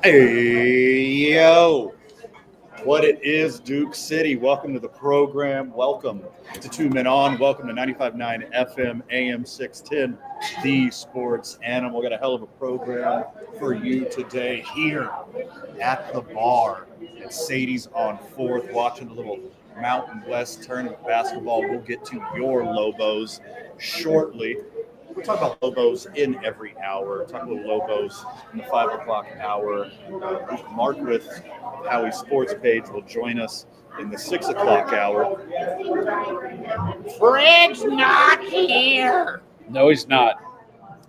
Hey, yo. What it is, Duke City. Welcome to the program. Welcome to Two Men On. Welcome to 95.9 FM, AM 610, The Sports Animal. Got a hell of a program for you today here at the bar at Sadie's on 4th, watching the little Mountain West tournament basketball. We'll get to your Lobos shortly. We're talking about Lobos in every hour. We're talking about Lobos in the 5 o'clock hour. Mark with Howie's Sports page will join us in the 6 o'clock hour. Fred's not here. No, he's not.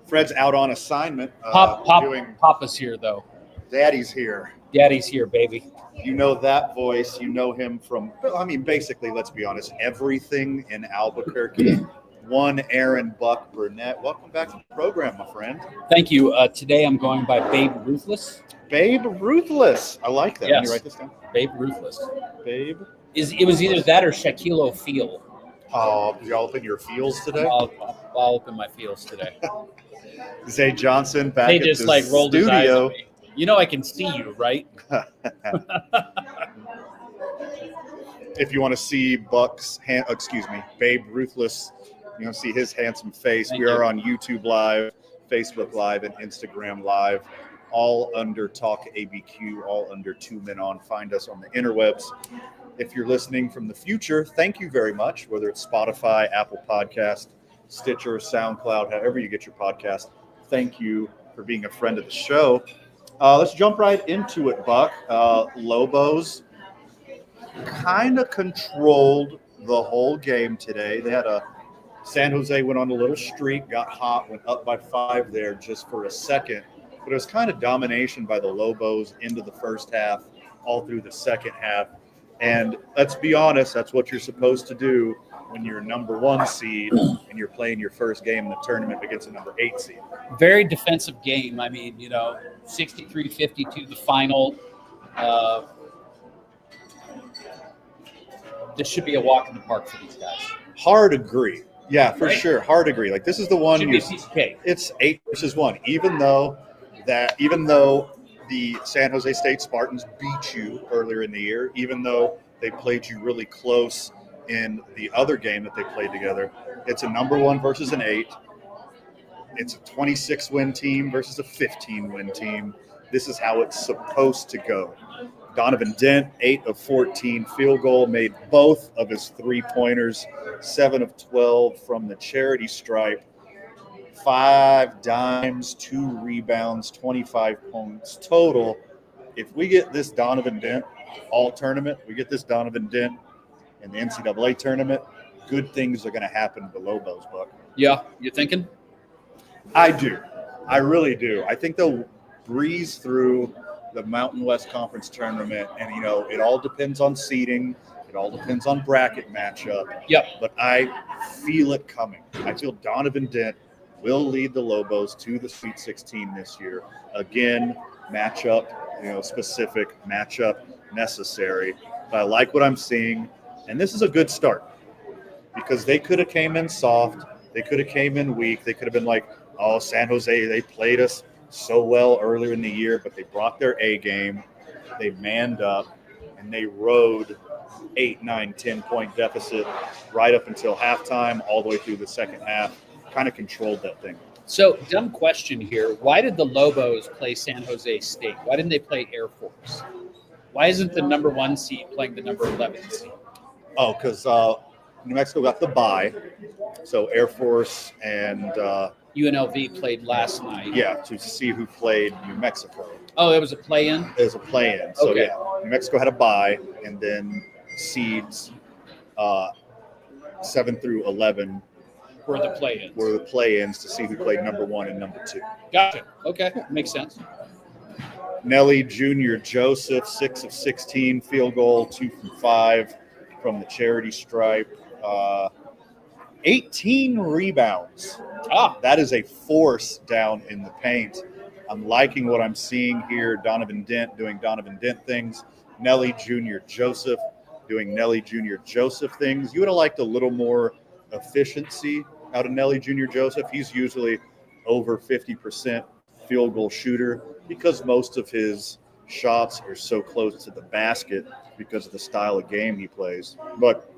Fred's out on assignment. Papa's here, though. Daddy's here. Daddy's here, baby. You know that voice. You know him from, basically, let's be honest, everything in Albuquerque. One Aaron Buck Burnett. Welcome back to the program, my friend. Thank you. Today I'm going by Babe Ruthless. Babe Ruthless. I like that. Yes. Let me write this down. Babe Ruthless. Babe. It was either that or Shaquille O'Feel. Oh, did y'all open your feels today? I'll open my feels today. Zay Johnson back They at just the rolled his eyes studio. at me. You know I can see you, right? If you want to see Babe Ruthless, you want to see his handsome face. Thank We are you. on YouTube Live, Facebook Live, and Instagram Live, all under Talk ABQ, all under Two Men On. Find us on the interwebs. If you're listening from the future, thank you very much, whether it's Spotify, Apple Podcast, Stitcher, SoundCloud, however you get your podcast. Thank you for being a friend of the show. Let's jump right into it, Buck. Lobos kind of controlled the whole game today. They had San Jose went on a little streak, got hot, went up by 5 there just for a second. But it was kind of domination by the Lobos into the first half, all through the second half. And let's be honest, that's what you're supposed to do when you're number 1 seed and you're playing your first game in the tournament against a number 8 seed. Very defensive game. 63-52 the final. This should be a walk in the park for these guys. Hard agree. Yeah, for Right? sure. Hard agree. Like, this is the one Should be a piece of cake. It's 8 versus 1. Even though the San Jose State Spartans beat you earlier in the year, even though they played you really close in the other game that they played together, it's a number 1 versus an 8. It's a 26-win team versus a 15-win team. This is how it's supposed to go. Donovan Dent, 8 of 14 field goal, made both of his 3-pointers, 7 of 12 from the charity stripe, 5 dimes, 2 rebounds, 25 points total. If we get this Donovan Dent all tournament, we get this Donovan Dent in the NCAA tournament, good things are going to happen to the Lobos, Buck. Yeah, you thinking? I do. I really do. I think they'll breeze through the Mountain West Conference tournament, and it all depends on seeding. It all depends on bracket matchup. Yep. But I feel it coming. I feel Donovan Dent will lead the Lobos to the Sweet 16 this year. Again, matchup, specific, matchup necessary. But I like what I'm seeing, and this is a good start because they could have came in soft. They could have came in weak. They could have been like, oh, San Jose, they played us so well earlier in the year, but they brought their A game. They manned up, and they rode 8, 9, 10-point deficit right up until halftime, all the way through the second half. Kind of controlled that thing. So, dumb question here. Why did the Lobos play San Jose State? Why didn't they play Air Force? Why isn't the number 1 seed playing the number 11 seed? Oh, because New Mexico got the bye. So Air Force and UNLV played last night. to see who played New Mexico. Oh, it was a play-in? It was a play-in. So, Okay. New Mexico had a bye, and then seeds 7 through 11 Were the play-ins. were the play-ins to see who played number 1 and number 2. Gotcha. Okay, makes sense. Nelly Jr. Joseph, 6 of 16 field goal, 2 from 5 from the charity stripe. 18 rebounds. That is a force down in the paint. I'm liking what I'm seeing here. Donovan Dent doing Donovan Dent things. Nelly Jr. Joseph doing Nelly Jr. Joseph things. You would have liked a little more efficiency out of Nelly Jr. Joseph. He's usually over 50% field goal shooter because most of his shots are so close to the basket because of the style of game he plays. But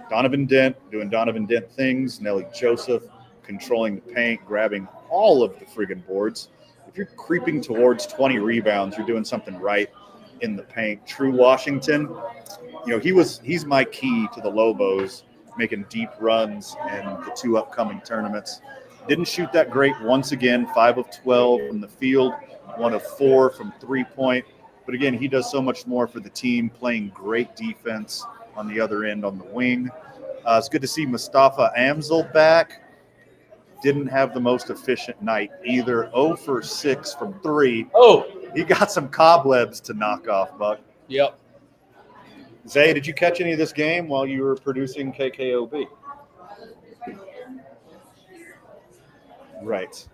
Donovan Dent doing Donovan Dent things, Nelly Joseph controlling the paint, grabbing all of the friggin' boards. If you're creeping towards 20 rebounds, you're doing something right in the paint. True Washington, he's my key to the Lobos making deep runs in the 2 upcoming tournaments. Didn't shoot that great once again, 5 of 12 from the field, 1 of 4 from 3-point. But again, he does so much more for the team, playing great defense on the other end on the wing. It's good to see Mustafa Amzil back. Didn't have the most efficient night either. 0 for 6 from 3. Oh, He got some cobwebs to knock off, Buck. yep. Zay, did you catch any of this game while you were producing KKOB? Right.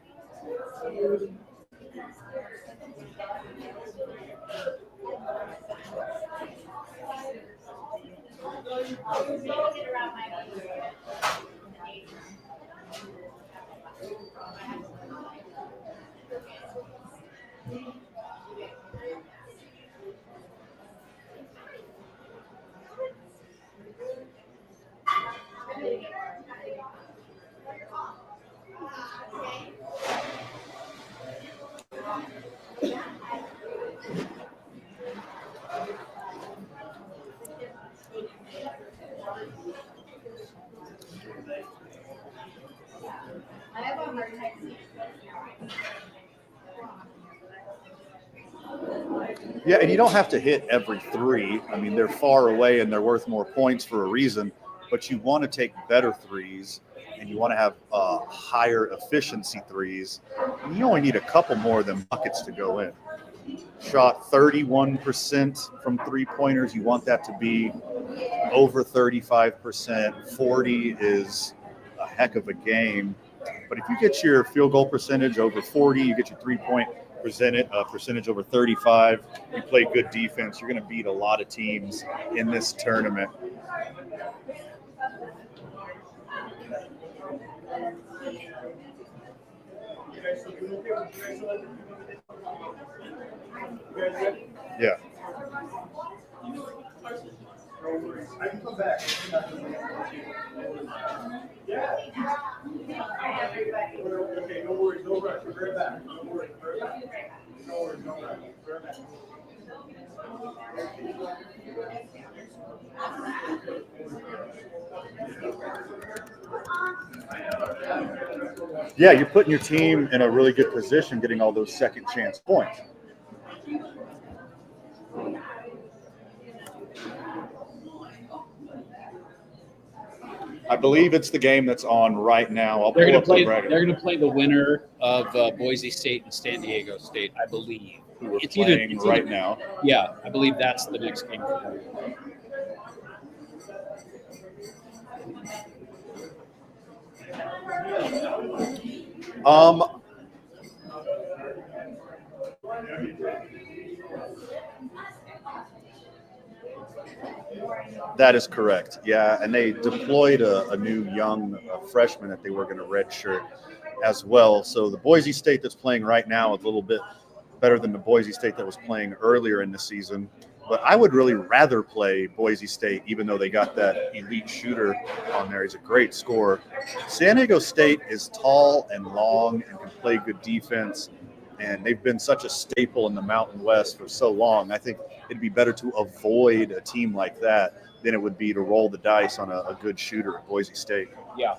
Yeah, and you don't have to hit every 3. I mean, they're far away and they're worth more points for a reason, but you want to take better threes and you want to have higher efficiency threes. And you only need a couple more than buckets to go in. Shot 31% from 3-pointers. You want that to be over 35%. 40 is a heck of a game. But if you get your field goal percentage over 40, you get your 3-point percentage over 35, you play good defense, you're going to beat a lot of teams in this tournament. Yeah. I can come back. Yeah. Okay, no worries, no rush. We're right back. No worries, we're right back. No worries, no rush. We're right back. Yeah, you're putting your team in a really good position, getting all those second chance points. I believe it's the game that's on right now. They're going to play the winner of Boise State and San Diego State, I believe. Who we're playing right now. Yeah, I believe that's the next game for them. That is correct. Yeah, and they deployed a new young freshman that they were going to redshirt as well. So the Boise State that's playing right now is a little bit better than the Boise State that was playing earlier in the season. But I would really rather play Boise State, even though they got that elite shooter on there. He's a great scorer. San Diego State is tall and long and can play good defense. And they've been such a staple in the Mountain West for so long. I think it'd be better to avoid a team like that than it would be to roll the dice on a good shooter at Boise State. Yeah.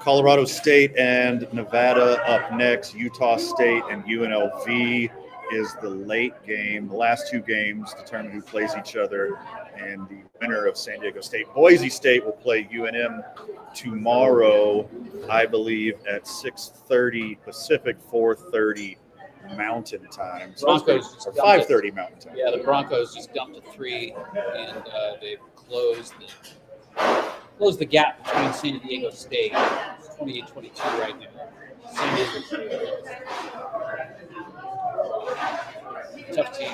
Colorado State and Nevada up next. Utah State and UNLV is the late game. The last 2 games determine who plays each other, and the winner of San Diego State. Boise State will play UNM tomorrow, I believe, at 6:30 Pacific, 4:30 Mountain Time. Broncos 5:30 Mountain Time. Yeah, the Broncos just dumped a 3, and they've closed the gap between San Diego State. It's 28-22 right now. San Diego State. Tough team.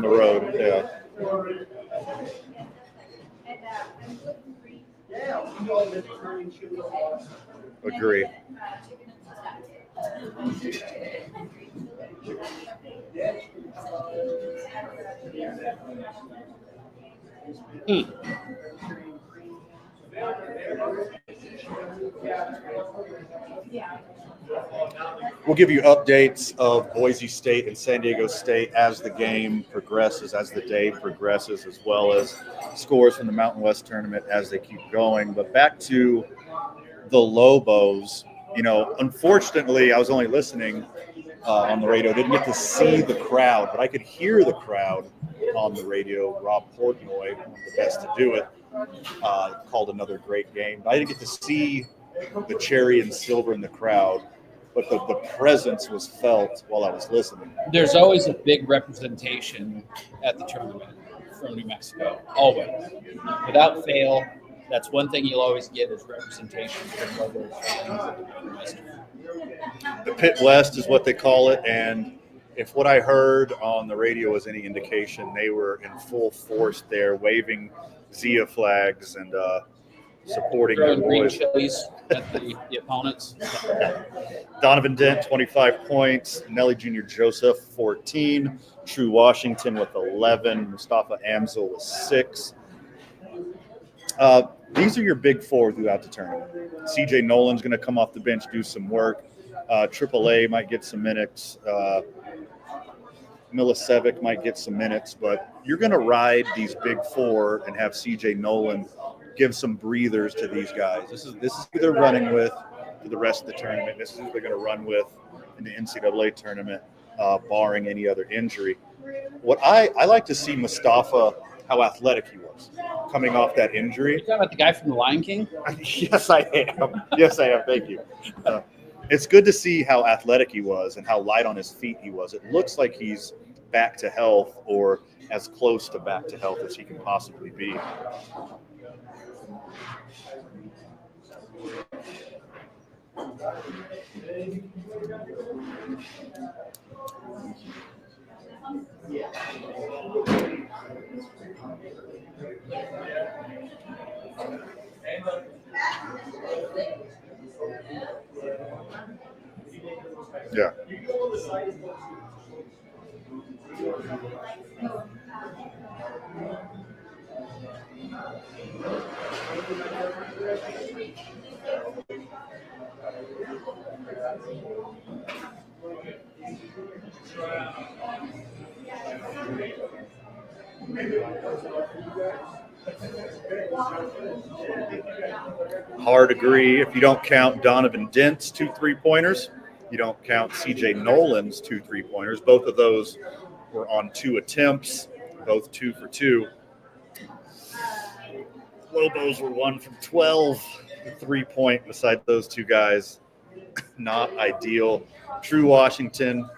the road. Yeah. Agree. We'll give you updates of Boise State and San Diego State as the game progresses, as the day progresses, as well as scores from the Mountain West tournament as they keep going. But back to the Lobos, unfortunately, I was only listening on the radio. Didn't get to see the crowd, but I could hear the crowd on the radio. Rob Portnoy, one of the best to do it, called another great game. I didn't get to see the cherry and silver in the crowd, but the presence was felt while I was listening. There's always a big representation at the tournament from New Mexico, always. Without fail, that's one thing you'll always get is representation from Lobos fans. The Pit West is what they call it, and if what I heard on the radio was any indication, they were in full force there, waving Zia flags and supporting their Throwing green boys. chilies at the opponents. Donovan Dent, 25 points. Nelly Jr. Joseph, 14. True Washington with 11. Mustafa Amzil with 6. These are your big four throughout the tournament. CJ Nolan's going to come off the bench, do some work. AAA might get some minutes. Milicevic might get some minutes, but you're going to ride these big four and have CJ Nolan give some breathers to these guys. This is who they're running with for the rest of the tournament. This is who they're going to run with in the NCAA tournament, barring any other injury. What I like to see Mustafa, how athletic he was coming off that injury. You talking about the guy from The Lion King? Yes, I am. Yes, I am. Thank you. It's good to see how athletic he was and how light on his feet he was. It looks like he's back to health, or as close to back to health as he can possibly be. Yeah. Hard agree. If you don't count Donovan Dent's 2 3-pointers, you don't count CJ Nolan's 2 3-pointers. Both of those were on 2 attempts, both 2 for 2. Lobos were 1 from 12, 3-point beside those 2 guys. Not ideal. True Washington,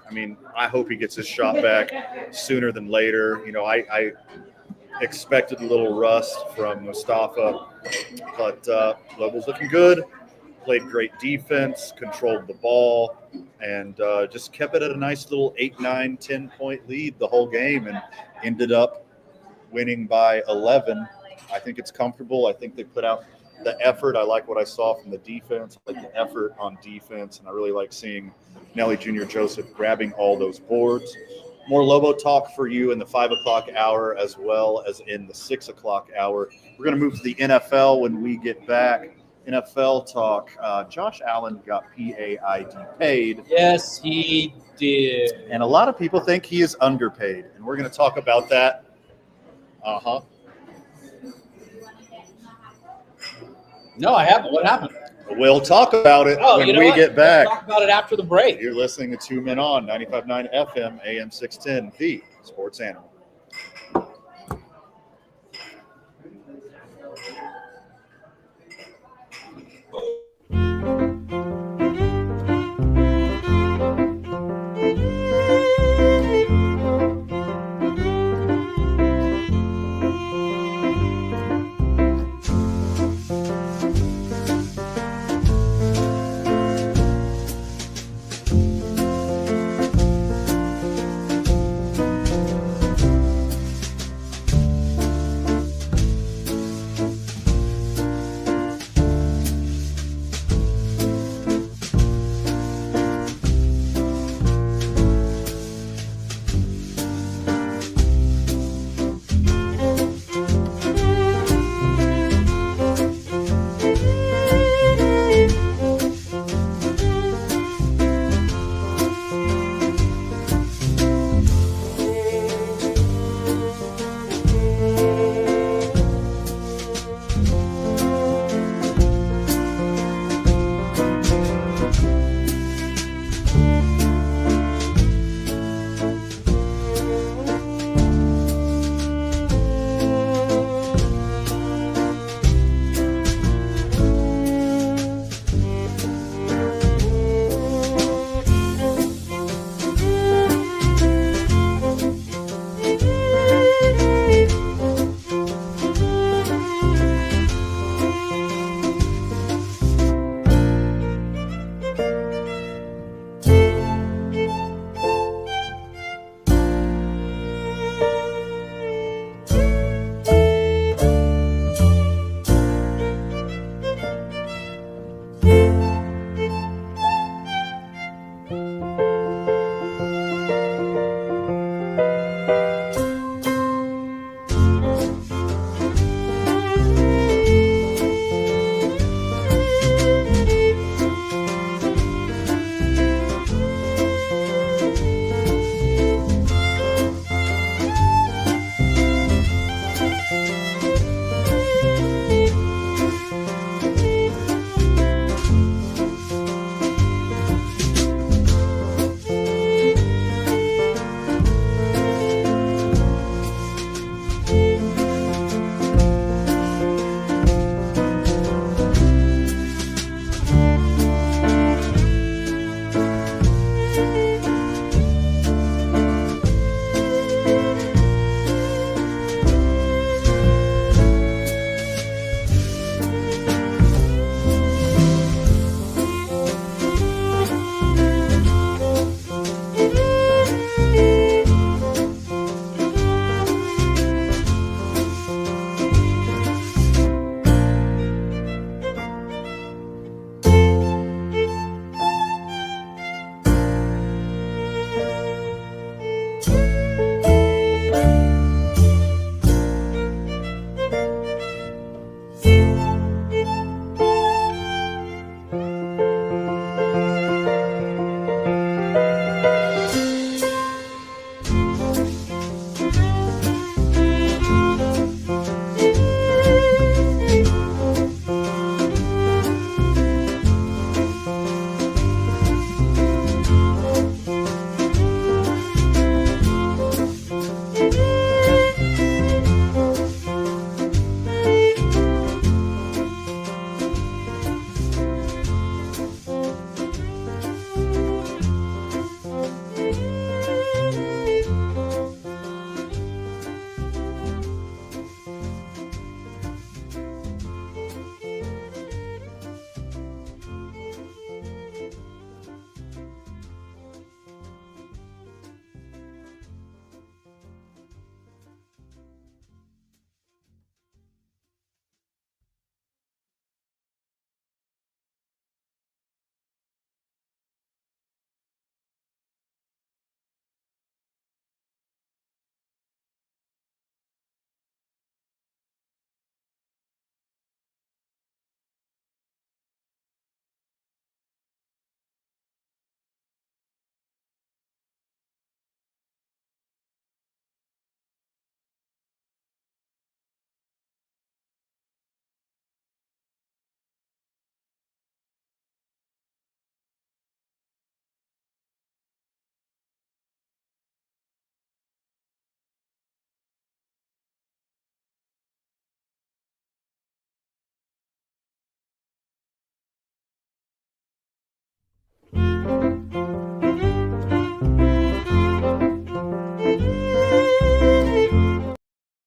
I hope he gets his shot back sooner than later. I expected a little rust from Mustafa, but Lobos looking good. Played great defense, controlled the ball, and just kept it at a nice little 8, 9, 10-point lead the whole game, and ended up winning by 11. I think it's comfortable. I think they put out the effort. I like what I saw from the defense. I like the effort on defense, and I really like seeing Nelly Jr. Joseph grabbing all those boards. More Lobo talk for you in the 5 o'clock hour as well as in the 6 o'clock hour. We're going to move to the NFL when we get back. NFL talk. Josh Allen got PAID paid. Yes, he did. And a lot of people think he is underpaid, and we're going to talk about that. No, I haven't. What happened? We'll talk about it when we get back. We'll talk about it after the break. You're listening to 2 Men On, 95.9 FM, AM 610, the Sports Animal.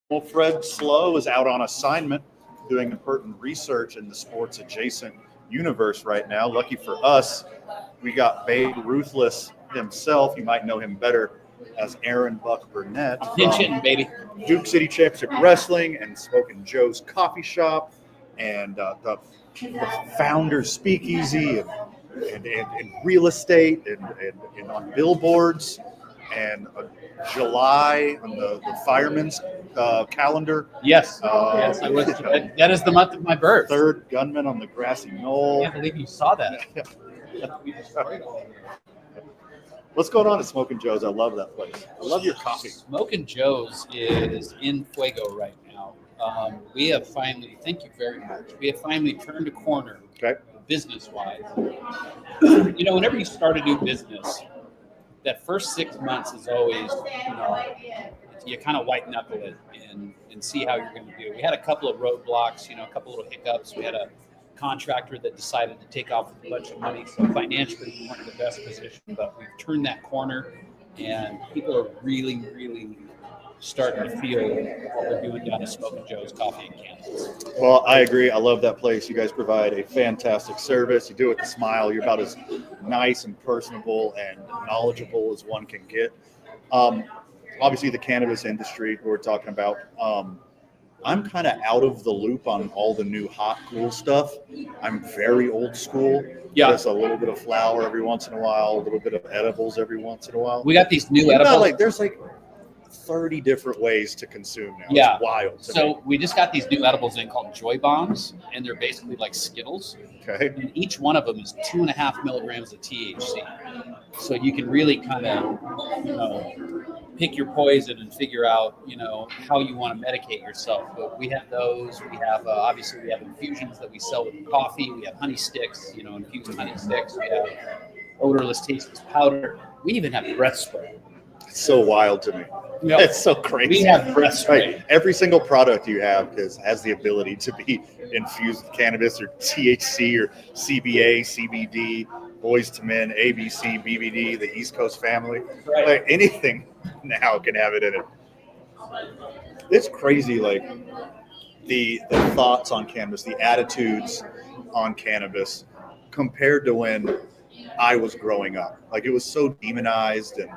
Well, Fred Slow is out on assignment doing important research in the sports adjacent universe right now. Lucky for us, we got Babe Ruthless himself. You might know him better as Aaron Buck Burnett. Pinch hitting, baby. Duke City Championship Wrestling and Smokin' Joe's Coffee Shop and the Founders Speakeasy and real estate and on billboards and July on the fireman's calendar. Yes. Yes, I was. That is the month of my birth. Third gunman on the grassy knoll. I can't believe you saw that. What's going on at Smokin' Joe's? I love that place. I love your coffee. Smokin' Joe's is in fuego right now. We have finally, thank you very much. We have finally turned a corner, Okay. business-wise. You know, whenever you start a new business, that first 6 months is always, you kind of white knuckle it and see how you're going to do. We had a couple of roadblocks, a couple little hiccups. We had a contractor that decided to take off a bunch of money, so financially we weren't in the best position, but we've turned that corner, and people are really, really starting to feel what we're doing down at Smokin' Joe's Coffee in Kansas. Well, I agree. I love that place. You guys provide a fantastic service. You do it with a smile. You're about as nice and personable and knowledgeable as one can get. Obviously, the cannabis industry we're talking about. I'm kind of out of the loop on all the new hot, cool stuff. I'm very old school. Yeah. Just a little bit of flour every once in a while, a little bit of edibles every once in a while. We got these new edibles. There's 30 different ways to consume now. Yeah. It's wild. So we just got these new edibles in called Joy Bombs, and they're basically like Skittles. Okay. And each one of them is 2.5 milligrams of THC. So you can really kind of, pick your poison and figure out, how you want to medicate yourself. But we have those. We have, obviously, we have infusions that we sell with coffee. We have honey sticks, infused honey sticks. We have odorless, tasteless powder. We even have breath spray. It's so wild to me. It's so crazy. We have breath spray. Right. Every single product you have has the ability to be infused with cannabis or THC or CBA, CBD, Boys to Men, ABC, BBD, the East Coast family. Right. Like anything now can have it in it. It's crazy, like the thoughts on cannabis, the attitudes on cannabis compared to when I was growing up. Like it was so demonized, and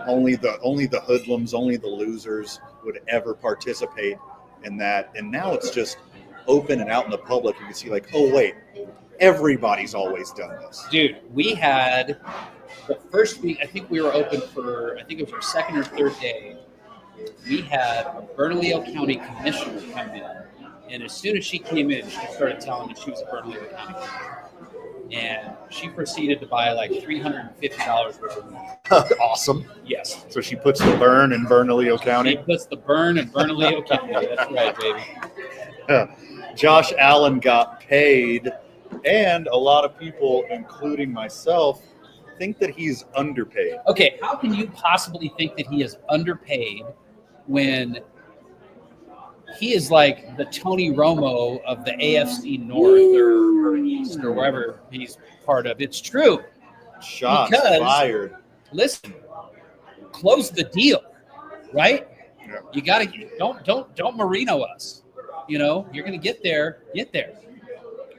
only the hoodlums, only the losers would ever participate in that. And now it's just open and out in the public. You can see like, oh wait, everybody's always done this. Dude, we had the first week, I think we were open for, I think it was our second or third day. We had a Bernalillo County commissioner come in. And as soon as she came in, she started telling us she was a Bernalillo County commissioner. And she proceeded to buy like $350 worth of weed. Awesome. Yes. So she puts the burn in Bernalillo She County. puts the burn in Bernalillo County. That's right, baby. Josh Allen got paid, and a lot of people, including myself, think that he's underpaid. Okay, how can you possibly think that he is underpaid when he is like the Tony Romo of the AFC North or East or wherever he's part of? It's true. Shots Because- fired. Listen, close the deal, right? Yeah. You gotta don't Marino us. You're gonna get there.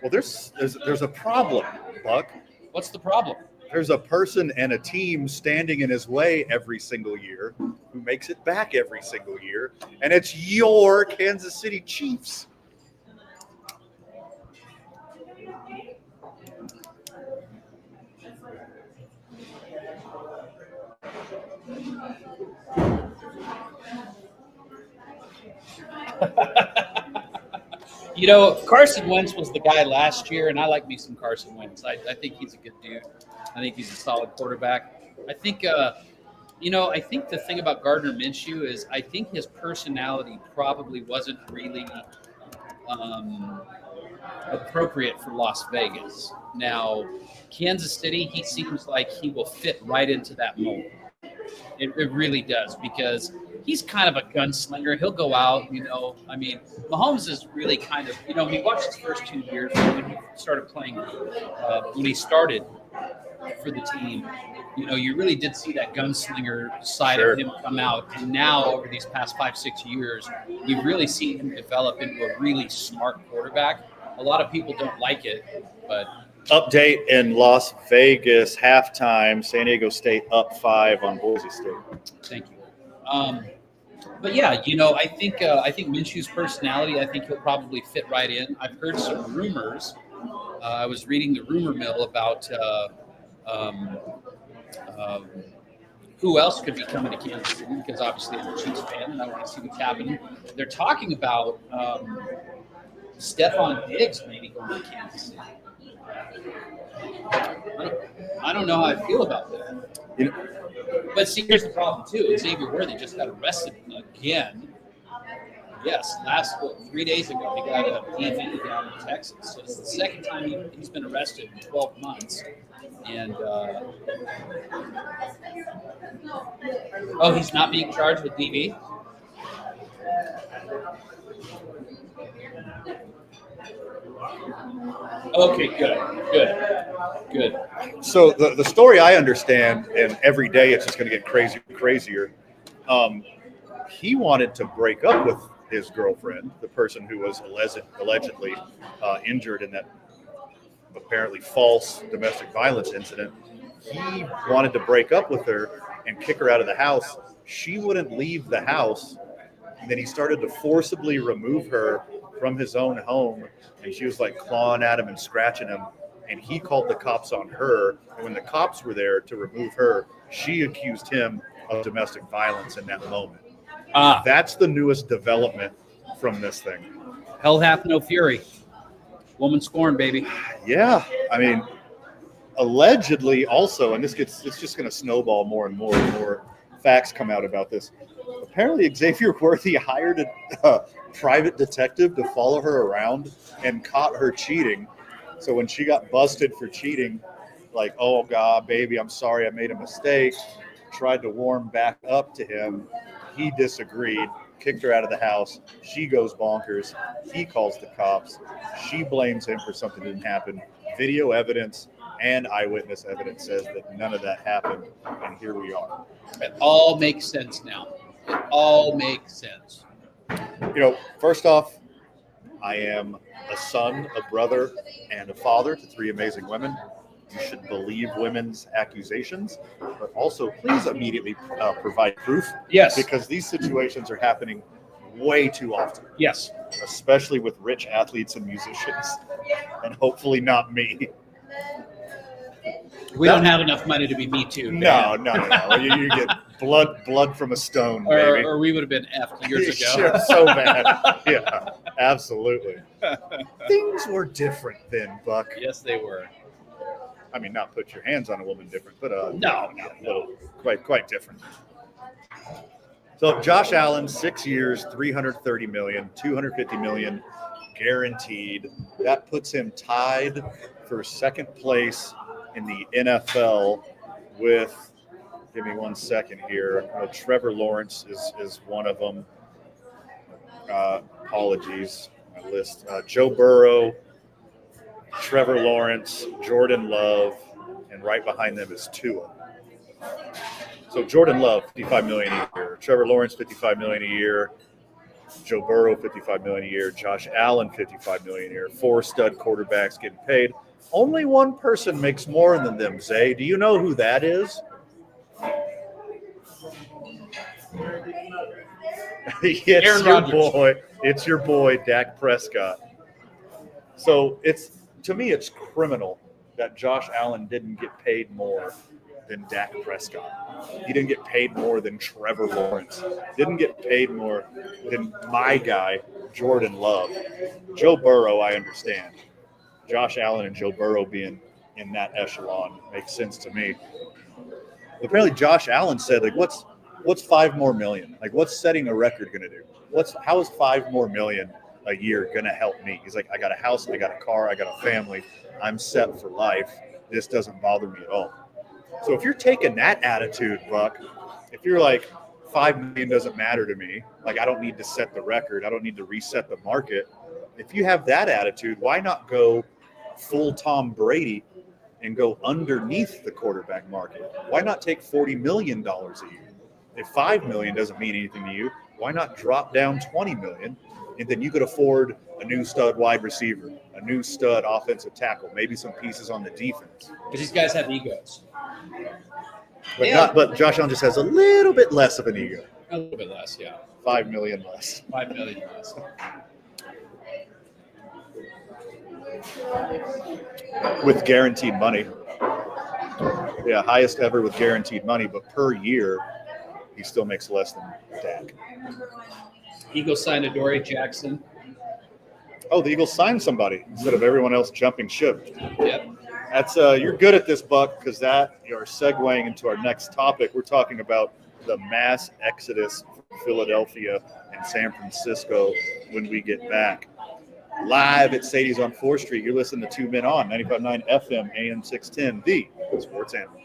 Well, there's a problem, Buck. What's the problem? There's a person and a team standing in his way every single year who makes it back every single year, and it's your Kansas City Chiefs. Carson Wentz was the guy last year, and I like me some Carson Wentz. I think he's a good dude. I think he's a solid quarterback. I think, I think the thing about Gardner Minshew is I think his personality probably wasn't really appropriate for Las Vegas. Now, Kansas City, he seems like he will fit right into that mold. It really does, because he's kind of a gunslinger. He'll go out, Mahomes is really kind of, we watched his first 2 years when he started playing, when he started for the team. You really did see that gunslinger side Sure. of him come out. And now, over these past 5-6 years, we've really seen him develop into a really smart quarterback. A lot of people don't like it, but Update in Las Vegas, halftime, San Diego State up 5 on Boise State. thank you. But yeah, I think Minshew's personality, I think he'll probably fit right in. I've heard some rumors. I was reading the rumor mill about who else could be coming to Kansas City, because obviously I'm a Chiefs fan and I want to see what's happening. They're talking about Stephon Diggs maybe going to Kansas City. I don't know how I feel about that. But see, here's the problem too. Xavier Worthy just got arrested again. Yes, 3 days ago, he got a DV down in Texas. So it's the second time he's been arrested in 12 months. And he's not being charged with DV? Okay, good. So the story I understand, and every day it's just going to get crazier. He wanted to break up with his girlfriend, the person who was allegedly injured in that apparently false domestic violence incident. He wanted to break up with her and kick her out of the house. She wouldn't leave the house. And then he started to forcibly remove her from his own home. And she was like clawing at him and scratching him. And he called the cops on her. And when the cops were there to remove her, she accused him of domestic violence in that moment. That's the newest development from this thing. Hell hath no fury. Woman scorned, baby. Yeah. I mean, allegedly also, and it's just going to snowball more and more facts come out about this. Apparently, Xavier Worthy hired a private detective to follow her around and caught her cheating. So when she got busted for cheating, like, oh, God, baby, I'm sorry, I made a mistake, tried to warm back up to him. He disagreed, kicked her out of the house. She goes bonkers. He calls the cops. She blames him for something that didn't happen. Video evidence and eyewitness evidence says that none of that happened, and here we are. It all makes sense now. It all makes sense. First off, I am a son, a brother, and a father to 3 amazing women. You should believe women's accusations, but also please immediately provide proof. Yes. Because these situations are happening way too often. Yes. Especially with rich athletes and musicians, and hopefully not me. We don't have enough money to be Me Too. No. You get blood from a stone, baby. Or we would have been effed years ago. Sure, so bad. Yeah, absolutely. Things were different then, Buck. Yes, they were. I mean, not put your hands on a woman different, but No. quite different. So Josh Allen, 6 years, $330 million, $250 million guaranteed. That puts him tied for second place in the NFL with, give me 1 second here. Trevor Lawrence is one of them. Apologies, my list. Joe Burrow, Trevor Lawrence, Jordan Love, and right behind them is Tua. So Jordan Love, $55 million a year. Trevor Lawrence, $55 million a year. Joe Burrow, $55 million a year. Josh Allen, $55 million a year. 4 stud quarterbacks getting paid. Only one person makes more than them, Zay. Do you know who that is? It's your boy. It's your boy, Dak Prescott. So to me, it's criminal that Josh Allen didn't get paid more than Dak Prescott. He didn't get paid more than Trevor Lawrence. Didn't get paid more than my guy, Jordan Love. Joe Burrow, I understand. Josh Allen and Joe Burrow being in that echelon makes sense to me. Apparently, Josh Allen said, like, what's $5 more million? Like, what's setting a record going to do? How is $5 more million a year going to help me? He's like, I got a house, I got a car, I got a family. I'm set for life. This doesn't bother me at all. So if you're taking that attitude, Buck, if you're like, $5 million doesn't matter to me, like, I don't need to set the record, I don't need to reset the market. If you have that attitude, why not go full Tom Brady and go underneath the quarterback market? Why not take $40 million a year? If $5 million doesn't mean anything to you, why not drop down $20 million, and then you could afford a new stud wide receiver, a new stud offensive tackle, maybe some pieces on the defense. Because these guys have egos. But Josh Allen just has a little bit less of an ego. A little bit less, yeah. $5 million less. $5 million less. With guaranteed money. Yeah, highest ever with guaranteed money, but per year, he still makes less than Dak. Eagles signed Adoree Jackson. Oh, the Eagles signed somebody instead of everyone else jumping ship. Yep. That's you're good at this, Buck, because you're segueing into our next topic. We're talking about the mass exodus from Philadelphia and San Francisco when we get back. Live at Sadie's on 4th Street. You're listening to 2 Men On, 95.9 FM, AM 610, the Sports Animal.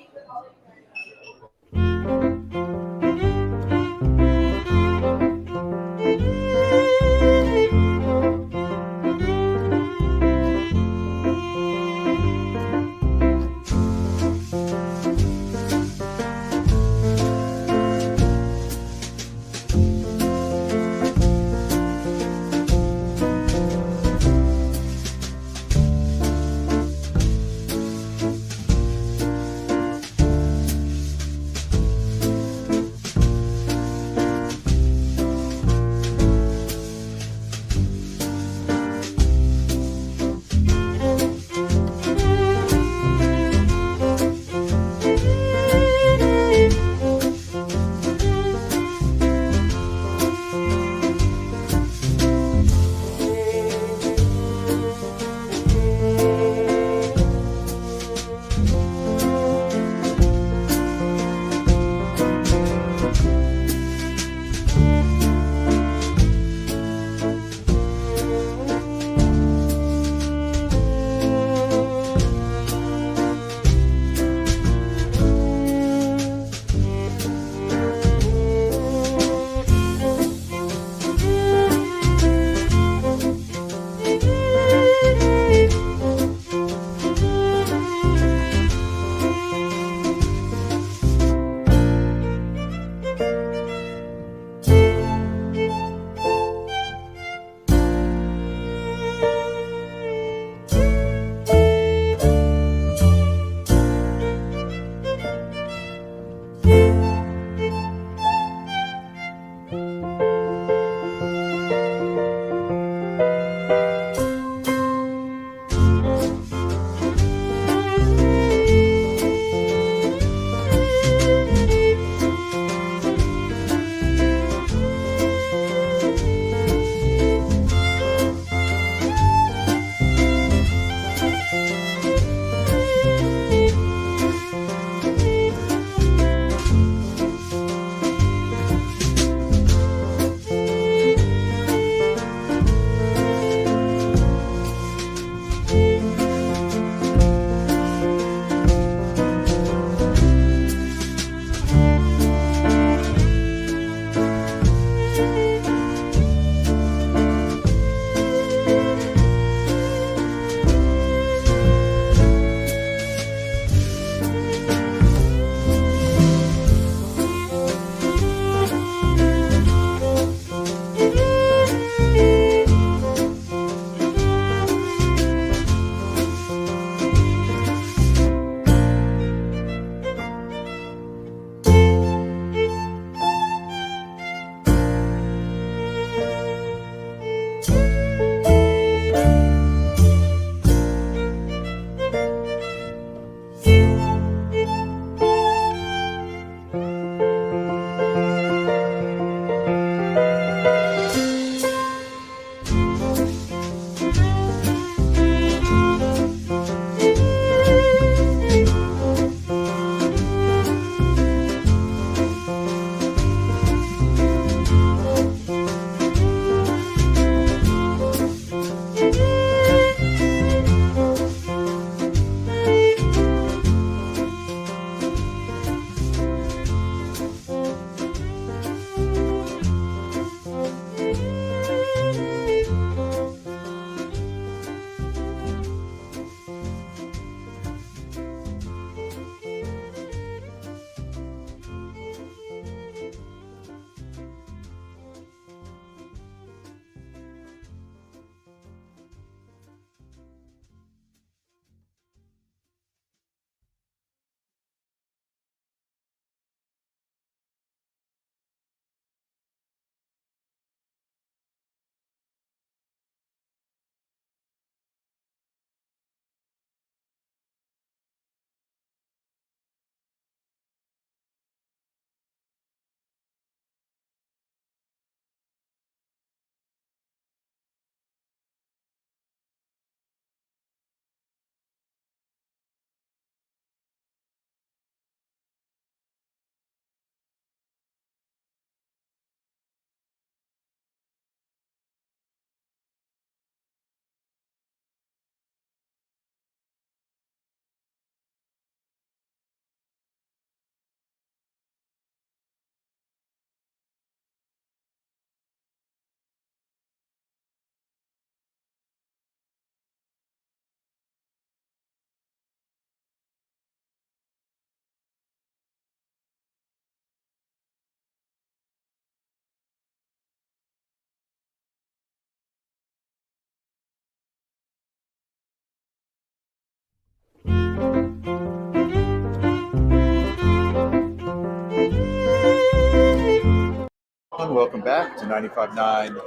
everyone. Welcome back to 95.9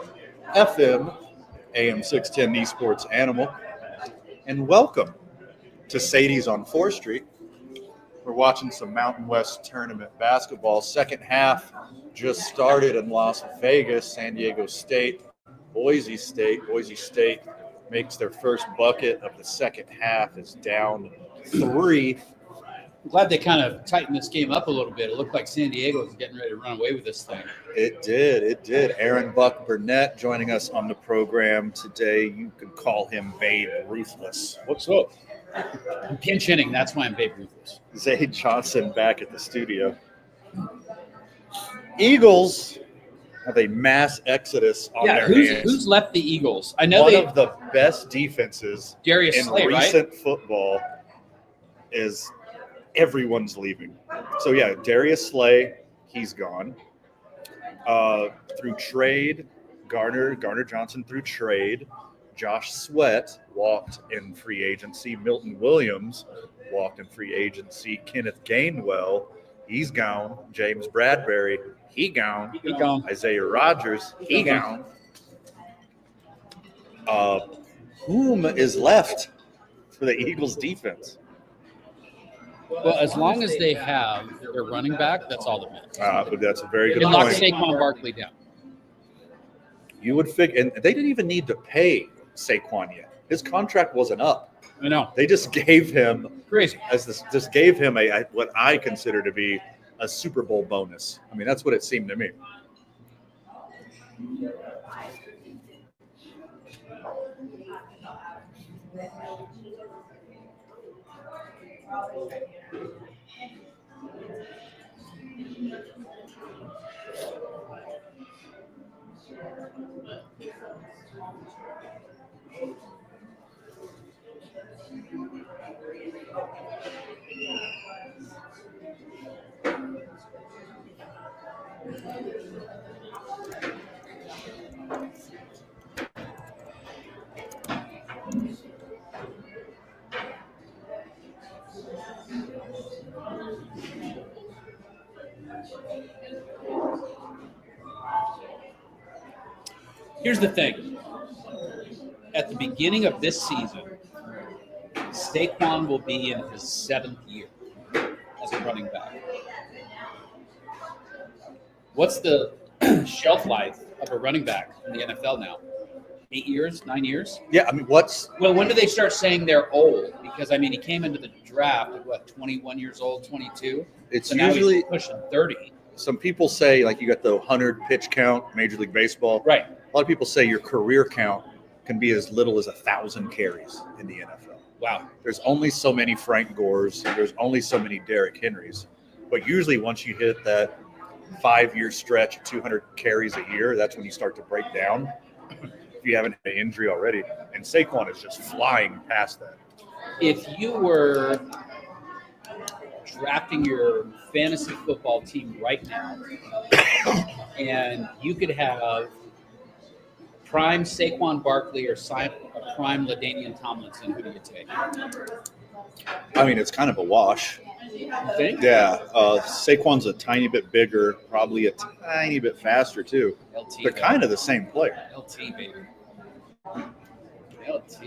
FM, AM 610 Esports Animal. And welcome to Sadie's on 4th Street. We're watching some Mountain West Tournament basketball. Second half just started in Las Vegas. San Diego State, Boise State. Boise State makes their first bucket of the second half, is down 3. I'm glad they kind of tightened this game up a little bit. It looked like San Diego was getting ready to run away with this thing. It did. Aaron Buck Burnett joining us on the program today. You could call him Babe Ruthless. What's up? I'm pinch hitting. That's why I'm Babe Ruthless. Zay Johnson back at the studio. Eagles have a mass exodus on their hands. Who's left the Eagles? I know one of the best defenses Darius in Slay, recent football is everyone's leaving. So yeah, Darius Slay, he's gone. Through trade, Garner Johnson through trade. Josh Sweat walked in free agency. Milton Williams walked in free agency. Kenneth Gainwell, he's gone. James Bradbury, he gone. Isaiah Rodgers, he gone. Whom is left for the Eagles defense? Well, as long as they have their running back, that's all that matters. But that's a very good They lock point. Saquon Barkley down. You would figure, and they didn't even need to pay Saquon yet. His contract wasn't up. I know. They just gave him Crazy. just gave him a what I consider to be a Super Bowl bonus. I mean, that's what it seemed to me. Here's the thing. At the beginning of this season, Saquon will be in his 7th year as a running back. What's the shelf life of a running back in the NFL now? 8 years, 9 years? Yeah, I mean, Well, when do they start saying they're old? Because, I mean, he came into the draft at, 21 years old, 22? It's So now usually he's pushing 30. some people say, like, you got the 100 pitch count, Major League Baseball. Right. A lot of people say your career count can be as little as 1,000 carries in the NFL. Wow. There's only so many Frank Gores. There's only so many Derrick Henrys. But usually once you hit that 5-year stretch of 200 carries a year, that's when you start to break down if you haven't had an injury already. And Saquon is just flying past that. If you were drafting your fantasy football team right now and you could have prime Saquon Barkley or prime LaDainian Tomlinson, who do you take? I mean, it's kind of a wash. You think? Yeah. Saquon's a tiny bit bigger, probably a tiny bit faster, too. LT. They're kind of the same player. LT, baby. LT.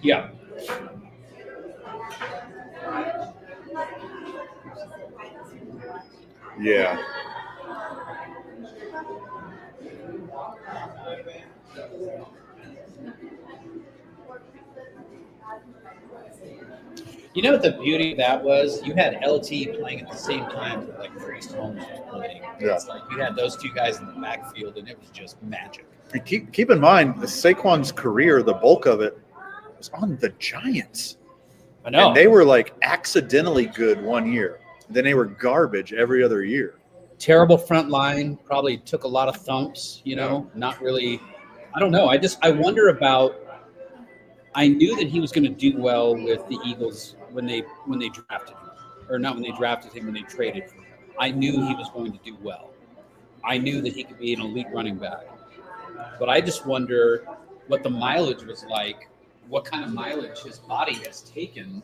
Yeah. Yeah. You know what the beauty of that was? You had LT playing at the same time that Priest Holmes was playing. Yeah. It's like you had those two guys in the backfield, and it was just magic. And keep in mind, Saquon's career, the bulk of it, was on the Giants. I know. And they were like accidentally good one year. Then they were garbage every other year. Terrible front line, probably took a lot of thumps, not really. I don't know. I wonder about. I knew that he was going to do well with the Eagles when they drafted him, or not when they drafted him, when they traded for him. I knew he was going to do well. I knew that he could be an elite running back. But I just wonder what the mileage was like what kind of mileage his body has taken,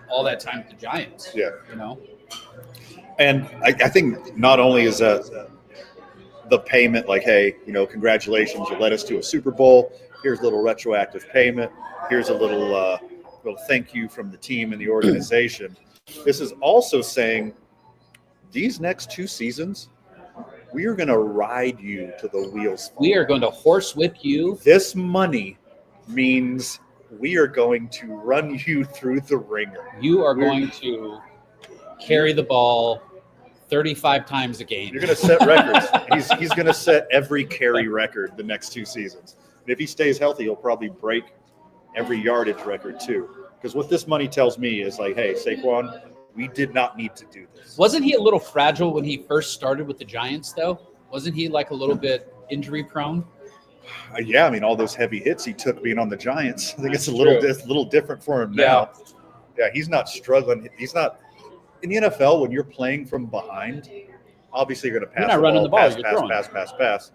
all that time with the Giants. Yeah. And I think not only is that the payment, like, hey, congratulations, you led us to a Super Bowl. Here's a little retroactive payment. Here's a little thank you from the team and the organization. This is also saying these next 2 seasons, we are going to ride you to the wheels fall. We are going to horsewhip you. This money means we are going to run you through the ringer. You are going to carry the ball 35 times a game. You're going to set records. He's going to set every carry record the next 2 seasons. And if he stays healthy, he'll probably break every yardage record too. Because what this money tells me is like, hey, Saquon, we did not need to do this. Wasn't he a little fragile when he first started with the Giants, though? Wasn't he like a little bit injury prone? Yeah, I mean, all those heavy hits he took being on the Giants. I think it's a little different for him now. Yeah, he's not struggling. He's not in the NFL when you're playing from behind. Obviously, you're going to pass. You're not running the ball. Pass.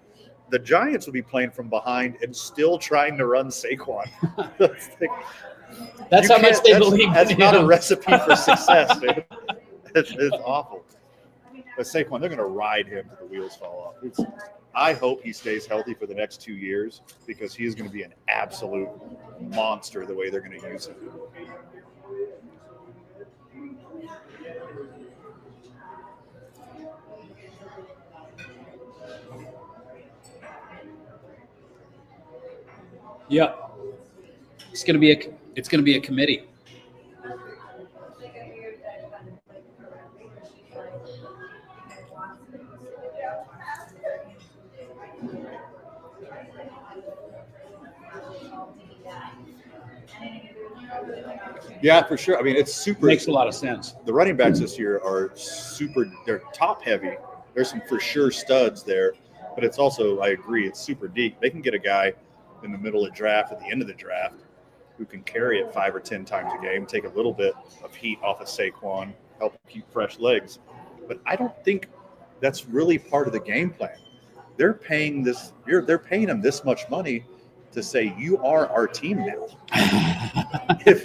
The Giants will be playing from behind and still trying to run Saquon. That's how much they believe in him. That's not a recipe for success, dude. It's awful. But Saquon, they're going to ride him till the wheels fall off. I hope he stays healthy for the next 2 years because he is going to be an absolute monster the way they're going to use him. Yeah. It's going to be a committee. Yeah, for sure. I mean, it's super. Makes a lot of sense. The running backs this year are super. They're top heavy. There's some for sure studs there, but it's also, I agree, it's super deep. They can get a guy in the middle of draft, at the end of the draft, who can carry it 5 or 10 times a game, take a little bit of heat off of Saquon, help keep fresh legs. But I don't think that's really part of the game plan. They're paying him this much money to say you are our team now. If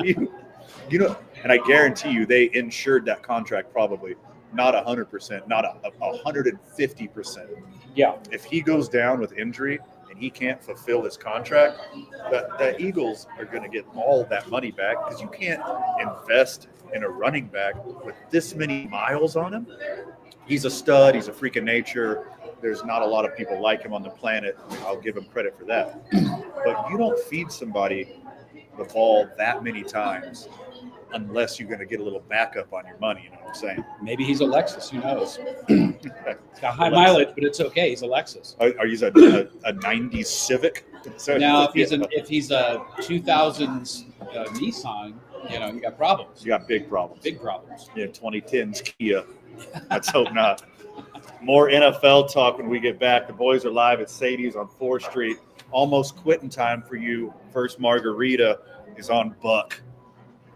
and I guarantee you they insured that contract probably not 100%, not 150%. Yeah. If he goes down with injury and he can't fulfill his contract, the Eagles are going to get all that money back because you can't invest in a running back with this many miles on him. He's a stud. He's a freak of nature. There's not a lot of people like him on the planet. I'll give him credit for that. But you don't feed somebody the ball that many times unless you're going to get a little backup on your money. You know what I'm saying? Maybe he's a Lexus. Who knows? It's got high mileage, but it's okay. He's a Lexus. Are you a 90s Civic? Now, if he's a 2000s Nissan, you got problems. You got big problems. Big problems. 2010s Kia. Let's hope not. More NFL talk when we get back. The boys are live at Sadie's on 4th Street. Almost quitting time for you. First margarita is on Buck.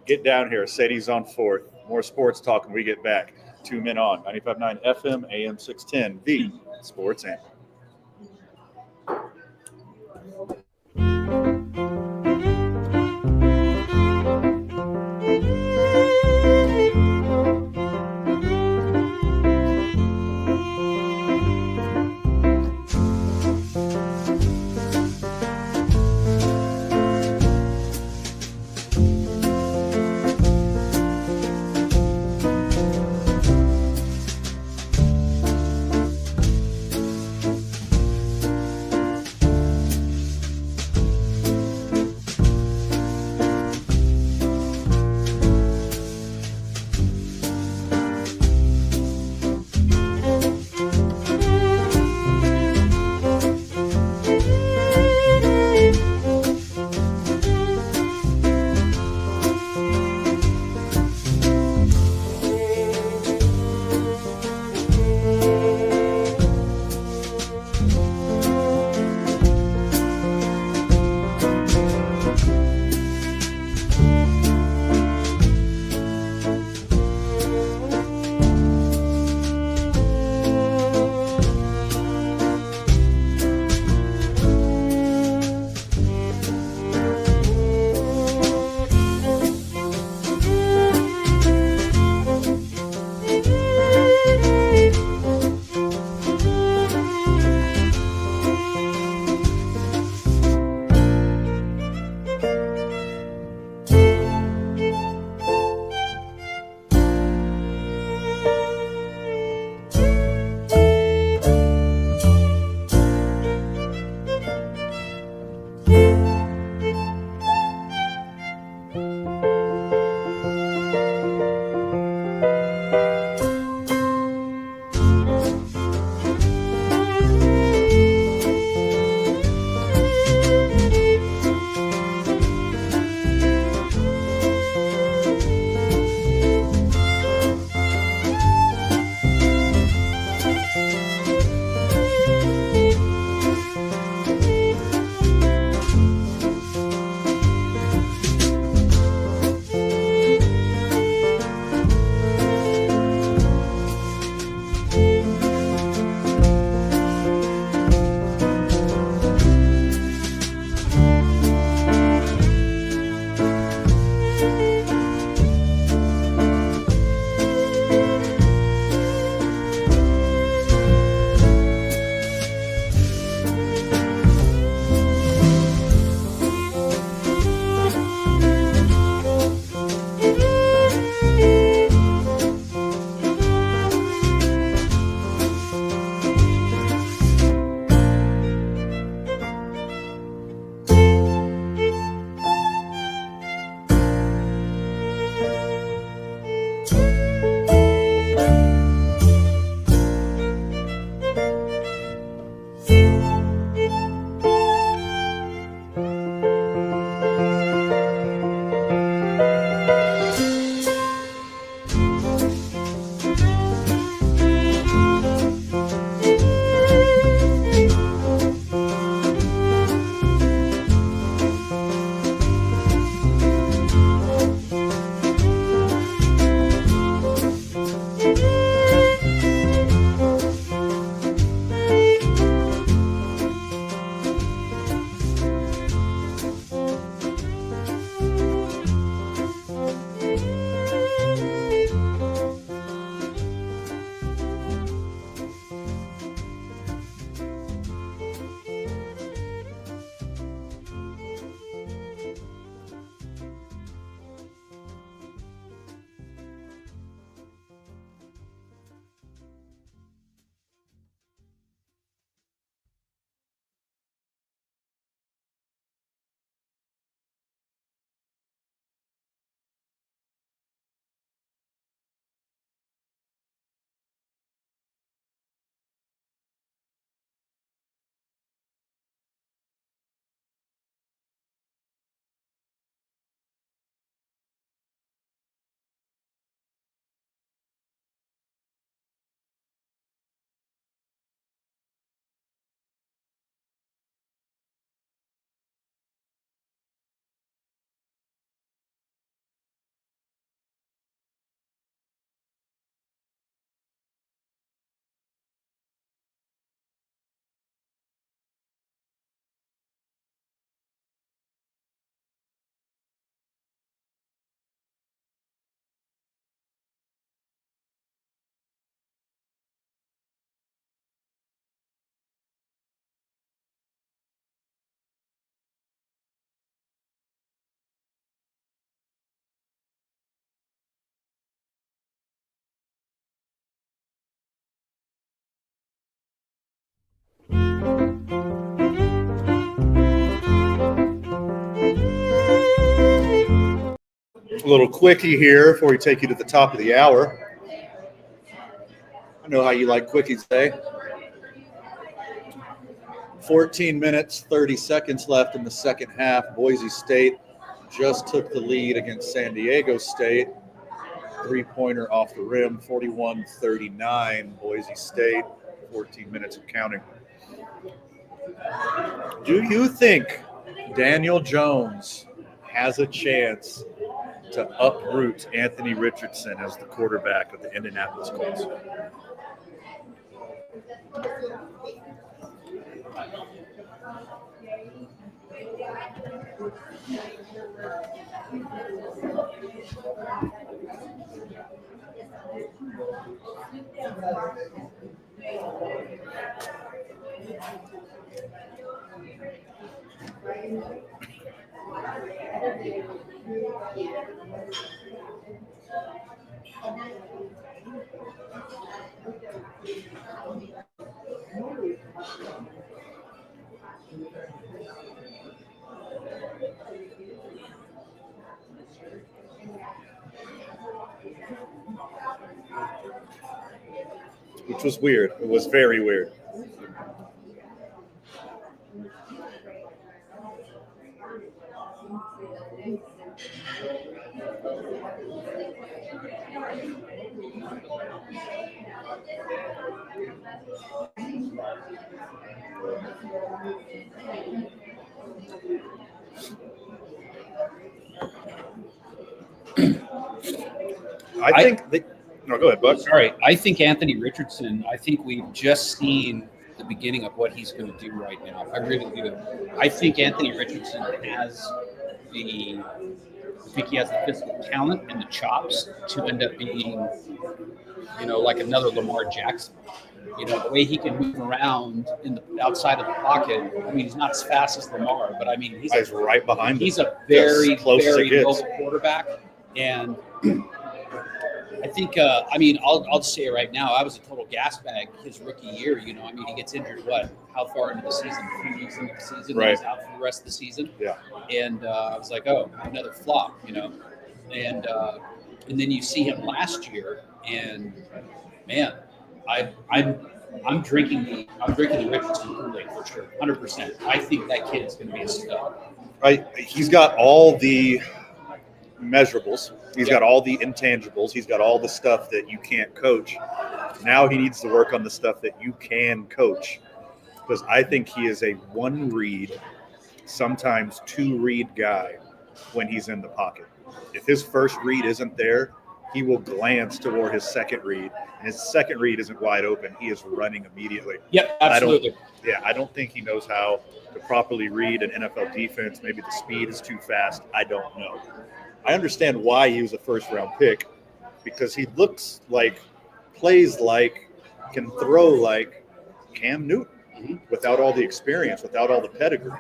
Get down here. Sadie's on 4th. More sports talk when we get back. 2 Men On. 95.9 FM, AM 610. The Sports Anthem. A little quickie here before we take you to the top of the hour. I know how you like quickies, eh? 14 minutes, 30 seconds left in the second half. Boise State just took the lead against San Diego State. Three-pointer off the rim, 41-39. Boise State, 14 minutes and counting. Do you think Daniel Jones has a chance to uproot Anthony Richardson as the quarterback of the Indianapolis Colts? Which was weird. It was very weird. I think they. No, go ahead, Buck. Sorry, I think Anthony Richardson, I think we've just seen the beginning of what he's going to do right now. I really do. I think Anthony Richardson has the physical talent and the chops to end up being, like another Lamar Jackson. The way he can move around in the outside of the pocket. I mean, he's not as fast as Lamar, but I mean, he's right behind him. He's a very, close very mobile quarterback. And I think, I'll just say it right now. I was a total gas bag his rookie year. He gets injured, how far into the season? 3 weeks into the season. Right. He's out for the rest of the season. Yeah. And I was like, oh, another flop, And then you see him last year, and man, I'm drinking the Richardson Kool-Aid for sure, 100%. I think that kid is going to be a stud. He's got all the measurables. He's got all the intangibles. He's got all the stuff that you can't coach. Now he needs to work on the stuff that you can coach, because I think he is a one-read, sometimes two-read guy when he's in the pocket. If his first read isn't there, he will glance toward his second read, and his second read isn't wide open. He is running immediately. Yep, absolutely. I don't think he knows how to properly read an NFL defense. Maybe the speed is too fast. I don't know. I understand why he was a first-round pick, because he looks like, plays like, can throw like Cam Newton without all the experience, without all the pedigree.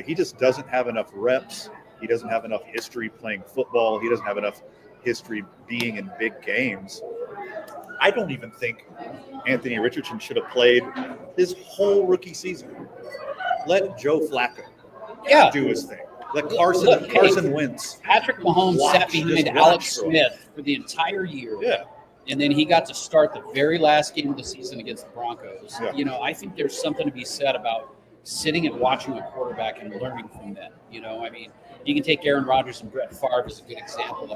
He just doesn't have enough reps. He doesn't have enough history playing football. He doesn't have enough history being in big games. I don't even think Anthony Richardson should have played his whole rookie season. Let Joe Flacco do his thing. Let Carson Wentz. Patrick Mahomes sat behind Alex Smith for the entire year. Yeah. And then he got to start the very last game of the season against the Broncos. Yeah. I think there's something to be said about sitting and watching a quarterback and learning from them. You can take Aaron Rodgers and Brett Favre as a good example.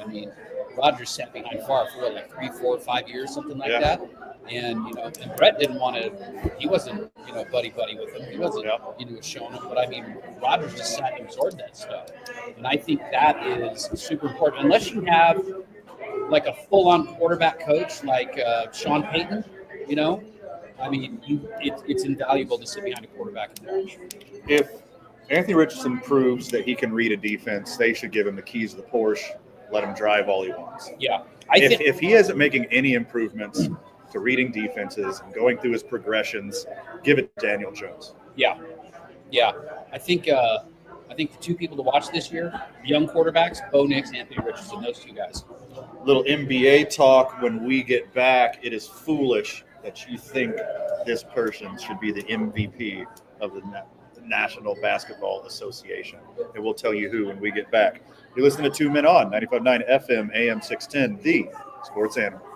Rodgers sat behind Favre for 3, 4, 5 years, something like that. And and Brett didn't want to. He wasn't buddy with him. He wasn't showing him. But Rodgers just sat and absorbed that stuff. And I think that is super important. Unless you have like a full-on quarterback coach like Sean Payton, it's invaluable to sit behind a quarterback and watch. If Anthony Richardson proves that he can read a defense, they should give him the keys to the Porsche, let him drive all he wants. Yeah. If he isn't making any improvements to reading defenses and going through his progressions, give it to Daniel Jones. Yeah. I think the two people to watch this year, young quarterbacks, Bo Nix, Anthony Richardson, those two guys. Little NBA talk when we get back. It is foolish that you think this person should be the MVP of the National Basketball Association. And we'll tell you who when we get back. You're listening to 2 Men On, 95.9 FM, AM 610, the Sports Animal.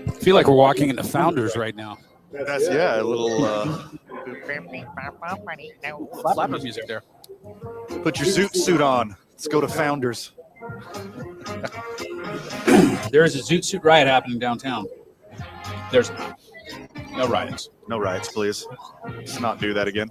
I feel like we're walking into Founders right now. That's, yeah, a little Flappers music there. put your suit on. Let's go to Founders. There is a Zoot Suit riot happening downtown. There's no riots. No riots, please. Let's not do that again.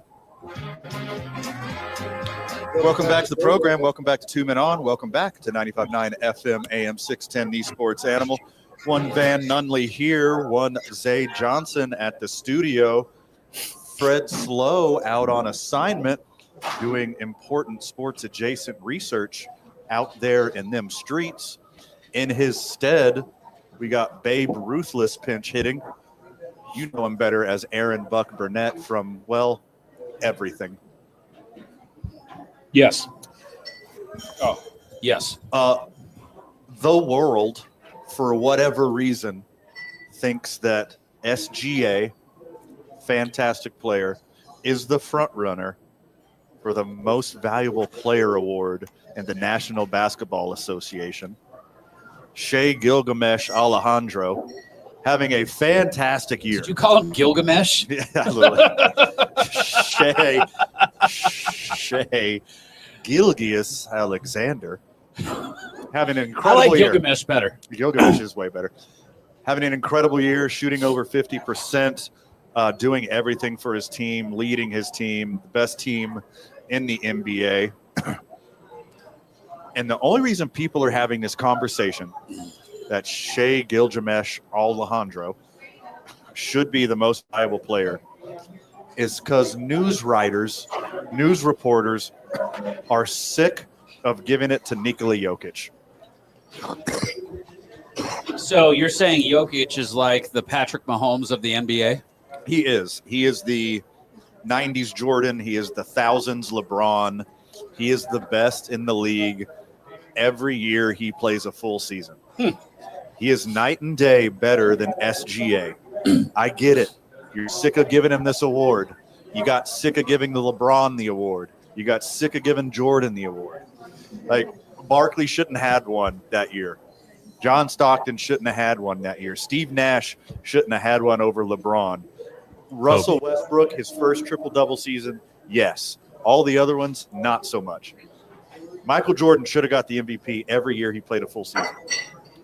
Welcome back to the program. Welcome back to 2 Men On. Welcome back to 95.9 FM, AM 610, the Sports Animal. One Van Nunley here, one Zay Johnson at the studio. Fred Slow out on assignment doing important sports adjacent research out there in them streets. In his stead, we got Babe Ruthless pinch hitting. You know him better as Aaron Buck Burnett from, well, everything. Yes. Oh, yes. The world, for whatever reason, thinks that SGA, fantastic player, is the front runner for the most valuable player award in the National Basketball Association. Shea Gilgamesh Alejandro having a fantastic year. Did you call him Gilgamesh? Yeah, literally. Shea Gilgeous Alexander having an I incredible like year. Gilgamesh better. Gilgamesh is way better. Having an incredible year, shooting over 50%, doing everything for his team, leading his team, the best team in the NBA. And the only reason people are having this conversation that Shea Gilgamesh Alejandro should be the most valuable player is because news writers, news reporters are sick of giving it to Nikola Jokic. So you're saying Jokic is like the Patrick Mahomes of the NBA? He is. He is the 90s Jordan. He is the thousands LeBron. He is the best in the league. Every year he plays a full season. He is night and day better than SGA. I get it. You're sick of giving him this award. You got sick of giving the LeBron the award. You got sick of giving Jordan the award. Like, Barkley shouldn't have had one that year. John Stockton shouldn't have had one that year. Steve Nash shouldn't have had one over LeBron. Russell Westbrook, his first triple-double season, yes. All the other ones, not so much. Michael Jordan should have got the MVP every year he played a full season.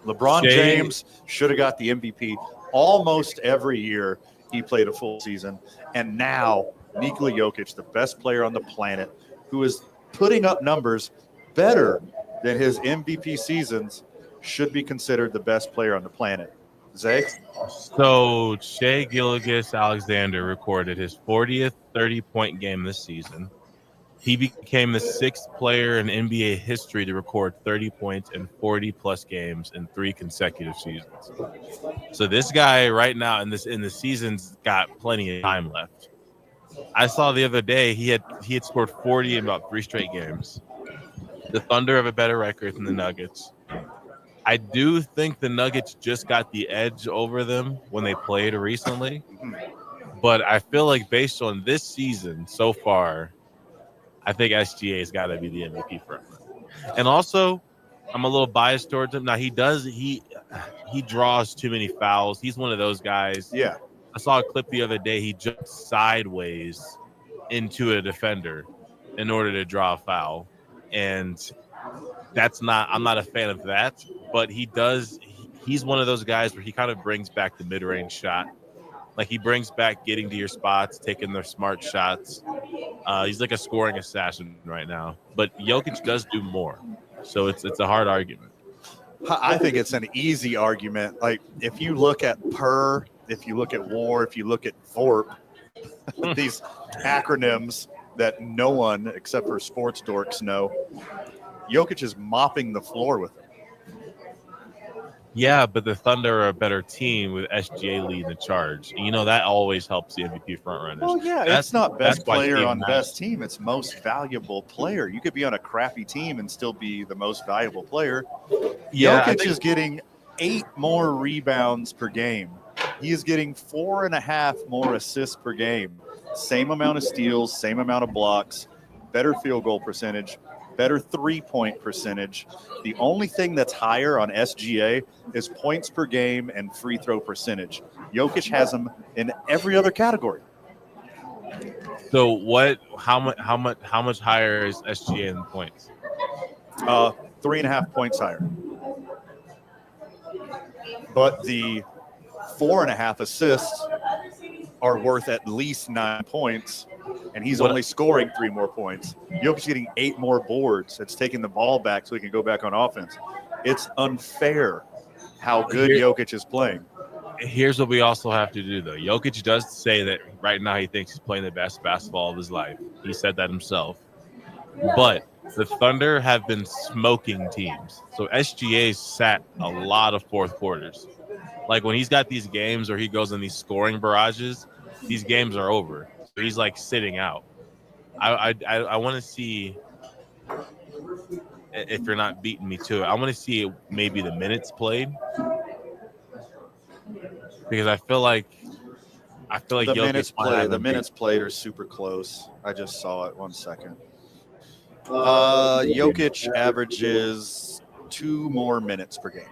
LeBron James should have got the MVP almost every year he played a full season. And now Nikola Jokic, the best player on the planet, who is putting up numbers better than his MVP seasons, should be considered the best player on the planet. Zay? So Shea Gilgeous Alexander recorded his 40th 30-point game this season. He became the sixth player in NBA history to record 30 points in 40-plus games in 3 consecutive seasons. So this guy right now in the season's got plenty of time left. I saw the other day he had scored 40 in about 3 straight games. The Thunder have a better record than the Nuggets. I do think the Nuggets just got the edge over them when they played recently. But I feel like based on this season so far, I think SGA's got to be the MVP for him. And also, I'm a little biased towards him. Now, he draws too many fouls. He's one of those guys. Yeah. I saw a clip the other day. He jumped sideways into a defender in order to draw a foul. And I'm not a fan of that. But he's one of those guys where he kind of brings back the mid-range shot. Like, he brings back getting to your spots, taking their smart shots. He's like a scoring assassin right now. But Jokic does do more. So it's a hard argument. I think it's an easy argument. Like, if you look at PER, if you look at WAR, if you look at VORP, these acronyms that no one except for sports dorks know, Jokic is mopping the floor with them. Yeah, but the Thunder are a better team with SGA leading the charge. And, that always helps the MVP frontrunners. Well, yeah, it's not best player on best team. It's most valuable player. You could be on a crappy team and still be the most valuable player. Yeah, Jokic is getting 8 more rebounds per game. He is getting 4.5 more assists per game. Same amount of steals, same amount of blocks, better field goal percentage, better 3-point percentage. The only thing that's higher on SGA is points per game and free throw percentage. Jokic has them in every other category. So how much higher is SGA in points? 3.5 points higher. But the 4.5 assists are worth at least 9 points, and he's only scoring 3 more points. Jokic's getting 8 more boards. It's taking the ball back so he can go back on offense. It's unfair how good Jokic is playing. here's what we also have to do, though. Jokic does say that right now he thinks he's playing the best basketball of his life. He said that himself. But the Thunder have been smoking teams. So SGA sat a lot of fourth quarters. Like when he's got these games or he goes in these scoring barrages, these games are over. So he's like sitting out. I want to see, if you're not beating me to it, I want to see maybe the minutes played. Because I feel like the minutes played are super close. I just saw it. 1 second. Jokic averages 2 more minutes per game.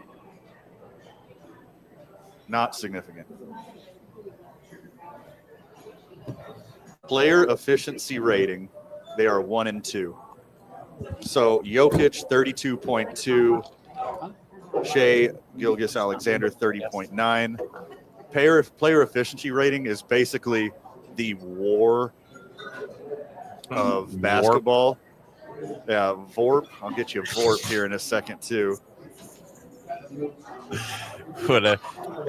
Not significant. Player efficiency rating, they are 1 and 2. So Jokic 32.2, Shai Gilgeous-Alexander 30.9. Player efficiency rating is basically the war of basketball. Yeah, VORP. I'll get you a VORP here in a second too. It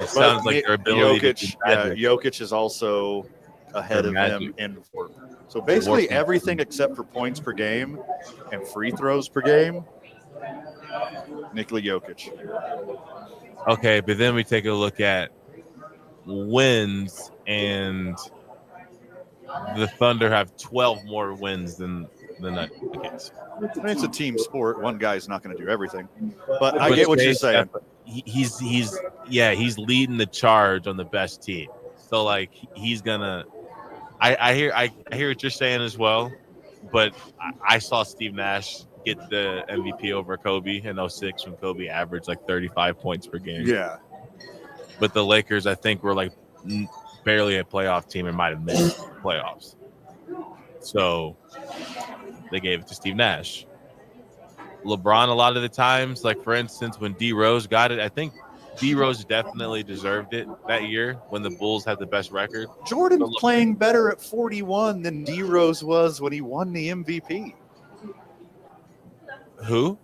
sounds like their ability Jokic is also ahead of him in VORP. So basically everything except for points per game and free throws per game, Nikola Jokic. Okay, but then we take a look at wins, and the Thunder have 12 more wins than the Nuggets. I mean, it's a team sport. One guy's not going to do everything, but I get what you're saying. He's leading the charge on the best team. So like he's gonna. I hear what you're saying as well, but I saw Steve Nash get the MVP over Kobe in 06 when Kobe averaged like 35 points per game. Yeah. But the Lakers, I think, were like barely a playoff team and might have missed playoffs. So they gave it to Steve Nash. LeBron, a lot of the times, like for instance, when D Rose got it, I think D Rose definitely deserved it that year when the Bulls had the best record. Jordan playing better at 41 than D Rose was when he won the MVP. Who?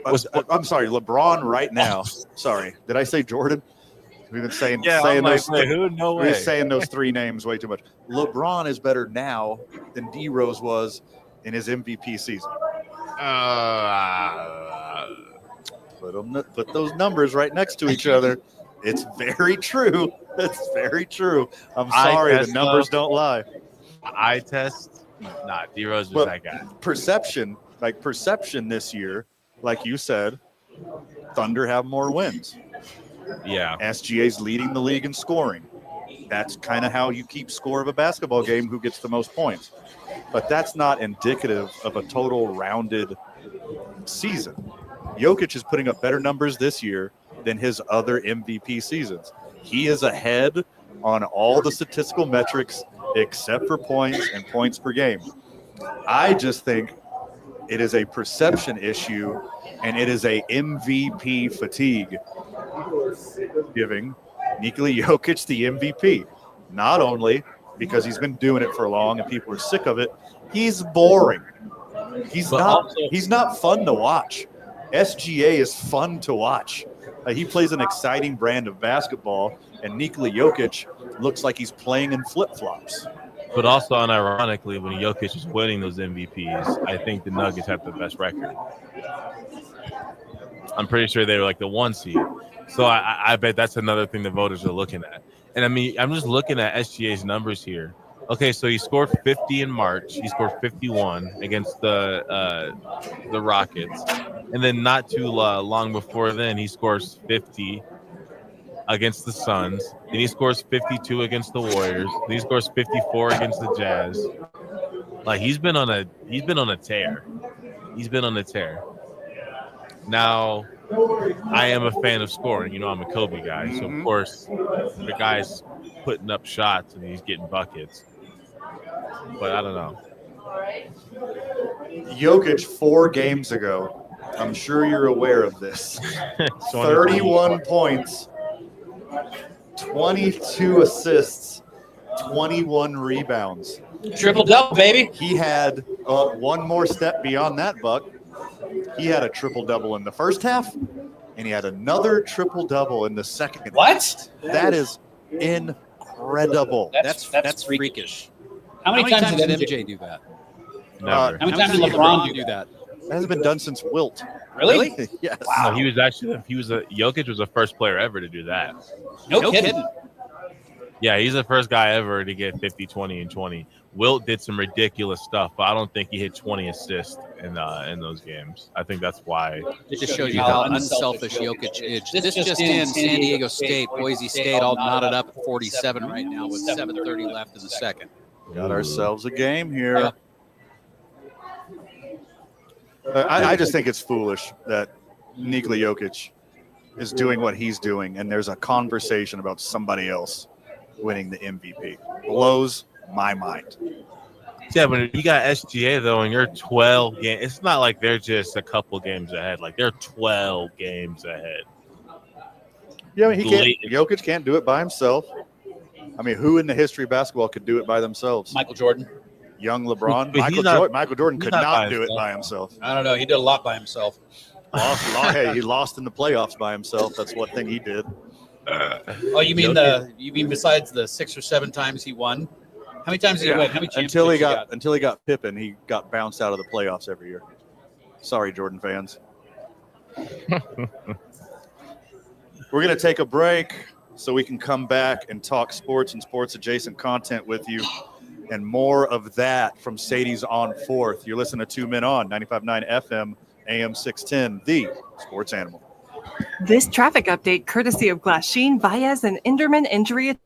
I'm sorry, LeBron right now. Sorry, did I say Jordan? We've been saying those. Who? No way. We're saying those 3 names way too much. LeBron is better now than D Rose was in his MVP season. Put those numbers right next to each other. It's very true. It's very true. I'm sorry, the numbers don't lie. Eye test. Nah, D Rose was that guy. Perception this year, like you said, Thunder have more wins. Yeah. SGA's leading the league in scoring. That's kind of how you keep score of a basketball game, who gets the most points. But that's not indicative of a total rounded season. Jokic is putting up better numbers this year than his other MVP seasons. He is ahead on all the statistical metrics except for points and points per game. I just think it is a perception issue, and it is a MVP fatigue giving Nikola Jokic the MVP. Not only because he's been doing it for long and people are sick of it, he's boring. He's not fun to watch. SGA is fun to watch. He plays an exciting brand of basketball, and Nikola Jokic looks like he's playing in flip-flops. But also, unironically, when Jokic is winning those MVPs, I think the Nuggets have the best record. I'm pretty sure they were like the 1 seed. So I bet that's another thing the voters are looking at. And I mean, I'm just looking at SGA's numbers here. Okay, so he scored 50 in March. He scored 51 against the Rockets. And then not too long before then, he scores 50 against the Suns. Then he scores 52 against the Warriors. Then he scores 54 against the Jazz. Like he's been on a tear. He's been on a tear. Now, I am a fan of scoring. You know, I'm a Kobe guy. So, of course, the guy's putting up shots and he's getting buckets. But I don't know. Jokic 4 games ago, I'm sure you're aware of this. 31 points, 22 assists, 21 rebounds. Triple-double, baby. He had one more step beyond that, Buck. He had a triple-double in the first half and he had another triple-double in the second. What? That is incredible. That's freakish. How many times did MJ do that? Never. How many times did LeBron do that? That hasn't been done since Wilt. Really? Yes. No, Jokic was the first player ever to do that. No kidding. Yeah, he's the first guy ever to get 50, 20, and 20. Wilt did some ridiculous stuff, but I don't think he hit 20 assists in those games. I think that's why. Just shows you how unselfish Jokic is. This just in, San Diego State, Boise State all knotted up at 47 right now with 7:30 left in the second. Got ourselves a game here. I just think it's foolish that Nikola Jokic is doing what he's doing, and there's a conversation about somebody else winning the MVP. Blows my mind. Yeah, but you got SGA, though, and you're 12 games. It's not like they're just a couple games ahead. Like, they're 12 games ahead. Yeah, I mean, Jokic can't do it by himself. I mean, who in the history of basketball could do it by themselves? Michael Jordan. Young LeBron. But Michael Jordan could not do it by himself. I don't know. He did a lot by himself. Hey, he lost in the playoffs by himself. That's one thing he did. Oh, you mean besides the 6 or 7 times he won? How many times did he win? How many championships until he got Pippen, he got bounced out of the playoffs every year. Sorry, Jordan fans. We're going to take a break so we can come back and talk sports and sports adjacent content with you, and more of that from Sadie's On 4th. You're listening to 2 Men On 95.9 FM, AM 610, the sports animal. This traffic update courtesy of Glasheen, Baez, and Inderman Injury.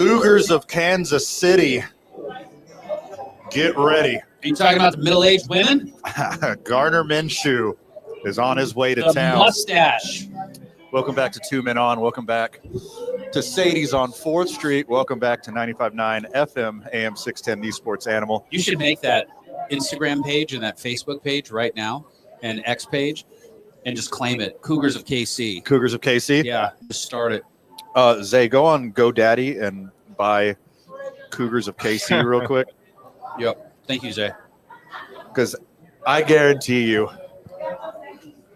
Cougars of Kansas City, get ready. Are you talking about the middle-aged women? Gardner Minshew is on his way to The town. mustache. Welcome back to 2 Men On. Welcome back to Sadie's on 4th Street. Welcome back to 95.9 FM, AM 610, the Sports Animal. You should make that Instagram page and that Facebook page right now and X page and just claim it. Cougars of KC. Cougars of KC? Yeah, just start it. Zay, go on GoDaddy and buy Cougars of KC real quick. Yep. Thank you, Zay. Because I guarantee you,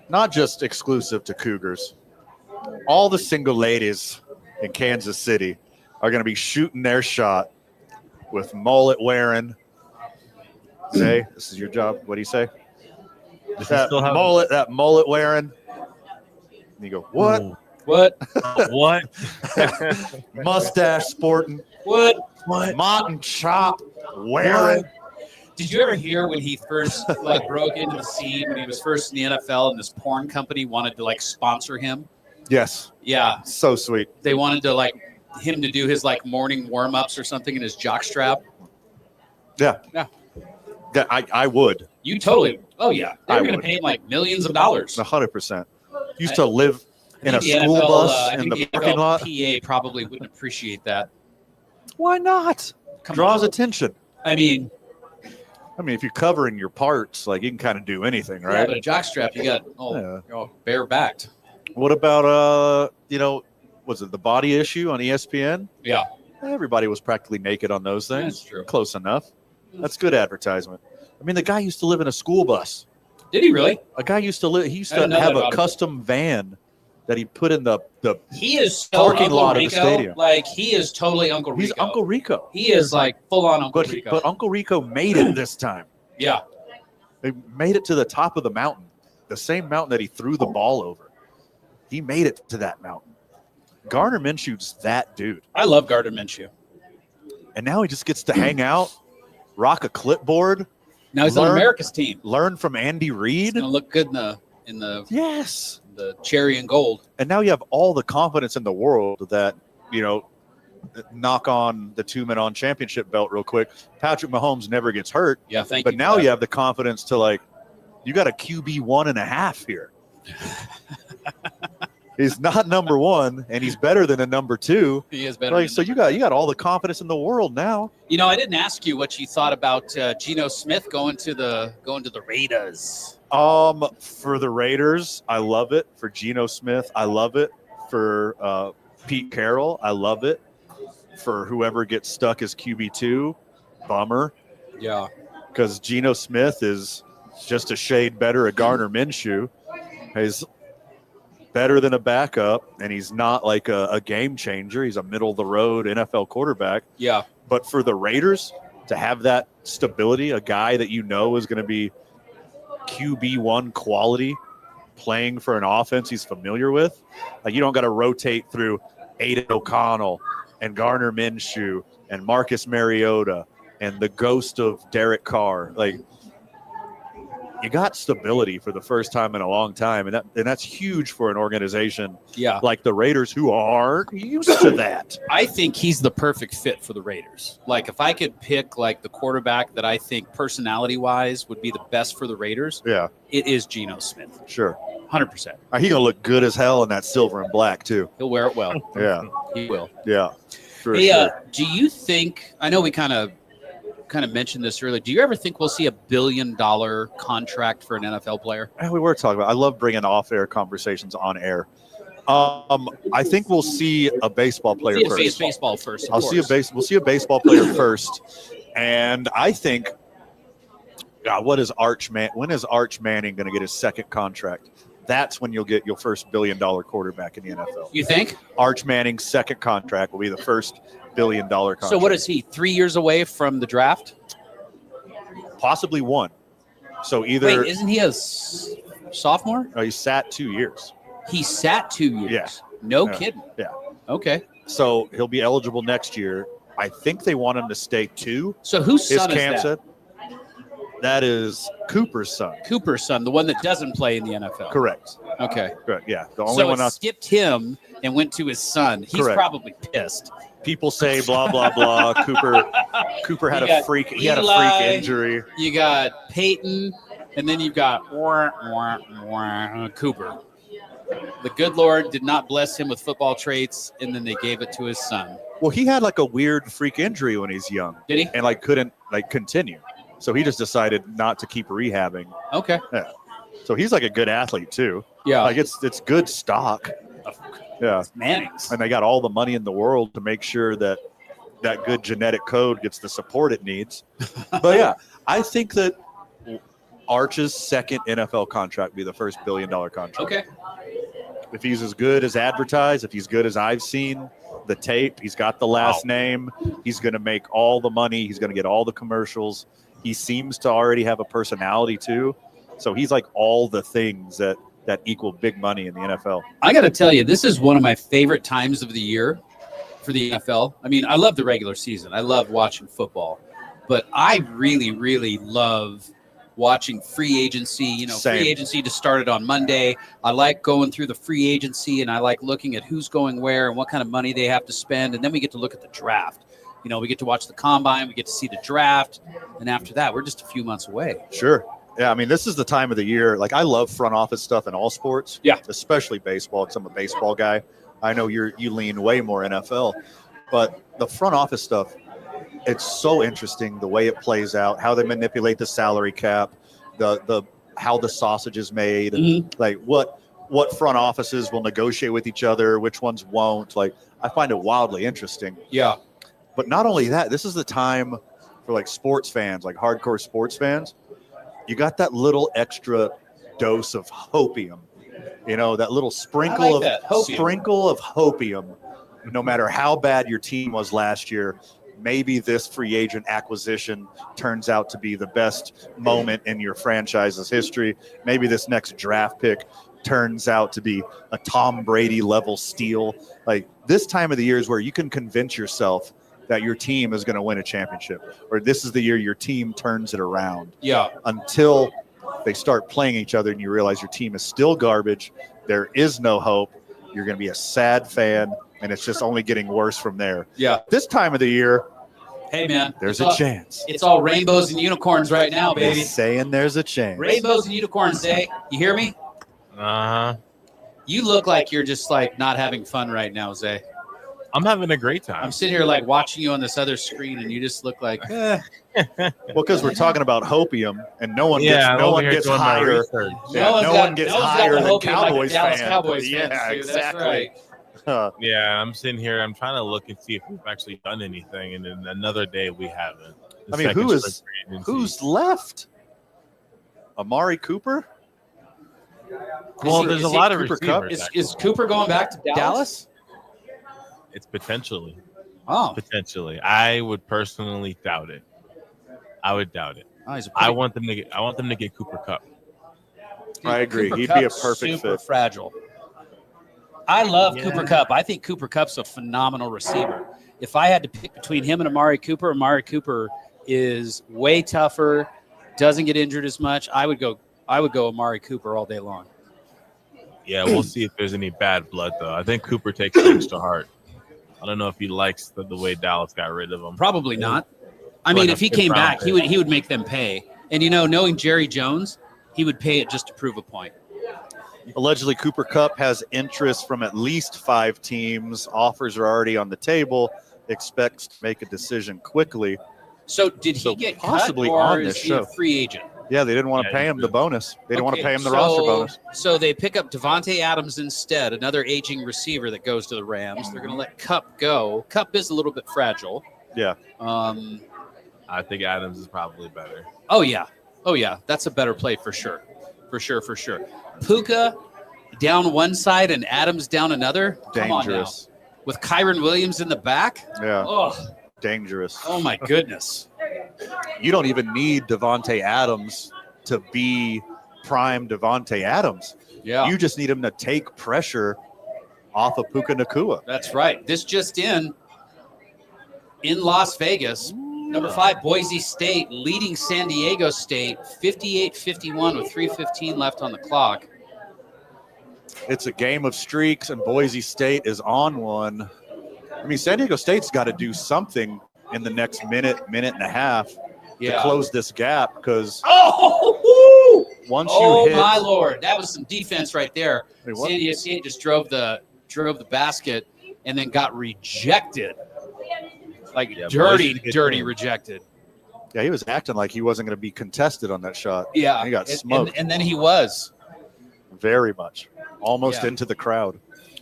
not just exclusive to Cougars, all the single ladies in Kansas City are going to be shooting their shot with mullet wearing. Zay, this is your job. What do you say? That mullet wearing. And you go, what? Ooh. What? What? Mustache sporting. What? Mott and chop wearing. Did you ever hear when he first broke into the scene when he was first in the NFL and this porn company wanted to sponsor him? Yes. Yeah. So sweet. They wanted to him to do his morning warm-ups or something in his jockstrap. Yeah. Yeah. Yeah, I would. You totally. Oh yeah. They I were going would. to pay him millions of dollars. 100%. Used to live in a I think school NFL, bus I in think the parking lot. PA probably wouldn't appreciate that. Why not? Come Draws on. attention. I mean, If you're covering your parts, you can kind of do anything, yeah, right? but a jockstrap, you got bare backed. What about was it the body issue on ESPN? Yeah. Everybody was practically naked on those things. That's true. Close enough. That's good advertisement. The guy used to live in a school bus. Did he really? A guy used to live. He used I to didn't know have that a about him. custom van that he put in the He is so parking Uncle lot of the Rico. stadium. He is totally Uncle Rico. He's Uncle Rico. He is full on Uncle Rico. But Uncle Rico made it this time. Yeah. They made it to the top of the mountain, the same mountain that he threw the ball over. He made it to that mountain. Gardner Minshew's that dude. I love Gardner Minshew. And now he just gets to hang out, rock a clipboard, Now he's on America's team. learn from Andy He's Reid. gonna look good in the Yes. the cherry and gold. And now you have all the confidence in the world that, knock on the 2 Men On championship belt real quick. Patrick Mahomes never gets hurt. Yeah, thank you. But for now that. you have the confidence to you got a QB 1.5 here. He's not number 1, and he's better than a number 2. He is better. So you got all the confidence in the world now. I didn't ask you what you thought about Geno Smith going to the Raiders. For the Raiders, I love it. For Geno Smith, I love it. For Pete Carroll, I love it. For whoever gets stuck as QB2, bummer. Yeah. Because Geno Smith is just a shade better at Gardner Minshew. He's better than a backup, and he's not a game changer. He's a middle-of-the-road NFL quarterback. Yeah. But for the Raiders, to have that stability, a guy that is going to be QB1 quality, playing for an offense he's familiar with, you don't got to rotate through Aiden O'Connell and Gardner Minshew and Marcus Mariota and the ghost of Derek Carr. You got stability for the first time in a long time, and that's huge for an organization like the Raiders, who aren't used to that. I think he's the perfect fit for the Raiders. If I could pick the quarterback that I think personality-wise would be the best for the Raiders, Yeah, it is Geno Smith. sure. 100%. He gonna look good as hell in that silver and black too. He'll wear it well. Yeah, He will. yeah. For Hey, sure. do you think? I know we kind of mentioned this earlier. Do you ever think we'll see $1 billion contract for an NFL player? We were talking about. I love bringing off-air conversations on air. I think we'll see a baseball player first. Baseball first. We'll see a baseball player first, and I think. God, when is Arch Manning going to get his second contract? That's when you'll get your first $1 billion quarterback in the NFL. You think? Arch Manning's second contract will be the first $1 billion contract. So what is he? 3 years away from the draft? Possibly 1. So either Wait, isn't he a sophomore? he sat 2 years. He sat 2 years. Yeah. No Yeah. kidding. Yeah. Okay. So he'll be eligible next year. I think they want him to stay 2. So whose His son is camp that? said. That is Cooper's son. Cooper's son, the one that doesn't play in the NFL. Correct. Okay. Correct. Yeah. The only So one it out. skipped him and went to his son. He's Correct. probably pissed. People say blah blah blah. Cooper had a freak. He had a Eli, freak injury. You got Peyton, and then you've got Cooper. The good Lord did not bless him with football traits, and then they gave it to his son. Well, he had like a weird freak injury when he's young. Did he? And like couldn't like continue. So he just decided not to keep rehabbing. Okay. Yeah. So he's like a good athlete too. Yeah. Like it's good stock. Yeah. Mannings. And they got all the money in the world to make sure that that good genetic code gets the support it needs. But yeah, I think that Arch's second NFL contract will be the first $1 billion contract. Okay. If he's as good as advertised, if he's good as I've seen the tape, he's got the last name, he's going to make all the money, he's going to get all the commercials. He seems to already have a personality too. So he's like all the things that equal big money in the NFL. I got to tell you, this is one of my favorite times of the year for the NFL. I mean, I love the regular season. I love watching football. But I really, really love watching free agency. Same. Free agency just started on Monday. I like going through the free agency, and I like looking at who's going where and what kind of money they have to spend. And then we get to look at the draft. We get to watch the combine. We get to see the draft. And after that, we're just a few months away. Sure. Yeah, I mean, this is the time of the year. Like, I love front office stuff in all sports. Yeah. Especially baseball, because I'm a baseball guy. I know you lean way more NFL. But the front office stuff, it's so interesting the way it plays out, how they manipulate the salary cap, the how the sausage is made, like what front offices will negotiate with each other, which ones won't. Like, I find it wildly interesting. Yeah. But not only that, this is the time for like sports fans, like hardcore sports fans. You got that little extra dose of hopium, that little sprinkle of hopium. No matter how bad your team was last year, maybe this free agent acquisition turns out to be the best moment in your franchise's history. Maybe this next draft pick turns out to be a Tom Brady level steal. Like, this time of the year is where you can convince yourself that your team is going to win a championship, or this is the year your team turns it around. Yeah. Until they start playing each other and you realize your team is still garbage. There is no hope. You're going to be a sad fan, and it's just only getting worse from there. Yeah. This time of the year, hey, man, there's a chance. It's all rainbows and unicorns right now, baby. Saying there's a chance. Rainbows and unicorns, Zay. You hear me? Uh-huh. You look like you're just like not having fun right now, Zay. I'm having a great time. I'm sitting here like watching you on this other screen, and you just look like, Well, because we're talking about hopium, and no one gets higher. No one gets higher than Cowboys fans. Cowboys yeah, fans, dude. exactly. That's right. Yeah, I'm sitting here. I'm trying to look and see if we've actually done anything, and then another day we haven't. I mean, who's left? Amari Cooper? Well, there's a lot of Cooper receivers. Kupp? Is Cooper going back to Dallas? It's potentially. Oh. Potentially. I would personally doubt it. I would doubt it. Oh, I want them to get Cooper Kupp. I agree. Cooper He'd be a Kupp's perfect super fit. fragile. I love Cooper Kupp. I think Cooper Kupp's a phenomenal receiver. If I had to pick between him and Amari Cooper is way tougher, doesn't get injured as much. I would go Amari Cooper all day long. Yeah, we'll see if there's any bad blood, though. I think Cooper takes things to heart. I don't know if he likes the way Dallas got rid of him. Probably not. I mean, if he came back, he would make them pay. And, knowing Jerry Jones, he would pay it just to prove a point. Allegedly, Cooper Kupp has interest from at least 5 teams. Offers are already on the table. Expects to make a decision quickly. So did he get possibly cut, or on is this he show? a free agent? Yeah, they didn't want to pay him the bonus. They didn't want to pay him the roster bonus. So they pick up Devontae Adams instead, another aging receiver that goes to the Rams. They're going to let Kupp go. Kupp is a little bit fragile. Yeah. I think Adams is probably better. Oh, yeah. That's a better play for sure. For sure. Puka down one side and Adams down another. Come on now. With Kyron Williams in the back. Yeah. Oh, dangerous. Oh, my goodness. You don't even need Devontae Adams to be prime Devontae Adams. Yeah. You just need him to take pressure off of Puka Nacua. That's right. This just in Las Vegas, number 5, Boise State leading San Diego State 58-51 with 3:15 left on the clock. It's a game of streaks, and Boise State is on one. I mean, San Diego State's got to do something in the next minute and a half to close this gap because once you hit, my Lord, that was some defense right there. Wait, what? San Diego State just drove the basket and then got rejected, like dirty rejected. Yeah, he was acting like he wasn't going to be contested on that shot. Yeah, he got smoked. And then he was. Very much. Almost into the crowd.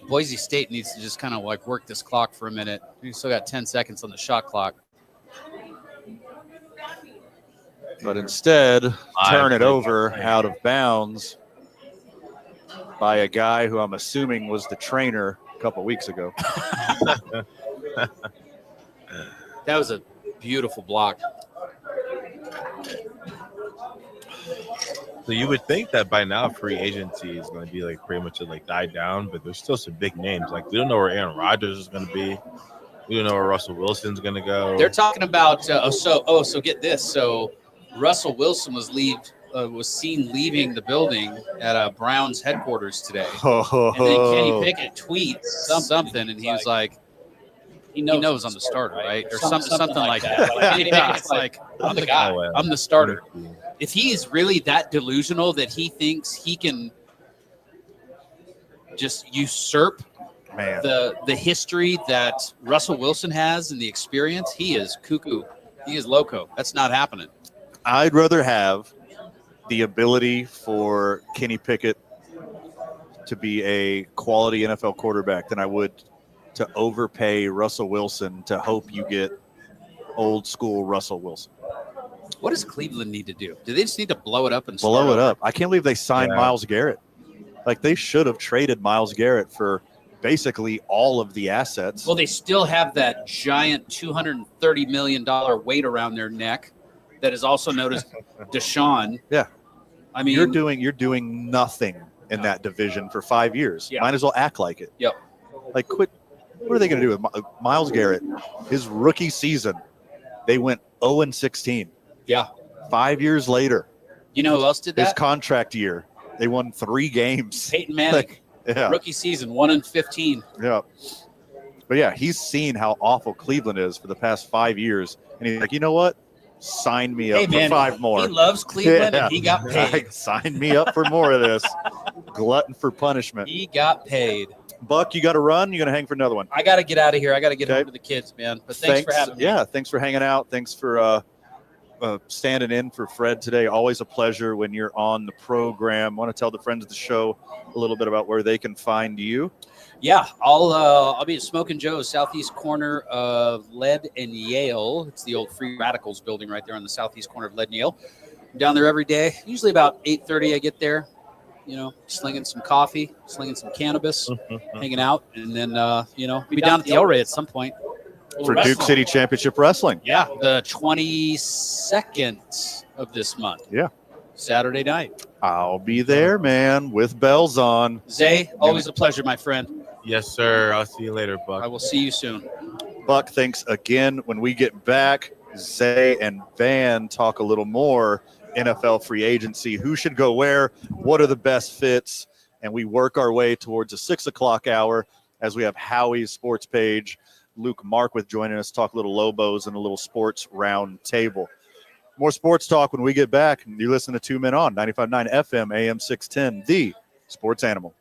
Boise State needs to just kind of like work this clock for a minute. We still got 10 seconds on the shot clock. But instead, turn it over out of bounds by a guy who I'm assuming was the trainer a couple weeks ago. That was a beautiful block. So you would think that by now free agency is going to be like pretty much like died down, but there's still some big names. Like we don't know where Aaron Rodgers is going to be. We don't know where Russell Wilson's going to go. They're talking about so get this. So Russell Wilson was seen leaving the building at Browns headquarters today. And then Kenny Pickett tweets something, and he was like, he knows I'm the starter, right? Or something like that. Like, Kenny Pickett's like, I'm the guy. I'm the starter. If he is really that delusional that he thinks he can just usurp the history that Russell Wilson has and the experience, he is cuckoo. He is loco. That's not happening. I'd rather have the ability for Kenny Pickett to be a quality NFL quarterback than I would to overpay Russell Wilson to hope you get old school Russell Wilson. What does Cleveland need to do? Do they just need to blow it up and blow it up? I can't believe they signed Myles Garrett. Like they should have traded Myles Garrett for basically all of the assets. Well, they still have that giant $230 million weight around their neck that is also known as Deshaun. Yeah. I mean, you're doing nothing in that division for 5 years. Yeah. Might as well act like it. Yep. Like quit. What are they going to do with Myles Garrett? His rookie season, they went 0-16. Yeah. 5 years later. You know who else did that? His contract year. They won 3 games. Peyton Manning. Rookie season, 1-15. Yeah. But yeah, he's seen how awful Cleveland is for the past 5 years. And he's like, you know what? Sign me up for 5 more. He loves Cleveland and he got paid. Sign me up for more of this. Glutton for punishment. He got paid. Buck, you got to run? You going to hang for another one? I got to get out of here. I got to get home to the kids, man. But thanks for having me. Yeah, thanks for hanging out. Thanks for standing in for Fred today. Always a pleasure when you're on the program. Want to tell the friends of the show a little bit about where they can find you? Yeah, I'll be at Smokin' Joe's, southeast corner of Lead and Yale. It's the old Free Radicals building right there on the southeast corner of Lead and Yale. I'm down there every day. Usually about 8:30 I get there, slinging some coffee, slinging some cannabis, hanging out, and then, be down at the El Rey at some point. For Duke City Championship Wrestling. Yeah, the 22nd of this month. Yeah. Saturday night. I'll be there, man, with bells on. Zay, always a pleasure, my friend. Yes, sir. I'll see you later, Buck. I will see you soon. Buck, thanks again. When we get back, Zay and Van talk a little more NFL free agency. Who should go where? What are the best fits? And we work our way towards a 6 o'clock hour as we have Howie's sports page, Luke Markwith joining us, talk a little Lobos and a little sports round table. More sports talk when we get back. You listen to 2 Men On, 95.9 FM, AM 610, the sports animal.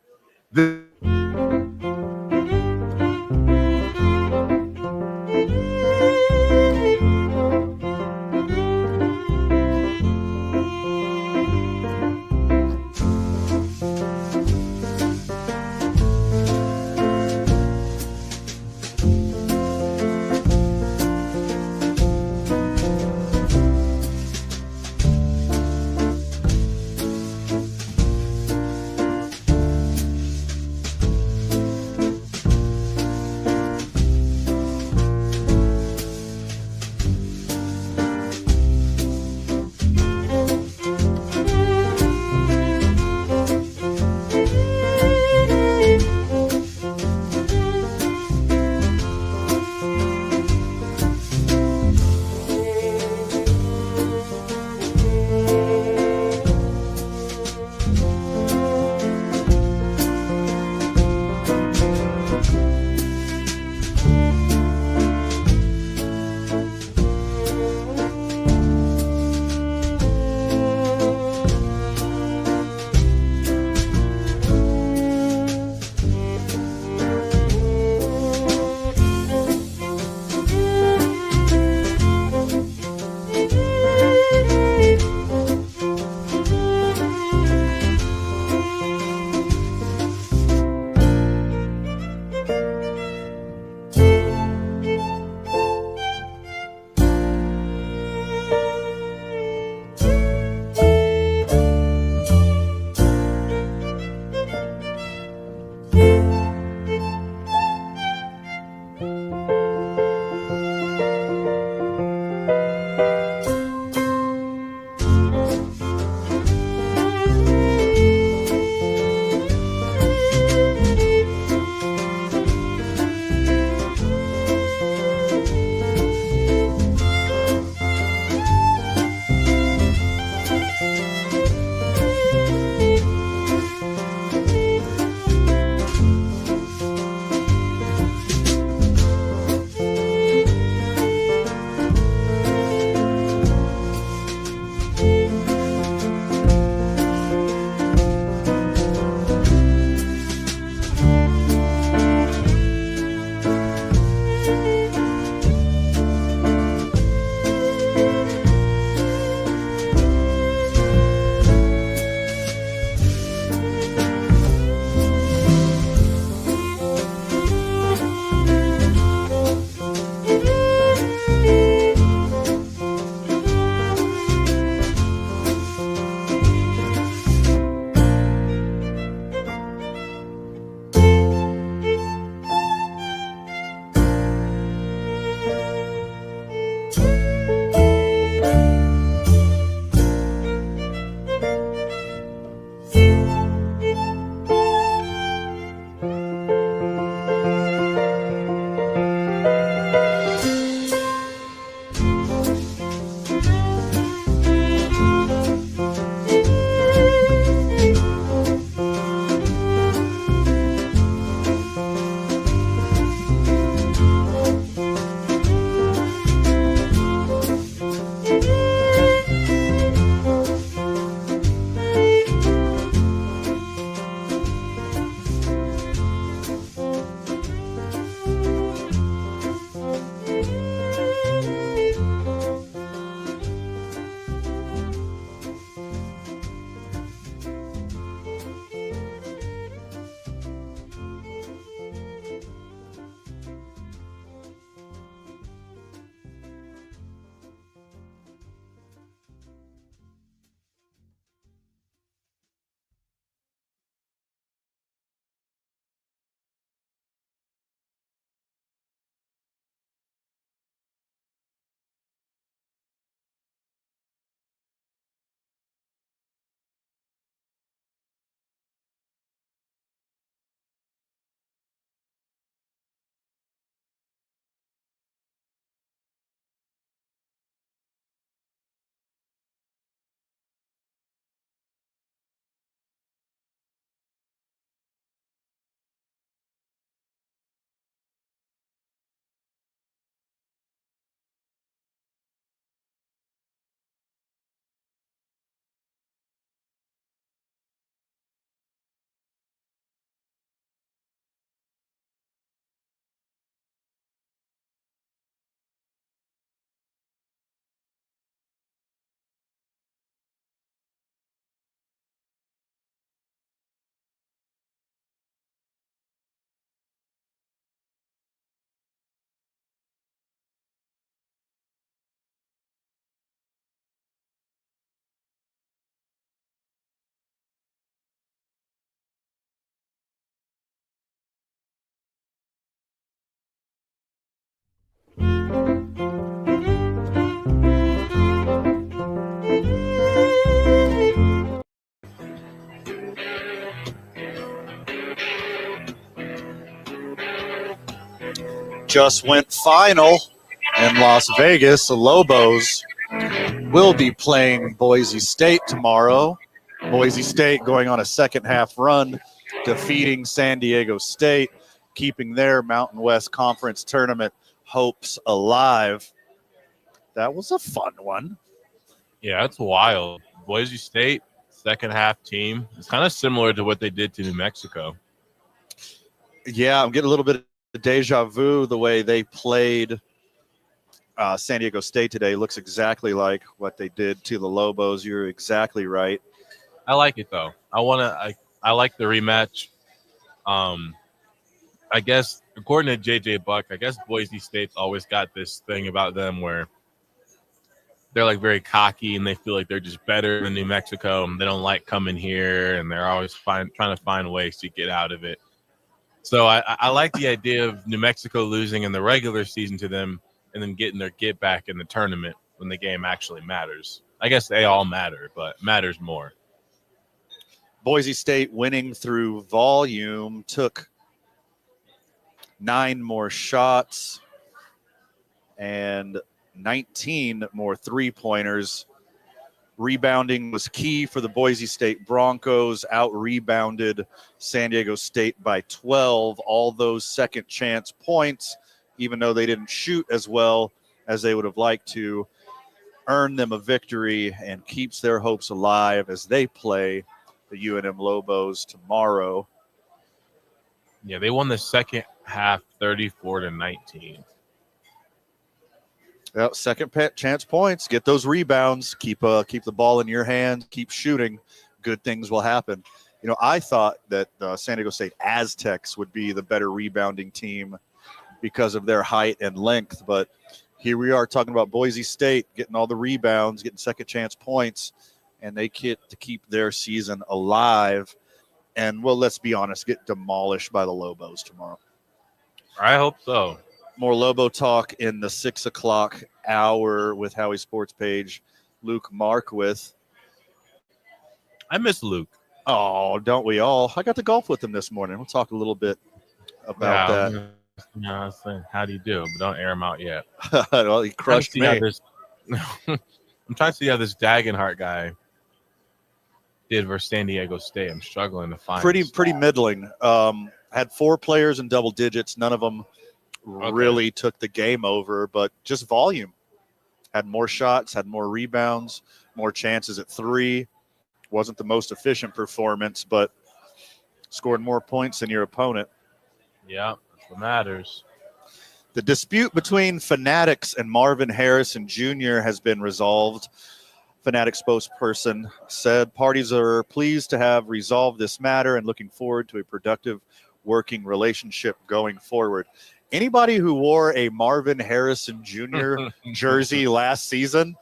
just went final in Las Vegas. The Lobos will be playing Boise State tomorrow. Boise State going on a second half run, defeating San Diego State, keeping their Mountain West Conference tournament hopes alive. That was a fun one. Yeah, that's wild. Boise State, second half team. It's kind of similar to what they did to New Mexico. Yeah, I'm getting a little bit of deja vu. The way they played San Diego State today looks exactly like what they did to the Lobos. You're exactly right. I like it though. I like the rematch. I guess according to JJ Buck, I guess Boise State's always got this thing about them where they're like very cocky and they feel like they're just better than New Mexico. And they don't like coming here and they're always trying to find ways to get out of it. So I like the idea of New Mexico losing in the regular season to them and then getting their get back in the tournament when the game actually matters. I guess they all matter, but matters more. Boise State winning through volume, took 9 more shots and 19 more three-pointers. Rebounding was key for the Boise State Broncos, out-rebounded San Diego State by 12. All those second-chance points, even though they didn't shoot as well as they would have liked to, earn them a victory and keeps their hopes alive as they play the UNM Lobos tomorrow. Yeah, they won the second half 34-19. Well, second chance points, get those rebounds, keep the ball in your hand, keep shooting. Good things will happen. You know, I thought that San Diego State Aztecs would be the better rebounding team because of their height and length, but here we are talking about Boise State getting all the rebounds, getting second chance points, and they get to keep their season alive. And, well, let's be honest, get demolished by the Lobos tomorrow. I hope so. More Lobo talk in the 6 o'clock hour with Howie Sports page, Luke Markwith. I miss Luke. Oh, don't we all? I got to golf with him this morning. We'll talk a little bit about that. Yeah, I was saying, how do you do? But don't air him out yet. Well, he crushed me. I'm trying to see how this Dagenhart guy did versus San Diego State. I'm struggling to find. Pretty middling. Had 4 players in double digits. None of them really took the game over, but just volume. Had more shots, had more rebounds, more chances at 3. Wasn't the most efficient performance, but scored more points than your opponent. Yeah, that's what matters. The dispute between Fanatics and Marvin Harrison Jr. has been resolved. Fanatics spokesperson said parties are pleased to have resolved this matter and looking forward to a productive working relationship going forward. Anybody who wore a Marvin Harrison Jr. jersey last season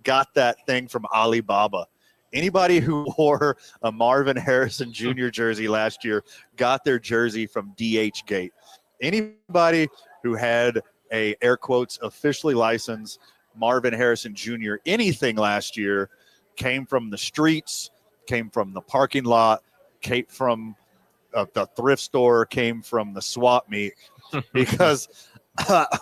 got that thing from Alibaba. Anybody who wore a Marvin Harrison Jr. jersey last year got their jersey from DH Gate. Anybody who had a, air quotes, officially licensed Marvin Harrison Jr. anything last year came from the streets, came from the parking lot, came from the thrift store, came from the swap meet, because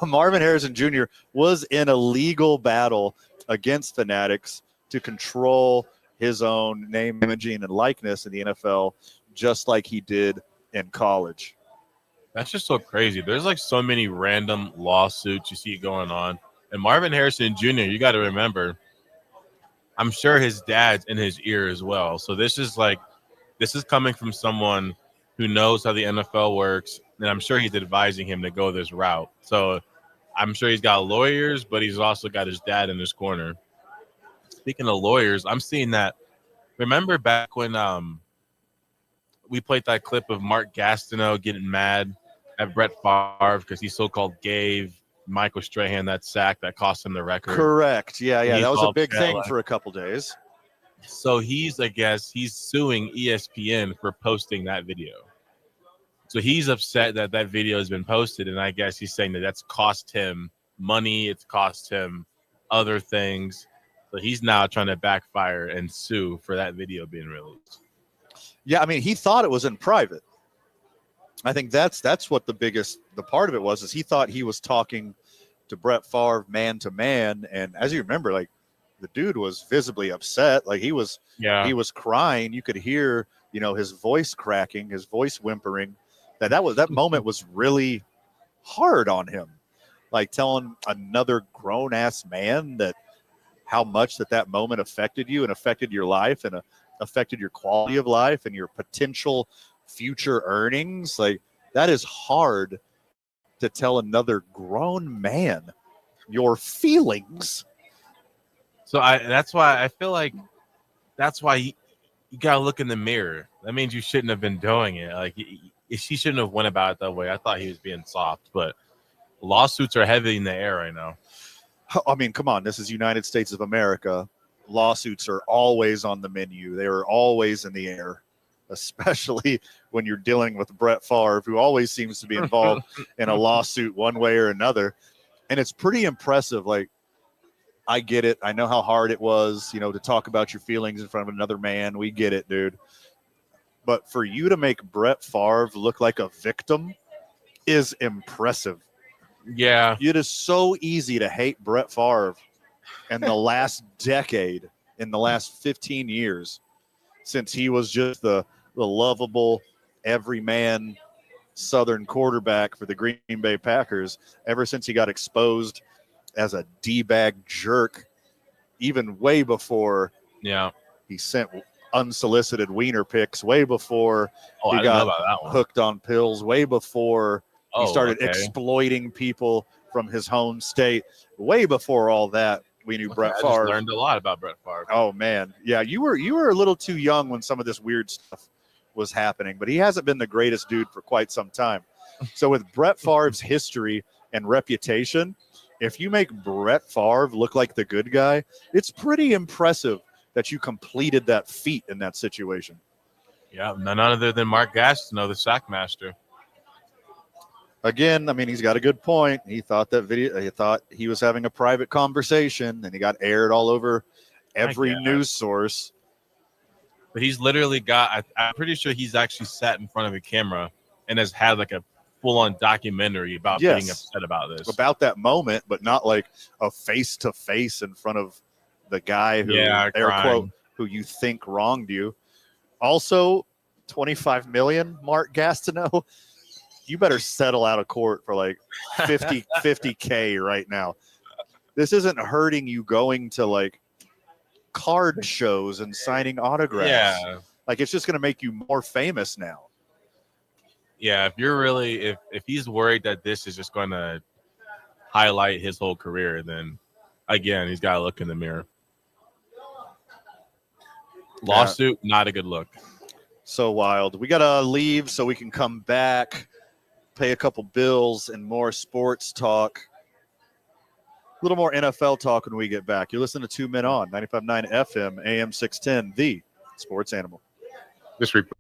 Marvin Harrison Jr. was in a legal battle against Fanatics to control his own name, imaging, and likeness in the NFL, just like he did in college. That's just so crazy. There's like so many random lawsuits you see going on. And Marvin Harrison Jr., you got to remember, I'm sure his dad's in his ear as well. So this is coming from someone who knows how the NFL works, and I'm sure he's advising him to go this route. So I'm sure he's got lawyers, but he's also got his dad in his corner. Speaking of lawyers, I'm seeing that. Remember back when we played that clip of Mark Gastineau getting mad at Brett Favre because he so-called gave Michael Strahan that sack that cost him the record? Correct. Yeah. That was a big thing for a couple days. So he's suing ESPN for posting that video. So he's upset that video has been posted, and I guess he's saying that that's cost him money. It's cost him other things. So he's now trying to backfire and sue for that video being released. Yeah, I mean, he thought it was in private. I think that's what the part of it was, is he thought he was talking to Brett Favre man to man, and as you remember, like the dude was visibly upset, like he was crying. You could hear, his voice cracking, his voice whimpering. That moment was really hard on him, like telling another grown ass man that how much that moment affected you and affected your life and affected your quality of life and your potential future earnings. Like that is hard to tell another grown man your feelings. So that's why I feel like that's why you gotta look in the mirror. That means you shouldn't have been doing it. Like she shouldn't have went about it that way. I thought he was being soft, but lawsuits are heavy in the air right now. I mean, come on, this is United States of America. Lawsuits are always on the menu. They are always in the air, especially when you're dealing with Brett Favre, who always seems to be involved in a lawsuit one way or another. And it's pretty impressive. Like, I get it. I know how hard it was, to talk about your feelings in front of another man. We get it, dude. But for you to make Brett Favre look like a victim is impressive. Yeah. It is so easy to hate Brett Favre in the last decade, in the last 15 years, since he was just the lovable, everyman Southern quarterback for the Green Bay Packers, ever since he got exposed as a D-bag jerk, even way before he sent unsolicited wiener pics, way before he got hooked on pills, way before he started exploiting people from his home state, way before all that. We knew Brett Favre. I just learned a lot about Brett Favre. Oh man, yeah, you were a little too young when some of this weird stuff was happening, but he hasn't been the greatest dude for quite some time. So with Brett Favre's history and reputation, if you make Brett Favre look like the good guy, it's pretty impressive that you completed that feat in that situation. Yeah, none other than Mark Gastineau, the sack master. Again, I mean, he's got a good point. He thought he thought he was having a private conversation, and he got aired all over every news source. But he's literally I'm pretty sure he's actually sat in front of a camera and has had like a full-on documentary about being upset about this. About that moment, but not like a face-to-face in front of the guy who, air quote, who you think wronged you. Also, $25 million, Mark Gastineau. You better settle out of court for like 50K right now. This isn't hurting you going to like card shows and signing autographs. Yeah. Like it's just going to make you more famous now. Yeah. If you're really, if he's worried that this is just going to highlight his whole career, then again, he's got to look in the mirror. Lawsuit, not a good look. So wild. We got to leave so we can come back, pay a couple bills, and more sports talk. A little more NFL talk when we get back. You're listening to 2 Men On, 95.9 FM, AM 610, the Sports Animal. This report.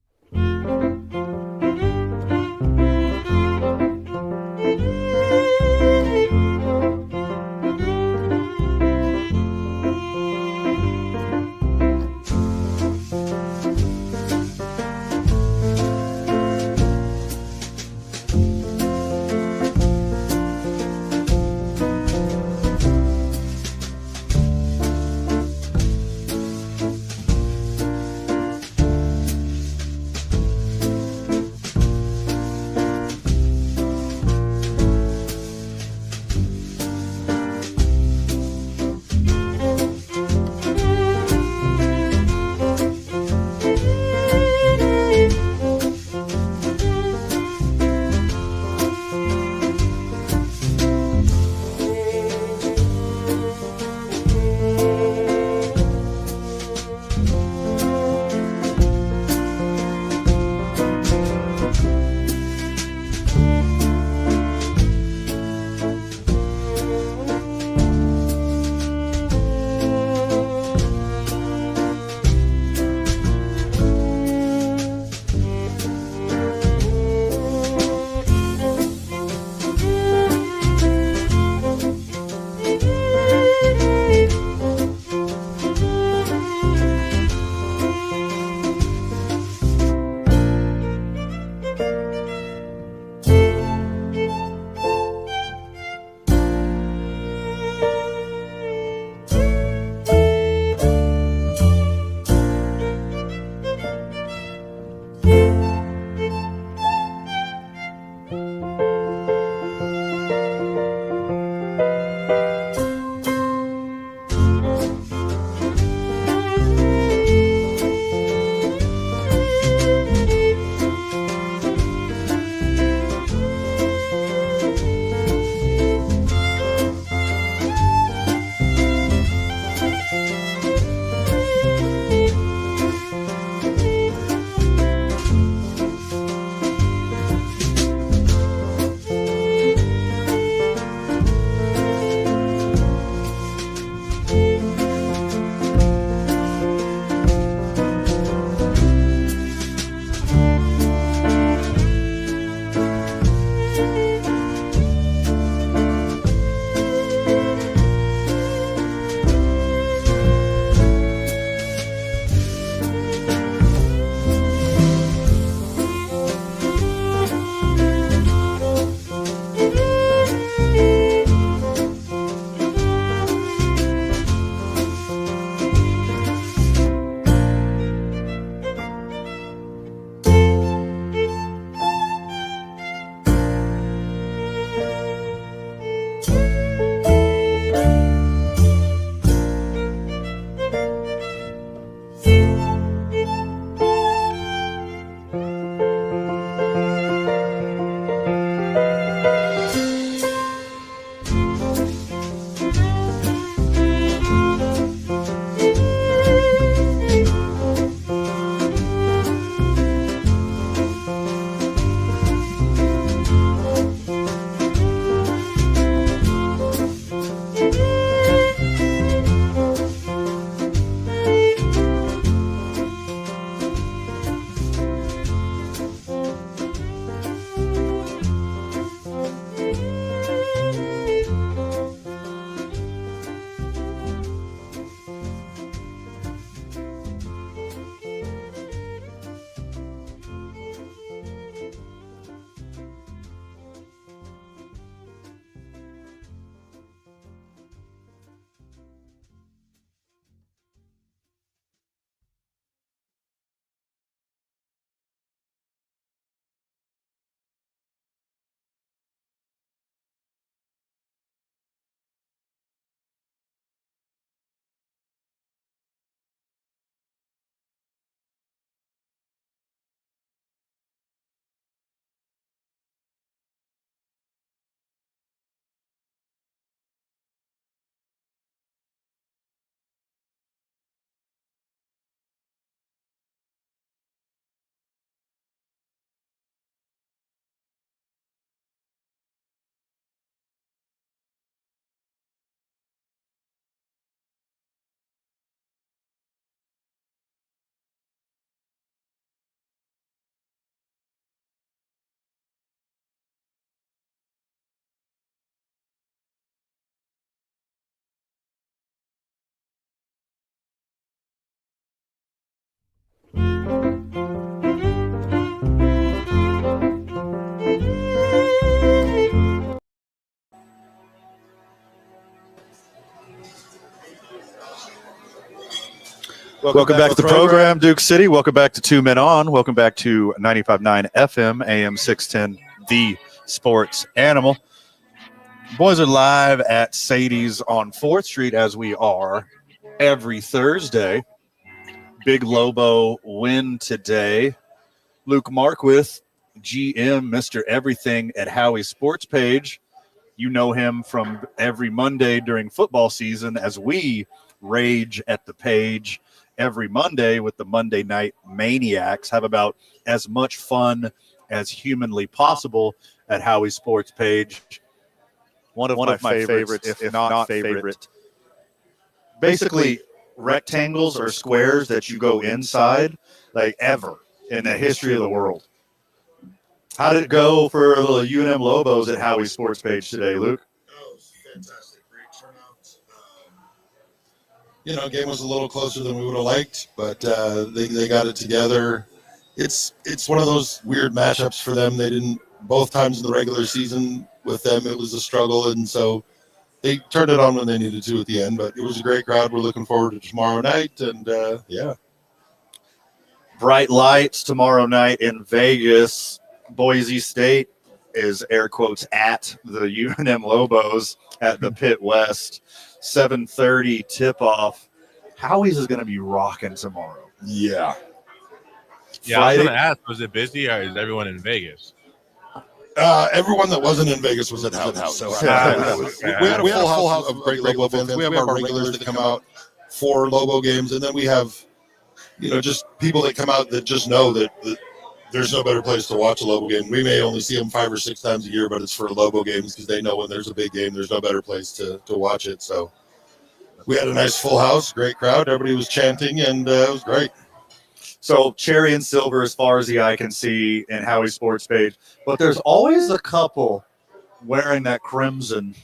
Welcome back to the program, Duke City. Welcome back to Two Men On. Welcome back to 95.9 FM, AM 610, the sports animal. Boys are live at Sadie's on 4th Street, as we are every Thursday. Big Lobo win today. Luke Marquith, GM, Mr. Everything at Howie's Sports Page. You know him from every Monday during football season as we rage at the page every Monday with the Monday Night Maniacs. Have about as much fun as humanly possible at Howie's Sports Page. One of my favorites, if not favorite. Basically, rectangles or squares that you go inside, like ever in the history of the world. How did it go for the UNM Lobos at Howie's Sports Page today, Luke? Oh, it was fantastic. Great turnout. Game was a little closer than we would have liked, but they got it together. It's one of those weird matchups for them. They didn't both times in the regular season with them. It was a struggle, and so they turned it on when they needed to at the end. But it was a great crowd. We're looking forward to tomorrow night, and yeah. Bright lights tomorrow night in Vegas. Boise State is air quotes at the UNM Lobos at the Pit West. 7:30 tip-off. Howie's is going to be rocking tomorrow. Yeah. Yeah, I was going to ask, was it busy or is everyone in Vegas? Everyone that wasn't in Vegas was at House. So, we had a full house of great Lobo fans. We have our regulars that come out for Lobo games, and then we have, just people that come out that just know that there's no better place to watch a Lobo game. We may only see them 5 or 6 times a year, but it's for Lobo games because they know when there's a big game, there's no better place to watch it. So we had a nice full house, great crowd. Everybody was chanting, and it was great. So cherry and silver as far as the eye can see in Howie's Sports Page. But there's always a couple wearing that crimson.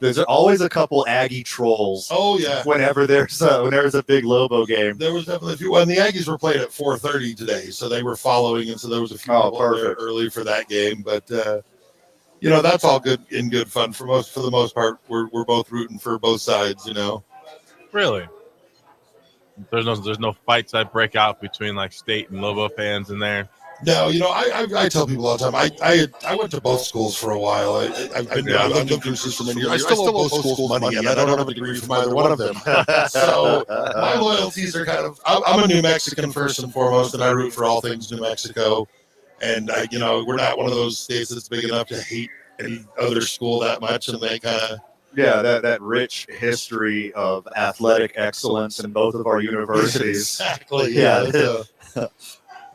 There's always a couple Aggie trolls. Oh, yeah. Whenever there's a big Lobo game. There was definitely a few. And the Aggies were played at 4:30 today, so they were following, and so there was a few people there early for that game. But, that's all good in good fun. For the most part, we're both rooting for both sides, Really? There's no fights that break out between like State and Lobo fans in there. No, I tell people all the time. I went to both schools for a while. I've lived in Cruces for many years. I still owe both schools money, and I don't have a degree from either one of them. So my loyalties are kind of. I'm a New Mexican first and foremost, and I root for all things New Mexico. And we're not one of those states that's big enough to hate any other school that much, and they kind of. Yeah, that rich history of athletic excellence in both of our universities. Exactly. Yeah.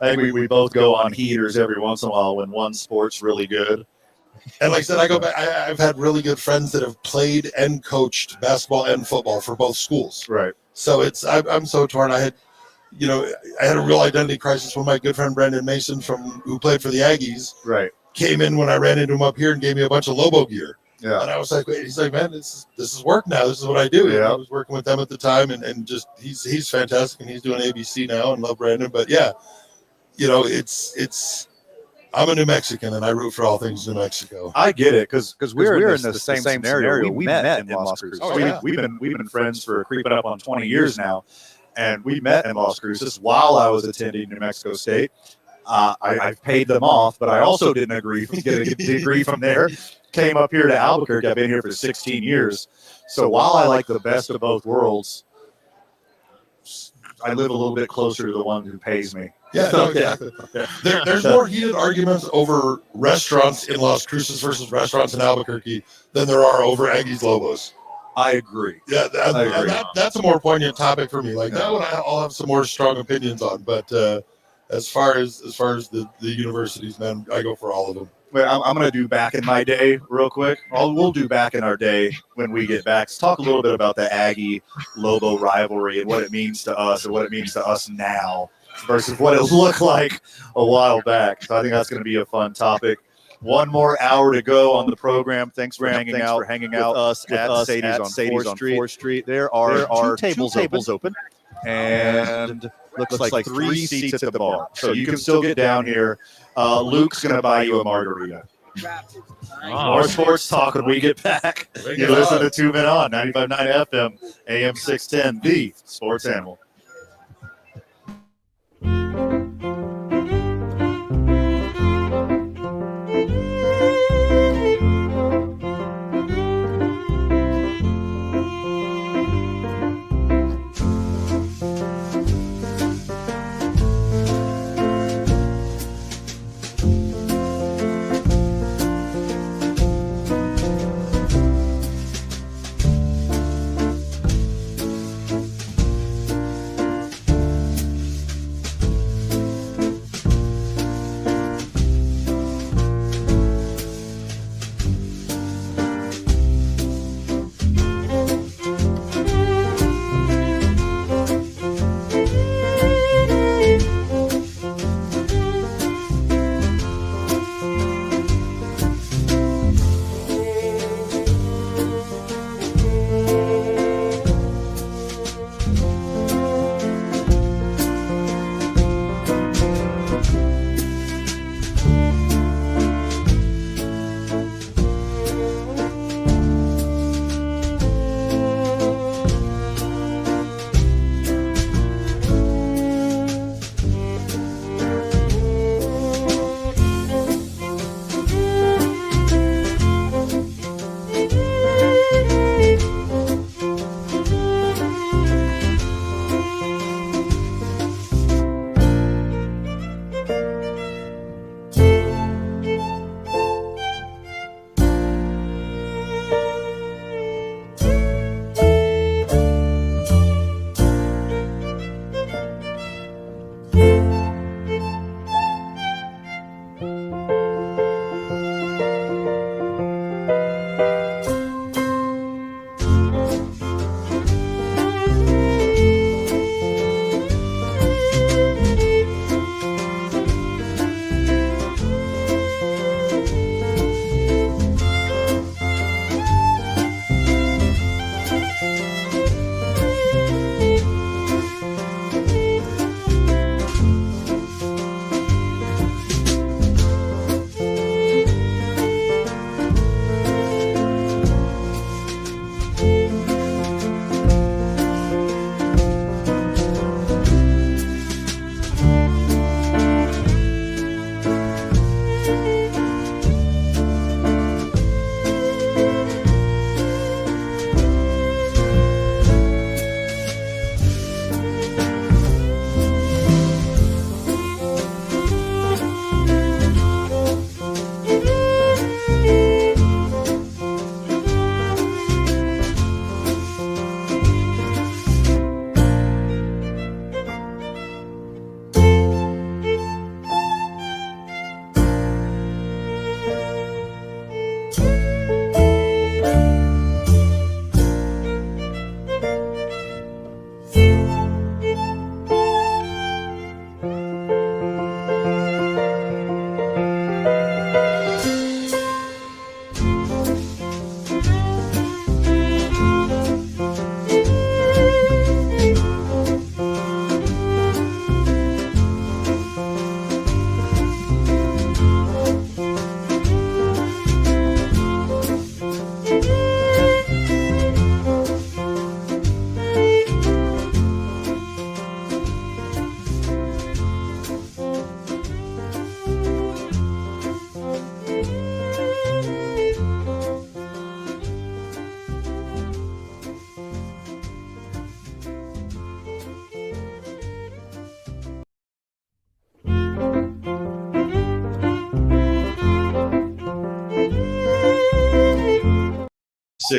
I think we both go on heaters every once in a while when one sport's really good. And like I said, I go back. I've had really good friends that have played and coached basketball and football for both schools. Right. So I'm so torn. I had a real identity crisis when my good friend Brandon Mason who played for the Aggies. Right. Came in when I ran into him up here and gave me a bunch of Lobo gear. Yeah. And I was like, wait, he's like, man, this is work now. This is what I do. Yeah. I was working with them at the time, and just he's fantastic, and he's doing ABC now, and love Brandon. But yeah, it's I'm a New Mexican, and I root for all things New Mexico. I get it because we're in the same scenario. We met in Las Cruces. Oh, yeah. We've been friends for creeping up on 20 years now, and we met in Las Cruces while I was attending New Mexico State. I paid them off, but I also didn't agree to get a degree from there. Came up here to Albuquerque. I've been here for 16 years. So while I like the best of both worlds, I live a little bit closer to the one who pays me. Yeah, no, exactly. Yeah. There's more heated arguments over restaurants in Las Cruces versus restaurants in Albuquerque than there are over Aggies Lobos. I agree. Yeah, that's a more poignant topic for me. Like that one, I'll have some more strong opinions on. But as far as the universities, man, I go for all of them. Wait, I'm going to do back in my day real quick. We'll do back in our day when we get back. Let's talk a little bit about the Aggie-Lobo rivalry and what it means to us and what it means to us now versus what it looked like a while back. So I think that's going to be a fun topic. One more hour to go on the program. Thanks for hanging out with us at Sadie's on 4th Street. There are two tables open. And looks like 3 seats at the bar. So you can still get down here. Luke's going to buy you a margarita. More sports talk when we get back. You listen to 2 Men On, 95.9 FM, AM 610, the sports animal.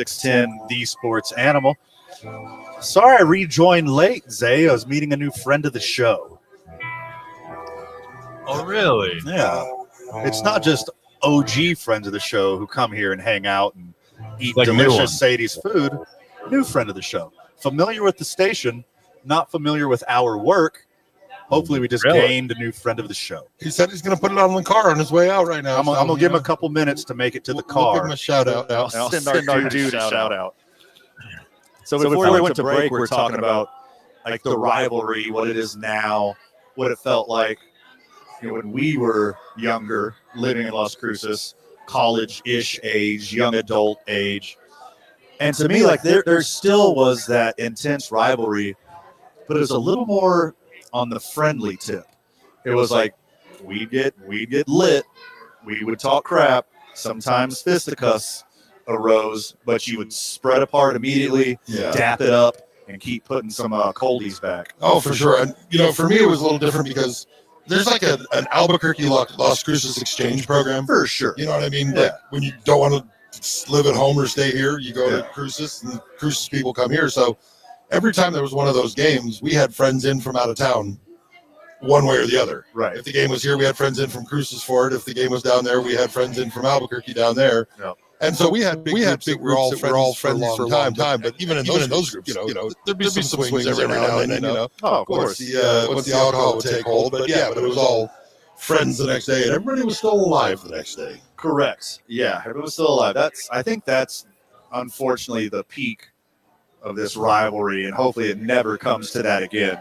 610, the sports animal. Sorry I rejoined late, Zay. I was meeting a new friend of the show. Oh, really? Yeah. It's not just OG friends of the show who come here and hang out and eat Like new delicious ones. Sadie's food. New friend of the show. Familiar with the station, not familiar with our work. Hopefully we just Really? gained a new friend of the show. He said he's going to put it on the car on his way out right now. I'm going to give him a couple minutes to make it to the We'll give car. him a shout out. I'll send our dude a shout out. So So before we went to break, we're talking about like the rivalry, what it is now, what it felt like when we were younger, living in Las Cruces, college-ish age, young adult age. And to me, like there still was that intense rivalry, but it was a little more on the friendly tip. It was like we'd get lit, we would talk crap, sometimes fisticuffs arose, but you would spread apart immediately, dap it up, and keep putting some coldies back. Oh, for sure. And, for me, it was a little different because there's like an Albuquerque Las Cruces exchange program. For sure. You know what I mean? Yeah. Like when you don't want to live at home or stay here, you go to Cruces, and Cruces people come here. So every time there was one of those games, we had friends in from out of town, one way or the other. Right. If the game was here, we had friends in from Cruces for it. If the game was down there, we had friends in from Albuquerque down there. Yeah. And so we had big groups that were all friends for a long time. But even in those groups, there'd be some swings every now and then. Oh, of course. Once the alcohol would take hold. But it was all friends the next day, and everybody was still alive the next day. Correct. Yeah, everyone was still alive. I think that's unfortunately the peak of this rivalry, and hopefully it never comes to that again.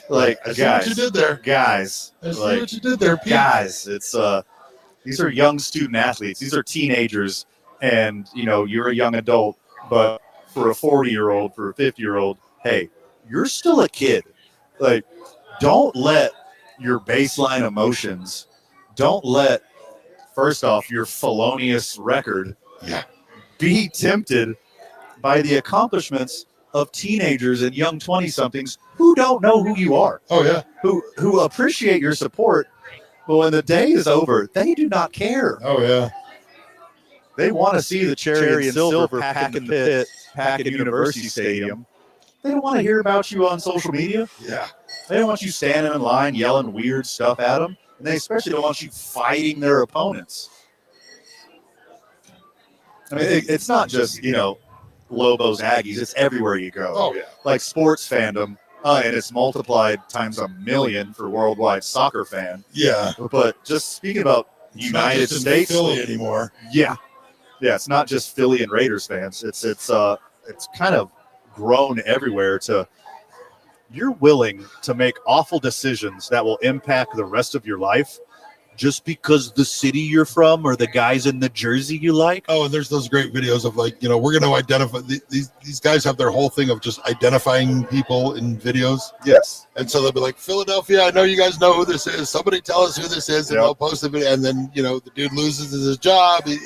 Like, I see guys, what you did there. guys, I see like, what you did there, Pete. guys. It's these are young student athletes. These are teenagers, and you're a young adult. But for a 40-year-old, for a 50-year-old, hey, you're still a kid. Like, don't let your baseline emotions. Don't let, first off, your felonious record be tempted by the accomplishments of teenagers and young 20-somethings who don't know who you are. Oh, yeah. Who appreciate your support, but when the day is over, they do not care. Oh, yeah. They want to see the cherry and silver packing the pit, packing University Stadium. They don't want to hear about you on social media. Yeah. They don't want you standing in line yelling weird stuff at them. And they especially don't want you fighting their opponents. I mean, it's not just, Lobos, Aggies. It's everywhere you go. Oh, yeah. Like sports fandom, and it's multiplied times a million for worldwide soccer fan. Yeah. But just speaking about It's United not just in States Philly anymore. Yeah, it's not just Philly and Raiders fans. It's kind of grown everywhere to you're willing to make awful decisions that will impact the rest of your life just because the city you're from or the guys in the jersey you like. Oh, and there's those great videos of like, we're going to identify these guys have their whole thing of just identifying people in videos. Yes. And so they'll be like, Philadelphia, I know you guys know who this is. Somebody tell us who this is. And they'll post the video. And then, the dude loses his job. And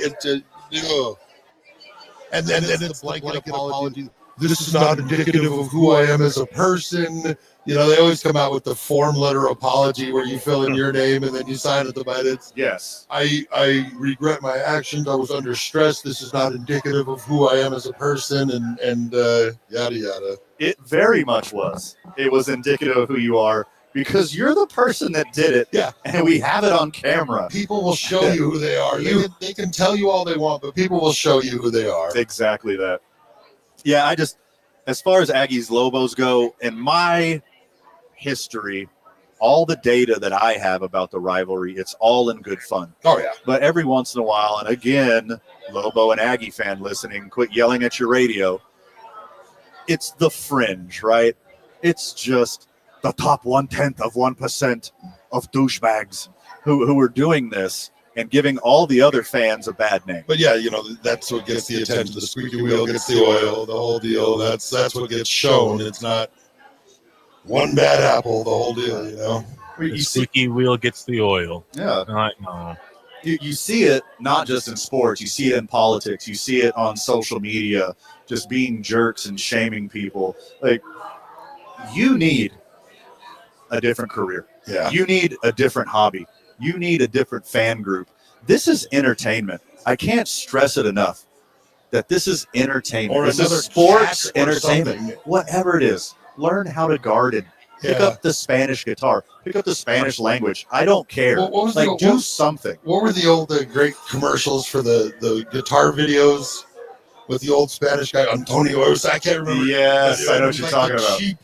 then it's the blanket apology. This is not indicative of who I am as a person. They always come out with the form letter apology where you fill in your name and then you sign at the bottom. Yes. I regret my actions. I was under stress. This is not indicative of who I am as a person, and yada yada. It very much was. It was indicative of who you are because you're the person that did it. Yeah. And we have it on camera. People will show you who they are. They can tell you all they want, but people will show you who they are. Exactly that. Yeah, as far as Aggies Lobos go, in my history, all the data that I have about the rivalry, it's all in good fun. Oh, yeah. But every once in a while, and again, Lobo and Aggie fan listening, quit yelling at your radio. It's the fringe, right? It's just the top 0.1% of douchebags who are doing this and giving all the other fans a bad name. But yeah, that's what gets the attention. The squeaky wheel gets the oil, the whole deal. That's what gets shown. It's not one bad apple, the whole deal, The squeaky wheel gets the oil. Yeah. No. You see it not just in sports. You see it in politics. You see it on social media, just being jerks and shaming people. Like, you need a different career. Yeah. You need a different hobby. You need a different fan group. This is entertainment. I can't stress it enough that this is entertainment. Or this another is sports cat or entertainment. something. Whatever it is. Learn how to garden. Pick up the Spanish guitar. Pick up the Spanish language. I don't care. What was do something. What were the old great commercials for the guitar videos with the old Spanish guy, Antonio? I can't remember. Yes, I know what you're talking the about. Cheap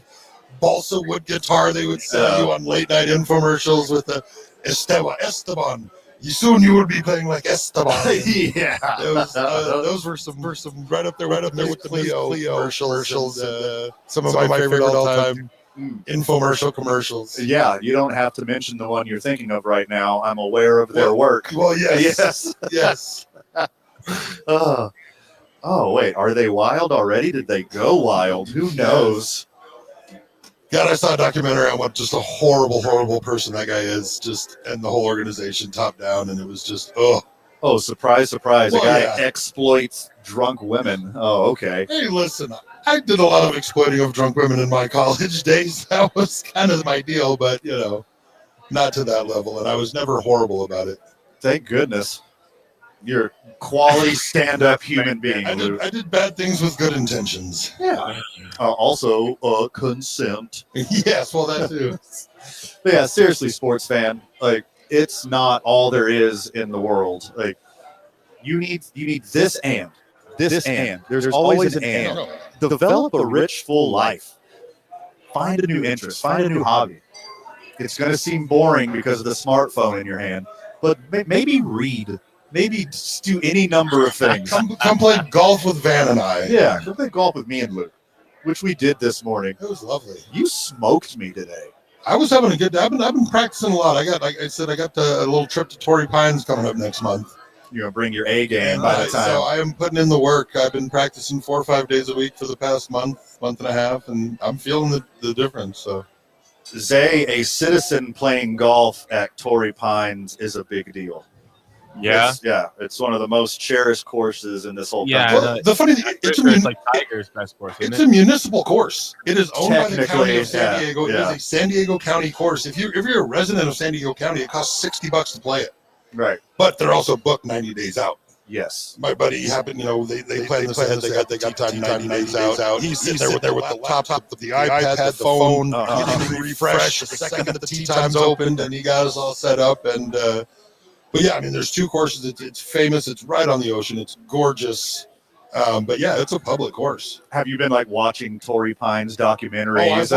balsa wood guitar they would sell you on late night infomercials with the Esteban. Soon you will be playing like Esteban. Yeah. Those were some right up there with the Clio commercials. Some of my favorite all-time infomercials. Yeah, you don't have to mention the one you're thinking of right now. I'm aware of their work. Well, yes. Yes. Oh, wait. Are they wild already? Did they go wild? Who knows? God, I saw a documentary on what just a horrible person that guy is, just and the whole organization top down, and it was just Oh, surprise, surprise! Well, a guy yeah. exploits drunk women. Oh, okay. Hey, listen, I did a lot of exploiting of drunk women in my college days. That was kind of my deal, but not to that level, and I was never horrible about it. Thank goodness. You're a quality stand-up human being, Luke. I did bad things with good intentions. Yeah. Also, consent. Yes, well, that too. But yeah, seriously, sports fan, like it's not all there is in the world. Like you need this and this and. There's always an and. Develop a rich, full life. Find a new interest. Find a new hobby. It's going to seem boring because of the smartphone in your hand, but maybe read. Maybe just do any number of things. Come play golf with Van and I. Yeah, come play golf with me and Luke, which we did this morning. It was lovely. You smoked me today. I was having a good day. I've been practicing a lot. Like I said, I got a little trip to Torrey Pines coming up next month. You're gonna bring your A game by the time. So I am putting in the work. I've been practicing 4 or 5 days a week for the past month and a half, and I'm feeling the difference. So, Zay, a citizen playing golf at Torrey Pines is a big deal. Yeah. It's one of the most cherished courses in this whole country. Yeah, well, the funny thing, it's like Tiger's best course. It's a municipal course. It is owned by the county of San Technically, Diego. yeah. It is a San Diego County course. If you're a resident of San Diego County, it costs $60 to play it. Right. But they're also booked 90 days out. Yes. My buddy happened, they play in the sense they got time 90 days out. He's sitting there with the laptop, the iPad, the phone, getting refresh the second that the tee time's opened, and he got us all set up. And but yeah, I mean, there's 2 courses. It's famous. It's right on the ocean. It's gorgeous. But yeah, it's a public course. Have you been like watching Torrey Pines documentaries?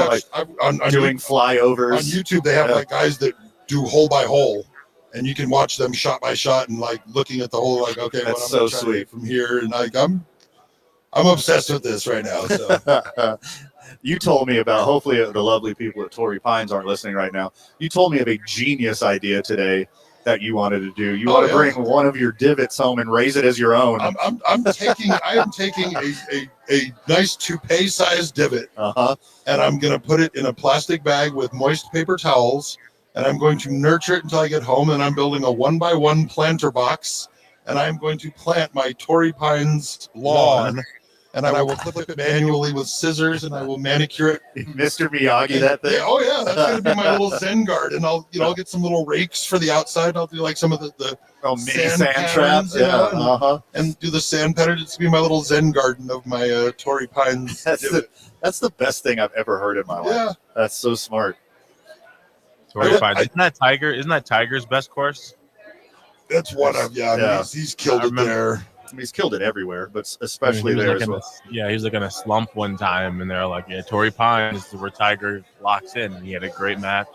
On doing flyovers on YouTube? They have like guys that do hole by hole, and you can watch them shot by shot and like looking at the hole. Like, okay, That's I'm so gonna try to sweet. get from here, and like I'm obsessed with this right now. So. You told me about. Hopefully, the lovely people at Torrey Pines aren't listening right now. You told me of a genius idea today that you wanted to do. You want to bring one of your divots home and raise it as your own. I am taking a nice toupee-sized divot, and I'm going to put it in a plastic bag with moist paper towels, and I'm going to nurture it until I get home, and I'm building a 1x1 planter box, and I'm going to plant my Torrey Pines lawn, and I will clip it manually with scissors, and I will manicure it. Mr. Miyagi, that thing. Oh yeah, that's going to be my little Zen garden. I'll get some little rakes for the outside. I'll do like some of the mini sand traps, and do the sand pattern. It's going to be my little Zen garden of my Torrey Pines. That's the best thing I've ever heard in my life. Yeah. That's so smart. Torrey Pines. Isn't that Tiger's best course? That's one of he's killed it there. I mean, he's killed it everywhere, but especially there as well. He was like in a slump one time, and they're like, Torrey Pines is where Tiger locks in, and he had a great match.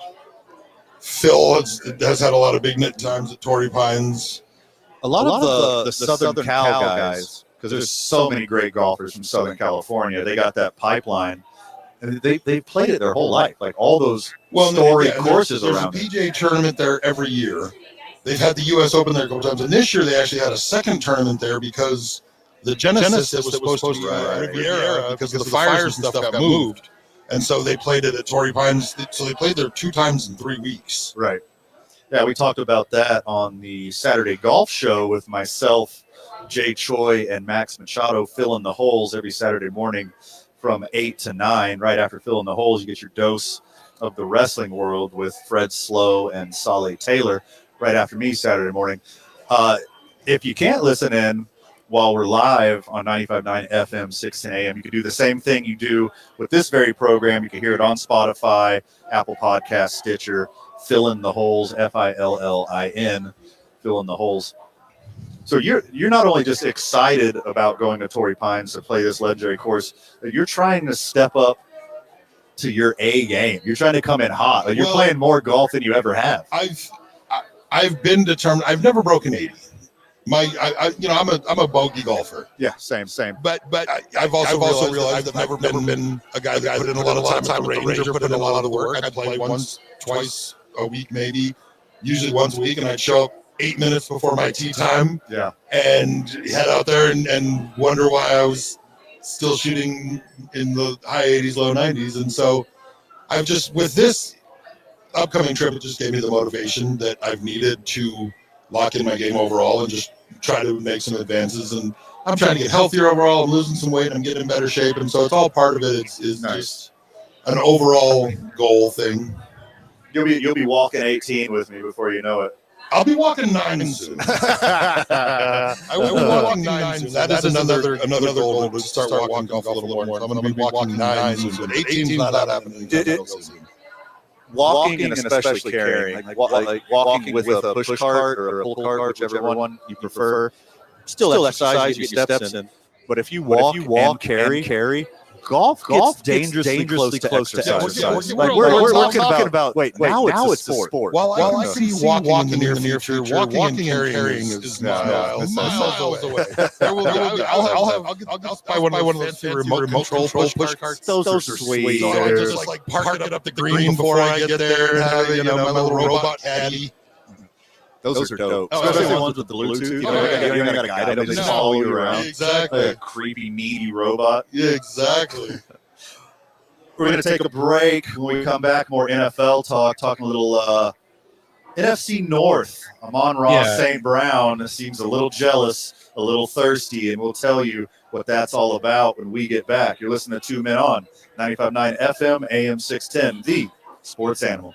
Phil has had a lot of big net times at Torrey Pines. A lot of the Southern Cal guys, because there's so many great golfers from Southern California, they got that pipeline, and they played it their whole life, like all those storied courses around. There's a PGA tournament there every year. They've had the U.S. Open there a couple times, and this year they actually had a second tournament there because the Genesis that was supposed to be Riviera because of the fires and stuff got moved, and so they played it at Torrey Pines. So they played there 2 times in 3 weeks. Right. Yeah, we talked about that on the Saturday Golf Show with myself, Jay Choi, and Max Machado filling the holes every Saturday morning from 8 to 9. Right after filling the holes, you get your dose of the wrestling world with Fred Slow and Saleh Taylor. Right after me Saturday morning. If you can't listen in while we're live on 95.9 FM, 610 AM, you can do the same thing you do with this very program. You can hear it on Spotify, Apple Podcasts, Stitcher, Fill in the Holes, FILLIN, Fill in the Holes. So you're not only just excited about going to Torrey Pines to play this legendary course, but you're trying to step up to your A game. You're trying to come in hot. Like you're playing more golf than you ever have. I've been determined. I've never broken 80. I'm a bogey golfer. Yeah, same. But I've also realized that I've never been a guy that put in a lot of time at the range or put in a lot of work. I'd play once, twice a week, maybe, usually once a week, and I'd show up 8 minutes before my tee time. Yeah, and head out there and wonder why I was still shooting in the high 80s, low 90s, and so. I've just, with this upcoming trip, it just gave me the motivation that I've needed to lock in my game overall and just try to make some advances. And I'm trying to get healthier overall. I'm losing some weight. I'm getting in better shape. And so it's all part of it. It's Nice. just an overall goal thing. You'll be walking 18 with me before you know it. I'll be walking 9 soon. I will be walking 9 soon. That is another goal to start walking golf a little more. So I'm going to be walking 9 soon, but 18's not happening. Walking and especially carrying, like walking with a push cart or a pull cart, whichever one you prefer. Still exercise, you get steps in. But if you walk and carry, golf gets dangerously close to exercise. We're talking about. Wait, now it's a sport. While I see you walking in the near future, walking and carrying is miles away. I'll buy one of those remote control push carts. Those are sweet. So I just like park it up the green before I get there and have my little robot caddy. Those are dope. Especially the ones with the Bluetooth. You don't even got a guide. They just follow you around. Exactly. Like a creepy, needy robot. Yeah, exactly. We're going to take a break. When we come back, more NFL talk, talking a little NFC North. Amon-Ra St. Brown seems a little jealous, a little thirsty, and we'll tell you what that's all about when we get back. You're listening to 2 Men On, 95.9 FM, AM 610, the Sports Animal.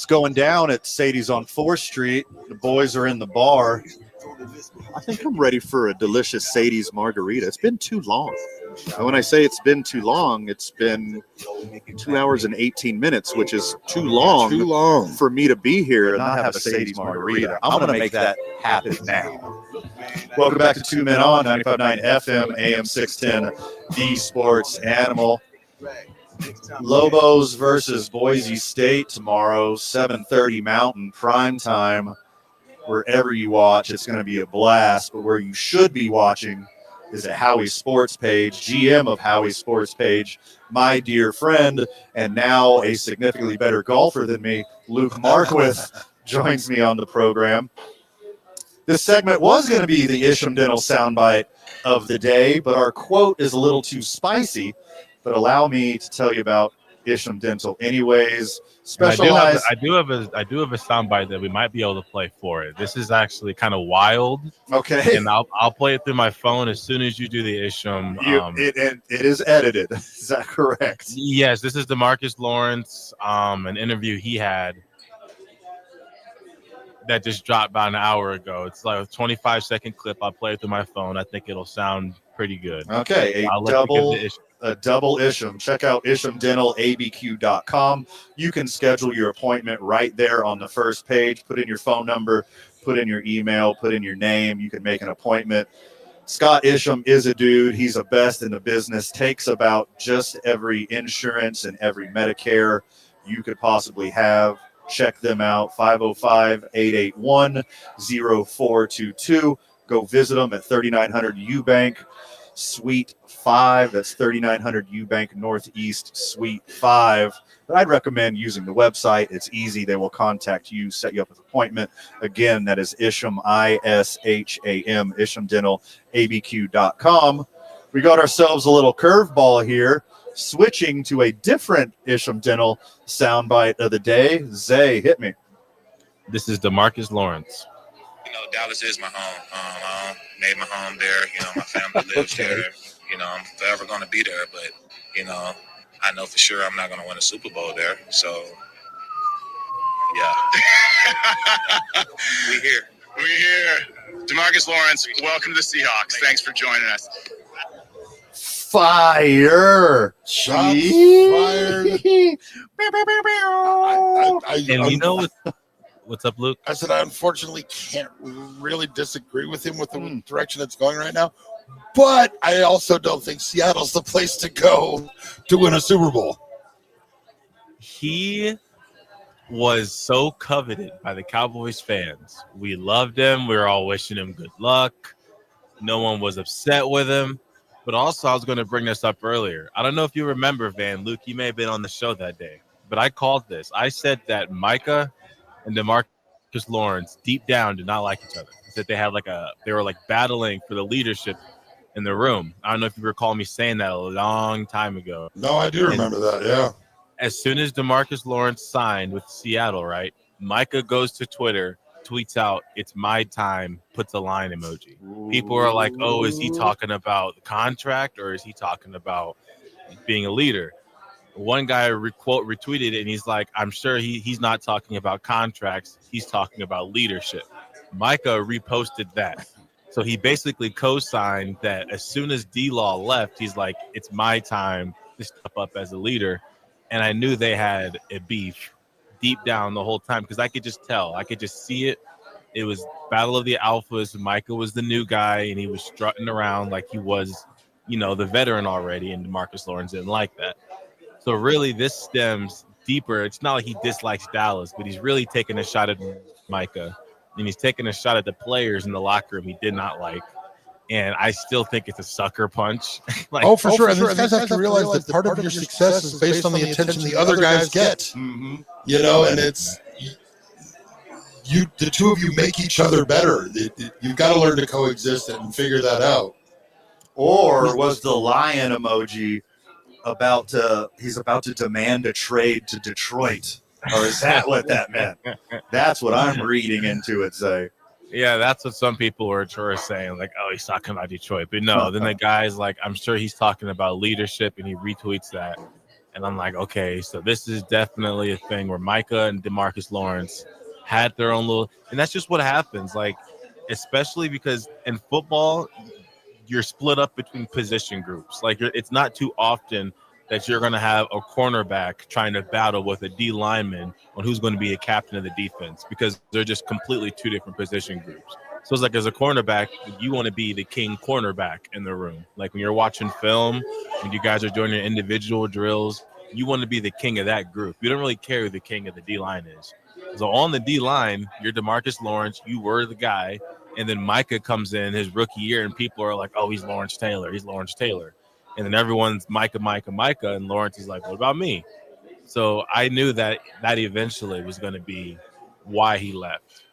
It's going down at Sadie's on 4th Street. The boys are in the bar. I think I'm ready for a delicious Sadie's margarita. It's been too long. And when I say it's been too long, it's been 2 hours and 18 minutes, which is too long for me to be here and not have a Sadie's margarita. I'm going to make that happen now. Welcome back to 2 Men On, 95.9 FM, AM 610, the Sports Animal. Lobos versus Boise State tomorrow, 7:30 Mountain, prime time. Wherever you watch, it's going to be a blast. But where you should be watching is at Howie's Sports Page, GM of Howie's Sports Page, my dear friend, and now a significantly better golfer than me, Luke Marquith, joins me on the program. This segment was going to be the Isham Dental soundbite of the day, but our quote is a little too spicy. But allow me to tell you about Isham Dental anyways. Specialized. I do have a soundbite that we might be able to play for it. This is actually kind of wild. Okay. And I'll play it through my phone as soon as you do the Isham. It is edited. Is that correct? Yes, this is DeMarcus Lawrence, an interview he had that just dropped about an hour ago. It's like a 25-second clip. I'll play it through my phone. I think it'll sound pretty good. Okay, a double Isham. Check out ishamdentalabq.com. You can schedule your appointment right there on the first page. Put in your phone number, put in your email, put in your name. You can make an appointment. Scott Isham is a dude. He's the best in the business. Takes about just every insurance and every Medicare you could possibly have. Check them out, 505-881-0422. Go visit them at 3900 Eubank, Suite 5. That's 3900 Eubank Northeast, Suite 5. But I'd recommend using the website. It's easy. They will contact you, set you up with an appointment. Again, that is Isham, I-S-H-A-M, ishamdentalabq.com. We got ourselves a little curveball here, switching to a different Isham Dental soundbite of the day. Zay, hit me. This is DeMarcus Lawrence. Dallas is my home. I made my home there. My family lives there. I'm forever going to be there. But, I know for sure I'm not going to win a Super Bowl there. So, yeah. We're here. DeMarcus Lawrence, welcome to the Seahawks. Thanks for joining us. Fire. Shots fired. And you know what's up, Luke? I said I unfortunately can't really disagree with him with the direction it's going right now. But I also don't think Seattle's the place to go to win a Super Bowl. He was so coveted by the Cowboys fans. We loved him. We were all wishing him good luck. No one was upset with him. But also, I was going to bring this up earlier. I don't know if you remember, Van. Luke, you may have been on the show that day. But I called this. I said that Micah and DeMarcus Lawrence deep down did not like each other. I said they were battling for the leadership in the room. I don't know if you recall me saying that a long time ago. No, I do remember that, yeah. As soon as DeMarcus Lawrence signed with Seattle, right, Micah goes to Twitter, tweets out, "It's my time," puts a line emoji. People are like, oh, is he talking about the contract or is he talking about being a leader? One guy retweeted it, and he's like, I'm sure he's not talking about contracts. He's talking about leadership. Micah reposted that. So he basically co-signed that as soon as D-Law left, he's like, it's my time to step up as a leader. And I knew they had a beef deep down the whole time because I could just tell. I could just see it. It was Battle of the Alphas. Micah was the new guy, and he was strutting around like he was, the veteran already, and DeMarcus Lawrence didn't like that. So really, this stems deeper. It's not like he dislikes Dallas, but he's really taking a shot at Micah, and he's taking a shot at the players in the locker room he did not like. And I still think it's a sucker punch. For sure. And these guys have to realize that part of your success is based on the attention the other guys get. Mm-hmm. And it's the two of you make each other better. You've got to learn to coexist and figure that out. Or was the lion emoji he's about to demand a trade to Detroit? Or is that what that meant? That's what I'm reading into it, Zay. Yeah, that's what some people were saying, like, oh, he's talking about Detroit. But no, then the guy's like, I'm sure he's talking about leadership, and he retweets that. And I'm like, okay, so this is definitely a thing where Micah and DeMarcus Lawrence had their own little, and that's just what happens. Like, especially because in football, you're split up between position groups. Like, it's not too often that you're going to have a cornerback trying to battle with a D lineman on who's going to be a captain of the defense, because they're just completely two different position groups. So it's like, as a cornerback, you want to be the king cornerback in the room. Like when you're watching film, when you guys are doing your individual drills, you want to be the king of that group. You don't really care who the king of the D-line is. So on the D-line, you're DeMarcus Lawrence. You were the guy. And then Micah comes in his rookie year, and people are like, oh, he's Lawrence Taylor. He's Lawrence Taylor. And then everyone's Micah. And Lawrence is like, what about me? So I knew that eventually was going to be why he left.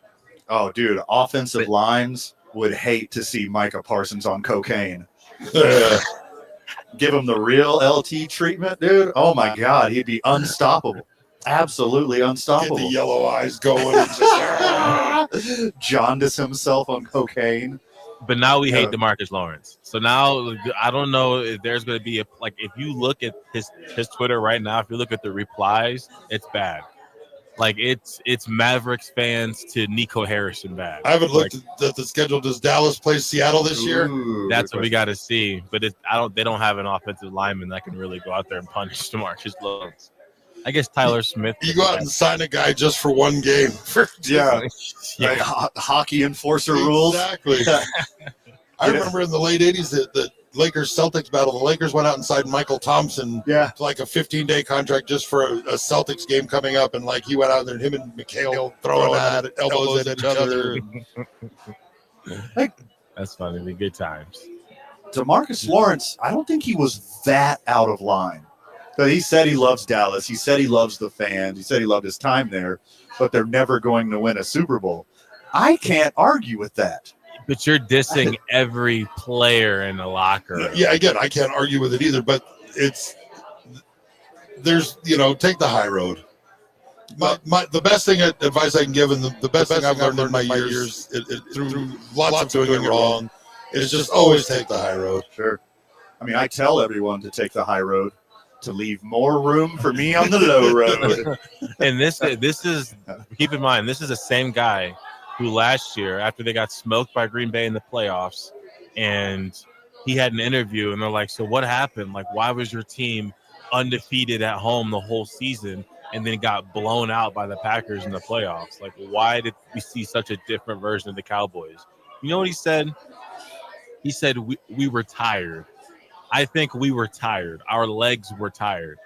Oh, dude, offensive lines would hate to see Micah Parsons on cocaine. Give him the real LT treatment, dude. Oh, my God. He'd be unstoppable. Absolutely unstoppable. Get the yellow eyes going. And just, jaundice himself on cocaine. But now we hate DeMarcus Lawrence. So now I don't know if there's going to be like, if you look at his Twitter right now, if you look at the replies, it's bad. Like it's Mavericks fans to Nico Harrison bad. I haven't looked at the schedule. Does Dallas play Seattle this year? That's what we got to see. But they don't have an offensive lineman that can really go out there and punish DeMarcus Lawrence. I guess Tyler Smith. You go out and sign a guy just for one game. Yeah. Like hockey enforcer rules. Exactly. I remember in the late 80s that the Lakers-Celtics battle, the Lakers went out and signed Michael Thompson to like a 15-day contract just for a Celtics game coming up, and like he went out there and him and McHale throwing at elbows at each other. That's funny. The good times. DeMarcus Lawrence, I don't think he was that out of line. But he said he loves Dallas. He said he loves the fans. He said he loved his time there, but they're never going to win a Super Bowl. I can't argue with that. But you're dissing every player in the locker room. Yeah, again, I can't argue with it either, but take the high road. The best advice I can give, and the best thing I've learned in my years through lots of doing it wrong, is just always take the high road. Sure. I mean, I tell everyone to take the high road, to leave more room for me on the low road. And this is, keep in mind, this is the same guy who last year, after they got smoked by Green Bay in the playoffs, and he had an interview, and they're like, so what happened? Like, why was your team undefeated at home the whole season and then got blown out by the Packers in the playoffs? Like, why did we see such a different version of the Cowboys? You know what he said? He said, we were tired. I think we were tired. Our legs were tired.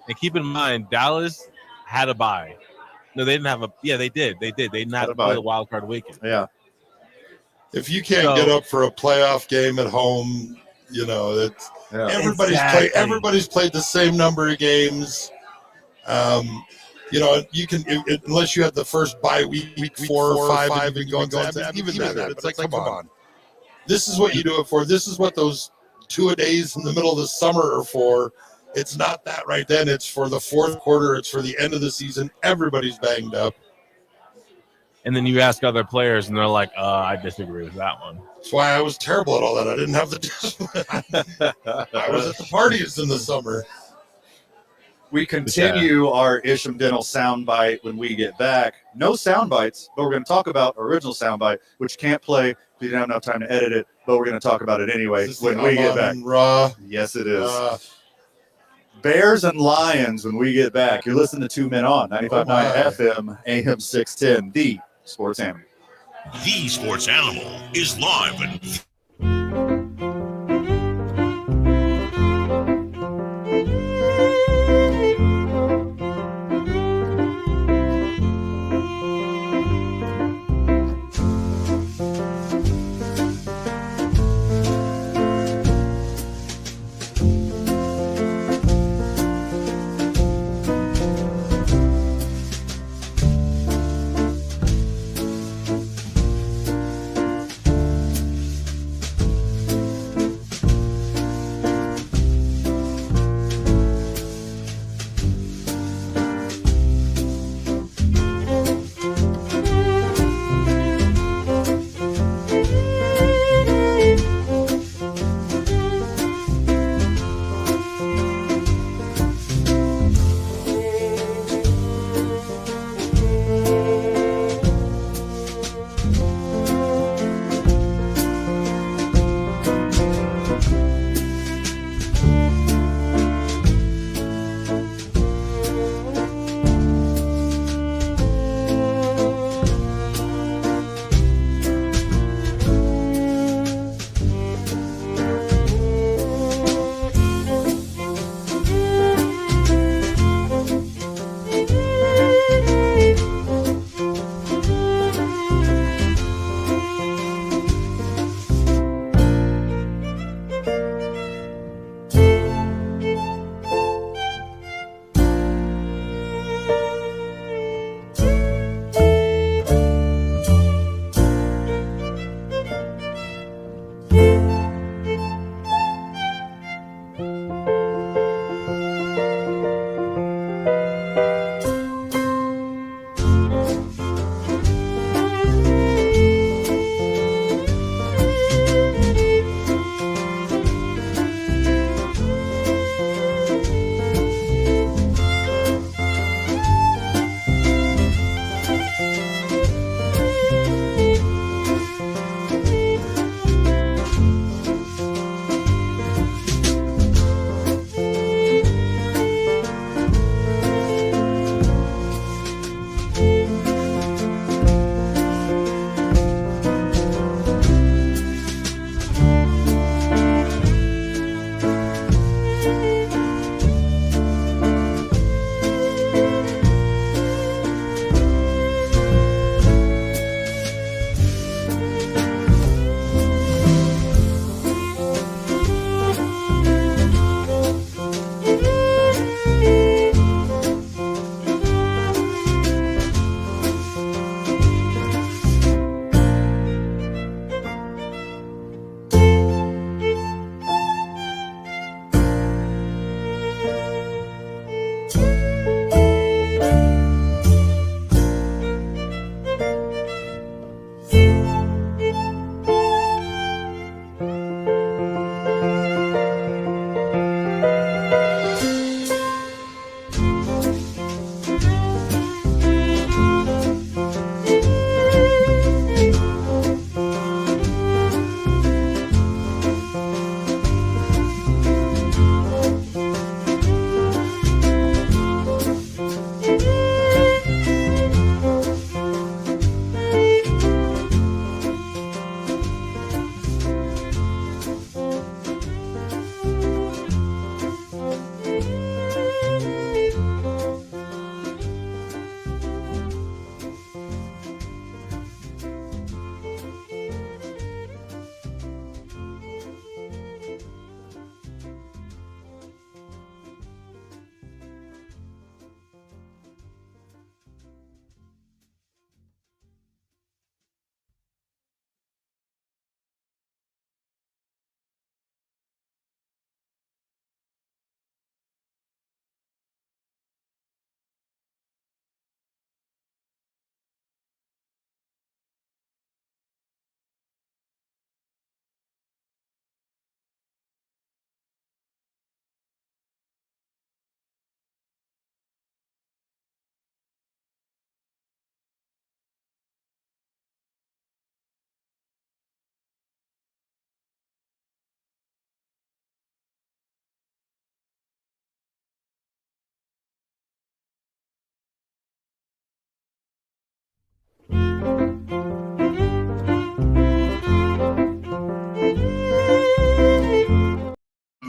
And keep in mind, Dallas had a bye. No, they didn't have a – yeah, they did. They did not play the wild card weekend. Yeah. If you can't get up for a playoff game at home, that's everybody's played the same number of games. You can unless you have the first bye week 4 or 5 and going even that. It's like, come on. This is what you do it for. This is what those 2-a-days in the middle of the summer are for. It's not that right then. It's for the fourth quarter. It's for the end of the season. Everybody's banged up. And then you ask other players, and they're like, I disagree with that one. That's why I was terrible at all that. I didn't have the discipline. I was at the parties in the summer. We continue our Isham Dental soundbite when we get back. No sound bites, but we're going to talk about original soundbite, which can't play if you didn't have enough time to edit it, but we're going to talk about it anyway when we get back. Raw? Yes, it is. Bears and Lions when we get back. You're listening to Two Men On, 95.9 FM, AM 610, the Sports Animal. The Sports Animal is live and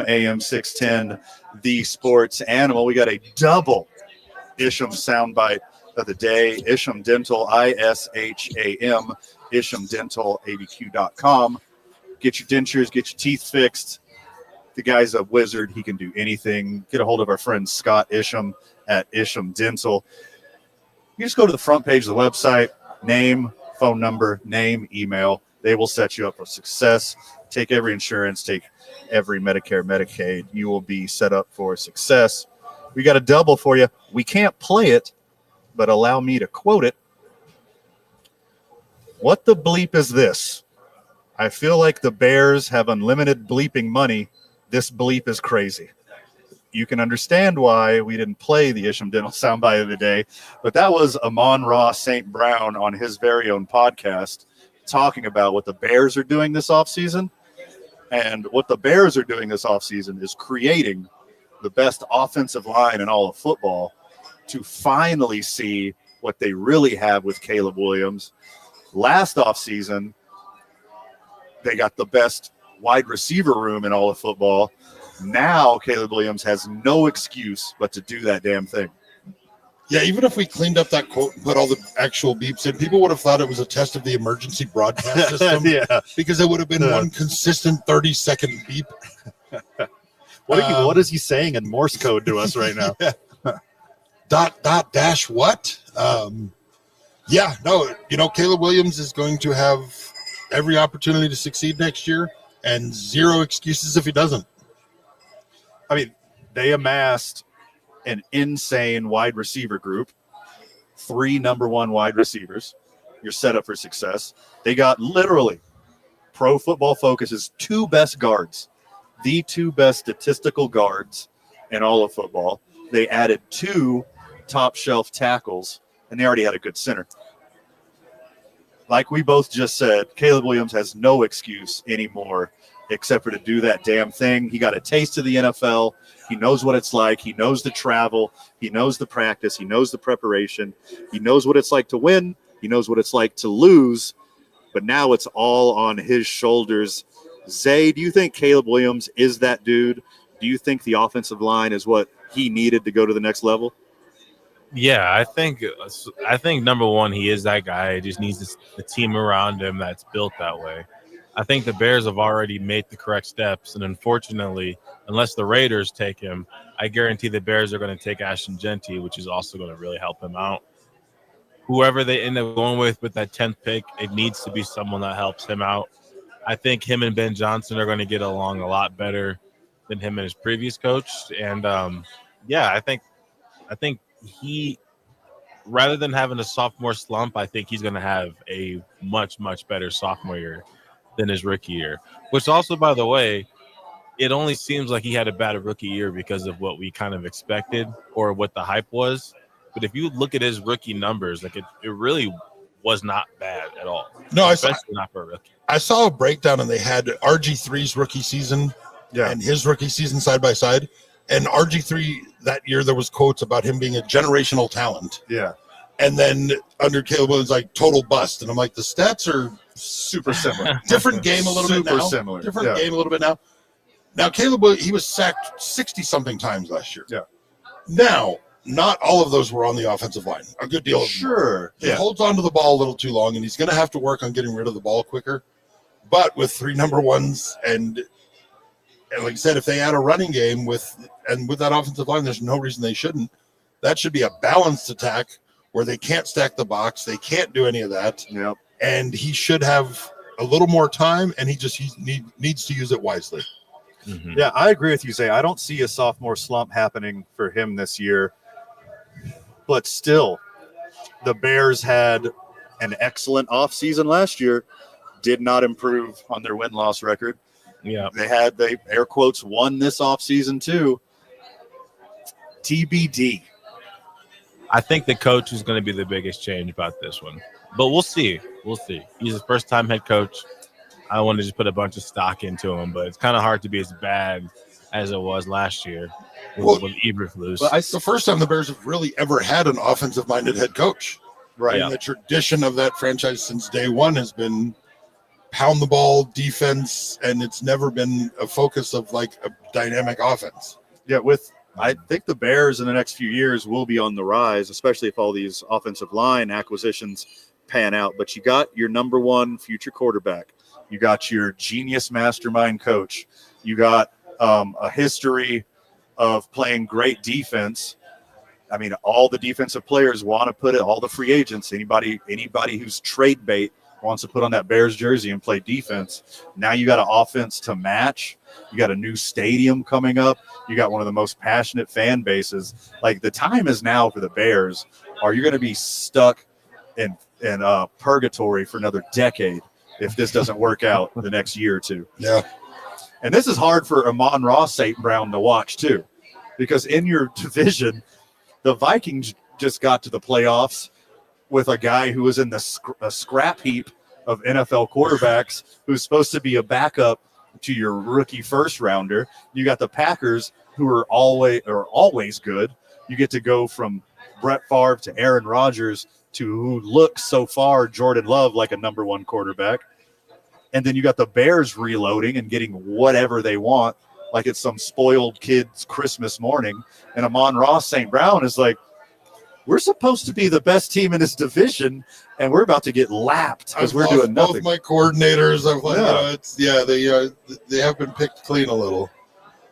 AM 610, The Sports Animal. We got a double Isham soundbite of the day. Isham Dental, ISHAM, Isham Dental, abq.com. Get your dentures, get your teeth fixed. The guy's a wizard. He can do anything. Get a hold of our friend Scott Isham at Isham Dental. You just go to the front page of the website, name, phone number, name, email. They will set you up for success. Take every insurance, take every Medicare, Medicaid. You will be set up for success. We got a double for you. We can't play it, but allow me to quote it. What the bleep is this? I feel like the Bears have unlimited bleeping money. This bleep is crazy. You can understand why we didn't play the Isham Dental soundbite of the day, but that was Amon-Ra St. Brown on his very own podcast talking about what the Bears are doing this offseason. And what the Bears are doing this offseason is creating the best offensive line in all of football to finally see what they really have with Caleb Williams. Last offseason, they got the best wide receiver room in all of football. Now Caleb Williams has no excuse but to do that damn thing. Yeah, even if we cleaned up that quote and put all the actual beeps in, people would have thought it was a test of the emergency broadcast system. Yeah. Because it would have been one consistent 30-second beep. What is he saying in Morse code to us right now? Yeah. Dash what? Caleb Williams is going to have every opportunity to succeed next year and zero excuses if he doesn't. I mean, they amassed an insane wide receiver group, 3 number 1 wide receivers. You're set up for success. They got literally Pro Football Focus's 2 best guards, the 2 best statistical guards in all of football. They added 2 top shelf tackles, and they already had a good center. Like we both just said, Caleb Williams has no excuse anymore except for to do that damn thing. He got a taste of the NFL. He knows what it's like. He knows the travel. He knows the practice. He knows the preparation. He knows what it's like to win. He knows what it's like to lose. But now it's all on his shoulders. Zay, do you think Caleb Williams is that dude? Do you think the offensive line is what he needed to go to the next level? Yeah, I think number one, he is that guy. He just needs the team around him that's built that way. I think the Bears have already made the correct steps, and unfortunately, unless the Raiders take him, I guarantee the Bears are going to take Ashton Genty, which is also going to really help him out. Whoever they end up going with that 10th pick, it needs to be someone that helps him out. I think him and Ben Johnson are going to get along a lot better than him and his previous coach. And I think he, rather than having a sophomore slump, I think he's going to have a much, much better sophomore year than his rookie year, which also, by the way, it only seems like he had a bad rookie year because of what we kind of expected or what the hype was. But if you look at his rookie numbers, like it really was not bad at all. No, especially not for a rookie. I saw a breakdown, and they had RG3's rookie season and his rookie season side by side. And RG3 that year, there was quotes about him being a generational talent. Yeah. And then under Caleb Williams, like total bust. And I'm like, the stats are super similar. Different game a little bit now. Similar. Different game a little bit now. Now, Caleb Williams, he was sacked 60-something times last year. Yeah. Now, not all of those were on the offensive line. A good deal of them. Sure. He holds on to the ball a little too long, and he's going to have to work on getting rid of the ball quicker. But with 3 number 1s, and like I said, if they add a running game with that offensive line, there's no reason they shouldn't. That should be a balanced attack where they can't stack the box. They can't do any of that. Yep. And he should have a little more time, and he needs to use it wisely. Mm-hmm. Yeah, I agree with you, Zay. I don't see a sophomore slump happening for him this year. But still, the Bears had an excellent offseason last year, did not improve on their win-loss record. Yeah. They air quotes won this offseason too. TBD. I think the coach is going to be the biggest change about this one. But we'll see. He's a first-time head coach. I want to just put a bunch of stock into him, but it's kind of hard to be as bad as it was last year with Eberflus. Well, it's the first time the Bears have really ever had an offensive-minded head coach. Right. And the tradition of that franchise since day one has been pound the ball defense, and it's never been a focus of like a dynamic offense. Yeah, I think the Bears in the next few years will be on the rise, especially if all these offensive line acquisitions pan out. But you got your number one future quarterback. You got your genius mastermind coach. You got a history of playing great defense. I mean, all the defensive players want to put it, all the free agents, anybody who's trade bait wants to put on that Bears jersey and play defense. Now you got an offense to match. You got a new stadium coming up. You got one of the most passionate fan bases. Like, the time is now for the Bears. Are you going to be stuck in purgatory for another decade if this doesn't work out the next year or two? Yeah. And this is hard for Amon-Ra St. Brown to watch too, because in your division, the Vikings just got to the playoffs with a guy who was in the scrap heap of NFL quarterbacks who's supposed to be a backup to your rookie first rounder. You got the Packers, who are always good. You get to go from Brett Favre to Aaron Rodgers to who looks so far Jordan Love like a number one quarterback. And then you got the Bears reloading and getting whatever they want, like it's some spoiled kid's Christmas morning. And Amon-Ra St. Brown is like, we're supposed to be the best team in this division, and we're about to get lapped because we're doing nothing. Both my coordinators, they have been picked clean a little,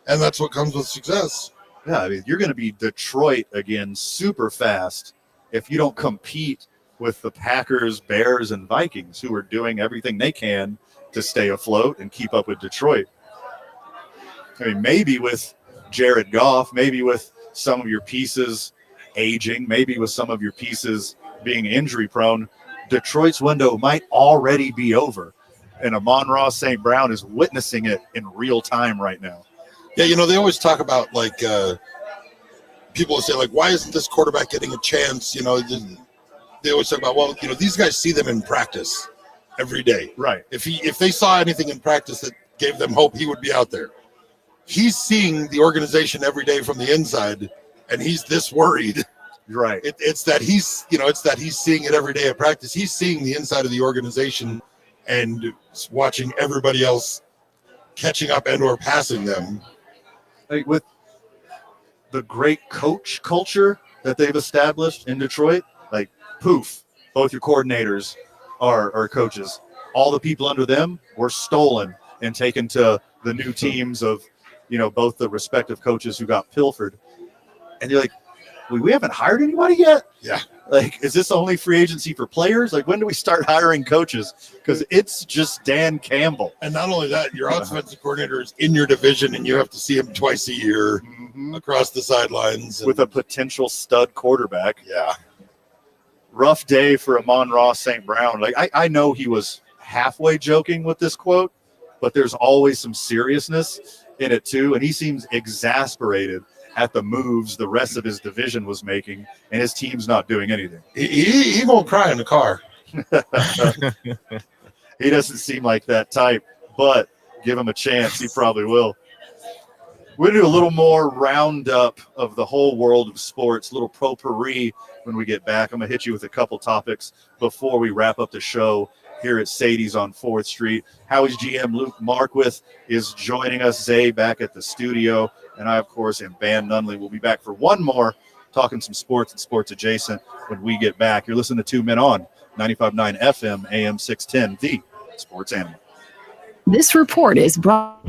and that's what comes with success. Yeah, I mean, you're going to be Detroit again super fast if you don't compete with the Packers, Bears, and Vikings, who are doing everything they can to stay afloat and keep up with Detroit. I mean, maybe with Jared Goff, maybe with some of your pieces aging, maybe with some of your pieces being injury prone, Detroit's window might already be over. And Amon-Ra St. Brown is witnessing it in real time right now. Yeah, they always talk about, like, people will say, like, why isn't this quarterback getting a chance? They always talk about, well, these guys see them in practice every day. Right. If they saw anything in practice that gave them hope, he would be out there. He's seeing the organization every day from the inside, and he's this worried. Right. It's that he's seeing it every day at practice. He's seeing the inside of the organization and watching everybody else catching up and or passing them. Like, with the great coach culture that they've established in Detroit, like, poof, both your coordinators are coaches. All the people under them were stolen and taken to the new teams of, both the respective coaches who got pilfered. And you're like, we haven't hired anybody yet? Yeah. Like, is this only free agency for players? Like, when do we start hiring coaches? Because it's just Dan Campbell. And not only that, your offensive coordinator is in your division, and you have to see him twice a year across the sidelines. With a potential stud quarterback. Yeah. Rough day for Amon-Ra St. Brown. Like, I know he was halfway joking with this quote, but there's always some seriousness in it too. And he seems exasperated at the moves the rest of his division was making, and his team's not doing anything. He won't cry in the car. He doesn't seem like that type, but give him a chance. He probably will. We're going to do a little more roundup of the whole world of sports, a little potpourri when we get back. I'm going to hit you with a couple topics before we wrap up the show here at Sadie's on 4th Street. Howie's GM Luke Marquith is joining us. Zay back at the studio. And I, of course, am Van Nunley. We'll be back for one more, talking some sports and sports adjacent when we get back. You're listening to 2 Men On, 95.9 FM, AM 610, the Sports Animal. This report is brought...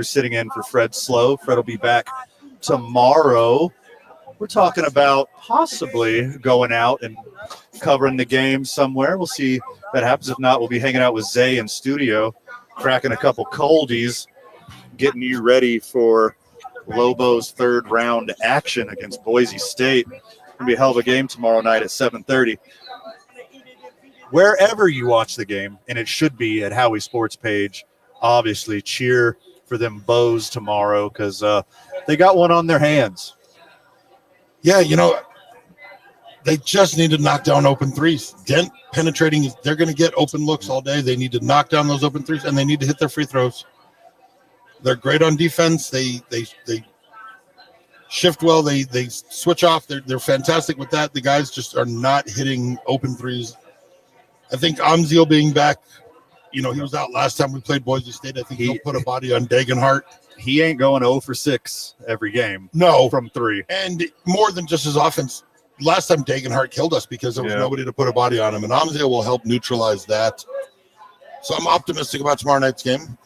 for sitting in for Fred Slow. Fred will be back tomorrow. We're talking about possibly going out and covering the game somewhere. We'll see if that happens. If not, we'll be hanging out with Zay in studio, cracking a couple coldies, getting you ready for Lobos' third round action against Boise State. It's going to be a hell of a game tomorrow night at 7:30. Wherever you watch the game, and it should be at Howie Sports page, obviously cheer for them Bows tomorrow because they got one on their hands. Yeah, they just need to knock down open threes. Dent penetrating, they're going to get open looks all day. They need to knock down those open threes, and they need to hit their free throws. They're great on defense. They shift well. They switch off. They're fantastic with that. The guys just are not hitting open threes. I think Amziel being back, he was out last time we played Boise State. I think he'll put a body on Dagenhart. He ain't going 0 for 6 every game. No. From 3. And more than just his offense. Last time Dagenhart killed us because there was nobody to put a body on him. And Amziel will help neutralize that. So I'm optimistic about tomorrow night's game.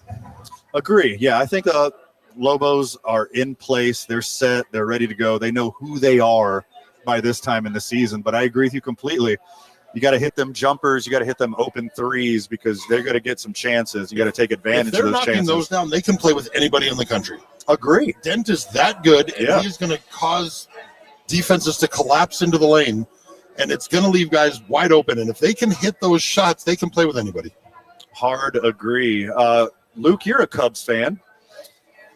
Agree. Yeah, I think Lobos are in place. They're set. They're ready to go. They know who they are by this time in the season. But I agree with you completely. You got to hit them jumpers. You got to hit them open threes because they're going to get some chances. You got to take advantage of those chances. If they're knocking those down, they can play with anybody in the country. Agree. Dent is that good, and he's going to cause defenses to collapse into the lane, and it's going to leave guys wide open. And if they can hit those shots, they can play with anybody. Hard agree. Luke, you're a Cubs fan.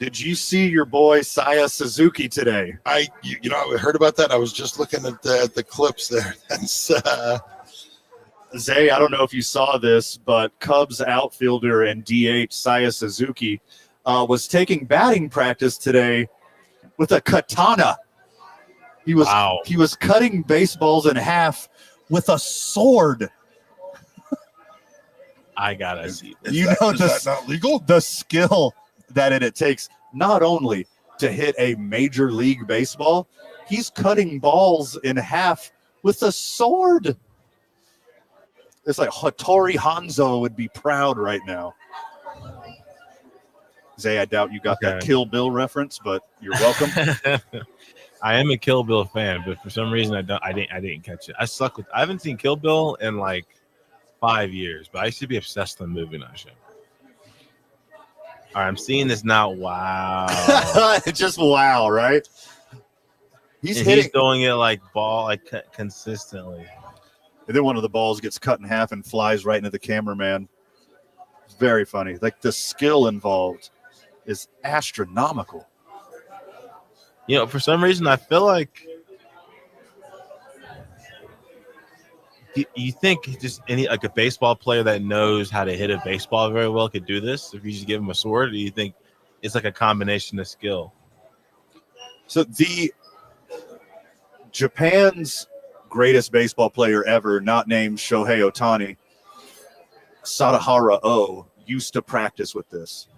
Did you see your boy Saya Suzuki today? I heard about that. I was just looking at the clips there. That's Zay, I don't know if you saw this, but Cubs outfielder and DH Saya Suzuki was taking batting practice today with a katana. He was cutting baseballs in half with a sword. I gotta see this. Is that not legal? The skill that it takes not only to hit a major league baseball, he's cutting balls in half with a sword. It's like Hattori Hanzo would be proud right now. Zay, I doubt you got that Kill Bill reference, but you're welcome. I am a Kill Bill fan, but for some reason I didn't catch it. I haven't seen Kill Bill in like 5 years, but I used to be obsessed with the movie that show. All right, I'm seeing this now. Wow. Just wow, right? He's doing it consistently. And then one of the balls gets cut in half and flies right into the cameraman. It's very funny. Like the skill involved is astronomical. For some reason, I feel like you think just a baseball player that knows how to hit a baseball very well could do this if you just give him a sword? Or do you think it's like a combination of skill? So Japan's greatest baseball player ever, not named Shohei Ohtani, Sadahara O, used to practice with this.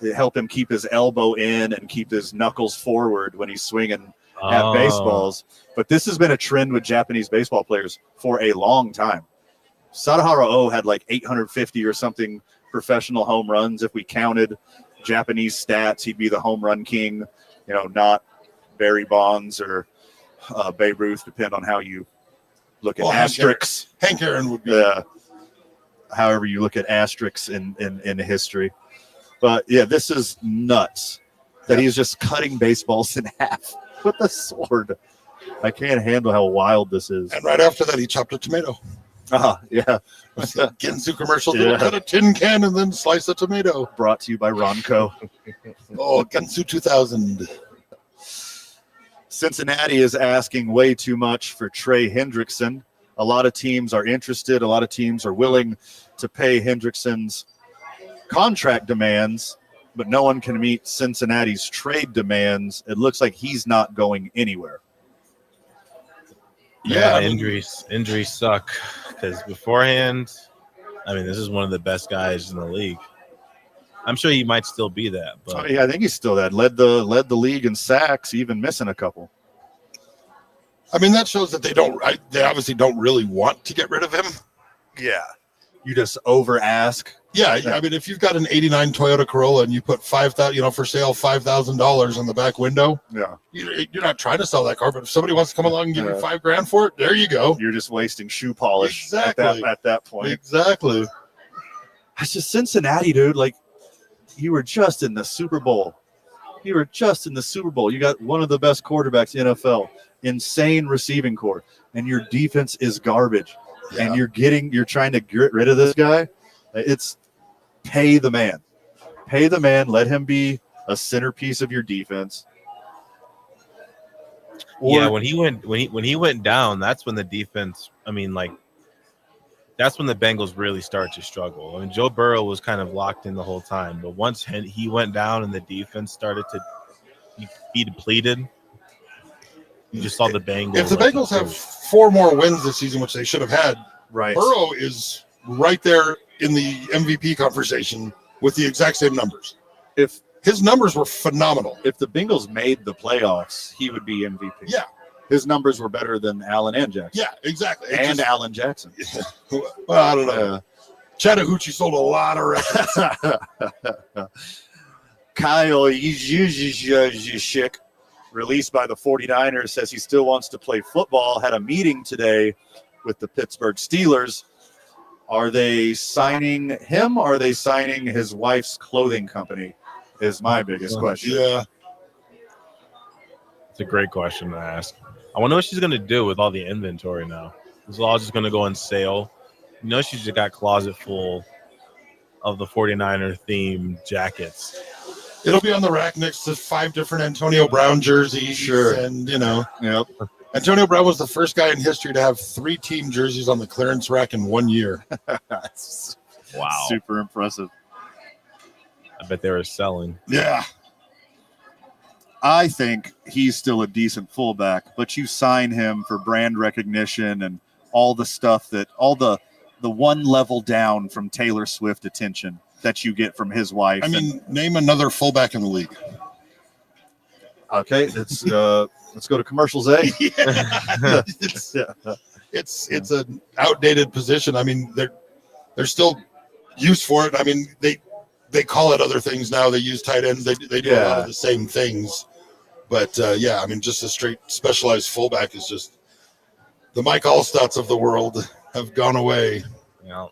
It helped him keep his elbow in and keep his knuckles forward when he's swinging at baseballs. But this has been a trend with Japanese baseball players for a long time. Sadahara O had like 850 or something professional home runs. If we counted Japanese stats, he'd be the home run king, not Barry Bonds or Babe Ruth, depend on how you look at asterisks. Hank Aaron would be. However you look at asterisks in history. But, this is nuts that he's just cutting baseballs in half with a sword. I can't handle how wild this is. And right after that, he chopped a tomato. Yeah. Ginsu commercial. They'll cut a tin can and then slice a tomato. Brought to you by Ronco. Ginsu 2000. Cincinnati is asking way too much for Trey Hendrickson. A lot of teams are interested. A lot of teams are willing to pay Hendrickson's contract demands, but no one can meet Cincinnati's trade demands. It looks like he's not going anywhere. Yeah, injuries suck because beforehand, this is one of the best guys in the league. I'm sure he might still be that. But I think he's still that. Led the league in sacks, even missing a couple. That shows that they obviously don't really want to get rid of him. Yeah. You just over ask. Yeah, I mean, if you've got an '89 Toyota Corolla and you put $5,000, for sale $5,000 on the back window, you're not trying to sell that car. But if somebody wants to come along and give you $5,000 for it, there you go. You're just wasting shoe polish at that point. Exactly. It's just Cincinnati, dude. Like, you were just in the Super Bowl. You got one of the best quarterbacks in the NFL, insane receiving core, and your defense is garbage. Yeah. And you're trying to get rid of this guy. It's pay the man. Let him be a centerpiece of your defense. When he went down, that's when the defense. I mean, that's when the Bengals really start to struggle. I mean, Joe Burrow was kind of locked in the whole time, but once he went down and the defense started to be depleted, you just saw the Bengals. If the Bengals have 4 more wins this season, which they should have had, Burrow is right there in the MVP conversation with the exact same numbers. If his numbers were phenomenal. If the Bengals made the playoffs, he would be MVP. Yeah. His numbers were better than Allen and Jackson. Yeah, exactly. And Allen Jackson. Well, I don't know. Chattahoochee sold a lot of records. Kyle Juszczyk, released by the 49ers, says he still wants to play football. Had a meeting today with the Pittsburgh Steelers. Are they signing him or are they signing his wife's clothing company is my biggest question. Yeah. It's a great question to ask. I wonder what she's going to do with all the inventory now. Is it all just going to go on sale? She's just got a closet full of the 49er themed jackets. It'll be on the rack next to 5 different Antonio Brown jerseys. Sure. And, Antonio Brown was the first guy in history to have 3 team jerseys on the clearance rack in 1 year. Wow. Super impressive. I bet they were selling. Yeah. I think he's still a decent fullback, but you sign him for brand recognition and all the stuff all the one level down from Taylor Swift attention that you get from his wife. I mean, name another fullback in the league. Okay, let's go to commercials, eh? It's an outdated position. I mean, there's still use for it. I mean, they call it other things now. They use tight ends. They do a lot of the same things. But I mean, just a straight specialized fullback is just the Mike Allstotts of the world have gone away. Yeah.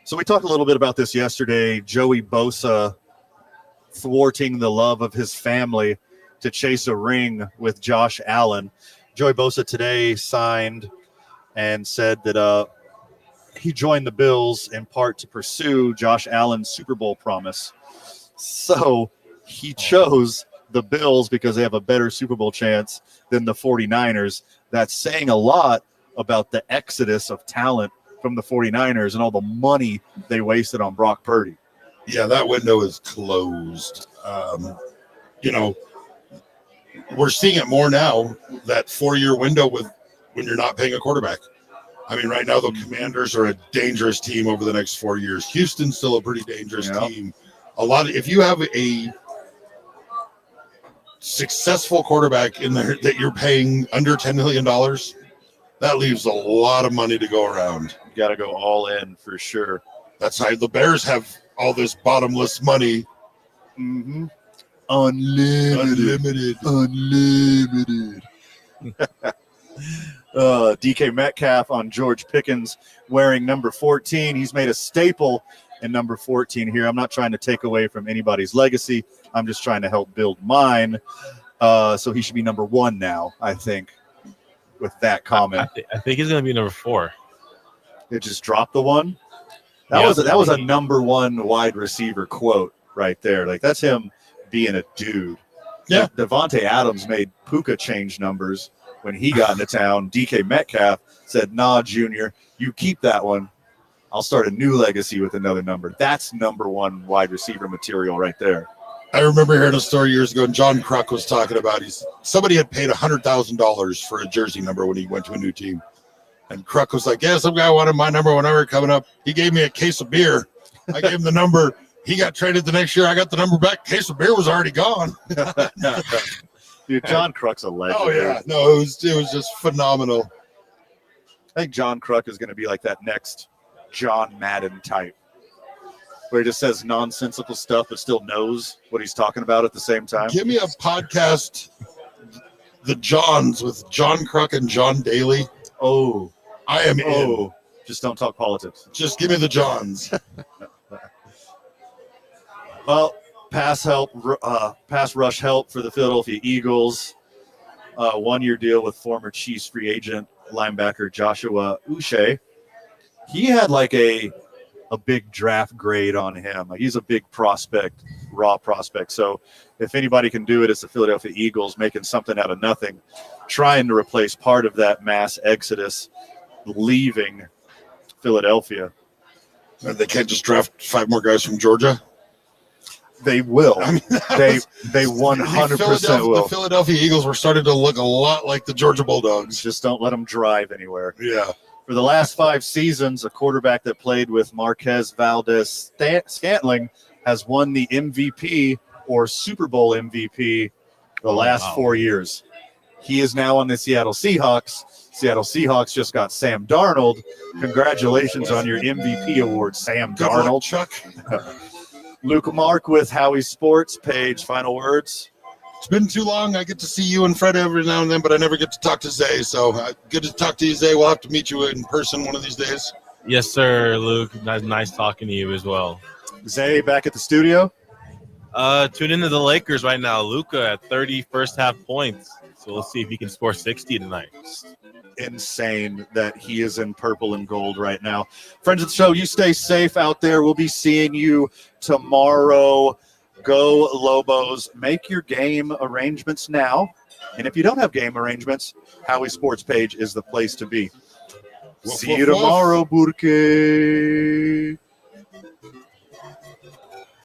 So we talked a little bit about this yesterday. Joey Bosa thwarting the love of his family to chase a ring with Josh Allen. Joey Bosa today signed and said that he joined the Bills in part to pursue Josh Allen's Super Bowl promise. So he chose the Bills because they have a better Super Bowl chance than the 49ers. That's saying a lot about the exodus of talent from the 49ers and all the money they wasted on Brock Purdy. Yeah, that window is closed. We're seeing it more now, that 4-year window when you're not paying a quarterback. I mean, right now the Commanders are a dangerous team over the next 4 years. Houston's still a pretty dangerous team. If you have a successful quarterback in there that you're paying under $10 million, that leaves a lot of money to go around. You got to go all in for sure. That's how the Bears have all this bottomless money. Mm-hmm. Unlimited. DK Metcalf on George Pickens wearing number 14. He's made a staple in number 14 here. I'm not trying to take away from anybody's legacy. I'm just trying to help build mine. So he should be number 1 now, I think, with that comment. I think he's going to be number 4. It just dropped the 1? That was a number 1 wide receiver quote right there. Like, that's him being a dude. Yeah. Devontae Adams made Puka change numbers when he got into town. DK Metcalf said, "Nah, Junior, you keep that one. I'll start a new legacy with another number." That's number 1 wide receiver material right there. I remember hearing a story years ago, and John Kruk was talking about somebody had paid $100,000 for a jersey number when he went to a new team. And Kruk was like, "Yeah, some guy wanted my number whenever coming up. He gave me a case of beer. I gave him the number. He got traded the next year. I got the number back. Case of beer was already gone." Dude, John Kruk's a legend. Oh, yeah. No, it was just phenomenal. I think John Kruk is going to be like that next John Madden type. where he just says nonsensical stuff but still knows what he's talking about at the same time. Give me a podcast, The Johns, with John Kruk and John Daly. Oh, I am in. Just don't talk politics. Just give me the Johns. Well, pass rush help for the Philadelphia Eagles. 1-year deal with former Chiefs free agent linebacker Joshua Uche. He had like a big draft grade on him. He's a big prospect, raw prospect. So if anybody can do it, it's the Philadelphia Eagles, making something out of nothing, trying to replace part of that mass exodus leaving Philadelphia. They can't just draft 5 more guys from Georgia. They will. I mean, they 100% will. The Philadelphia Eagles were starting to look a lot like the Georgia Bulldogs. Just don't let them drive anywhere. Yeah. For the last 5 seasons, a quarterback that played with Marquez Valdez-Scantling has won the MVP or Super Bowl MVP the last 4 years. He is now on the Seattle Seahawks. Seattle Seahawks just got Sam Darnold. Congratulations on your MVP award, Sam Darnold. Chuck. Luke Mark with Howie Sports page. Final words. It's been too long. I get to see you and Fred every now and then, but I never get to talk to Zay. So good to talk to you, Zay. We'll have to meet you in person one of these days. Yes, sir, Luke. Nice talking to you as well. Zay back at the studio. Tune into the Lakers right now. Luka at 30 first half points. So we'll see if he can score 60 tonight. Insane that he is in purple and gold right now. Friends of the show, you stay safe out there. We'll be seeing you tomorrow. Go Lobos. Make your game arrangements now. And if you don't have game arrangements, Howie Sports page is the place to be. See you tomorrow, Burke.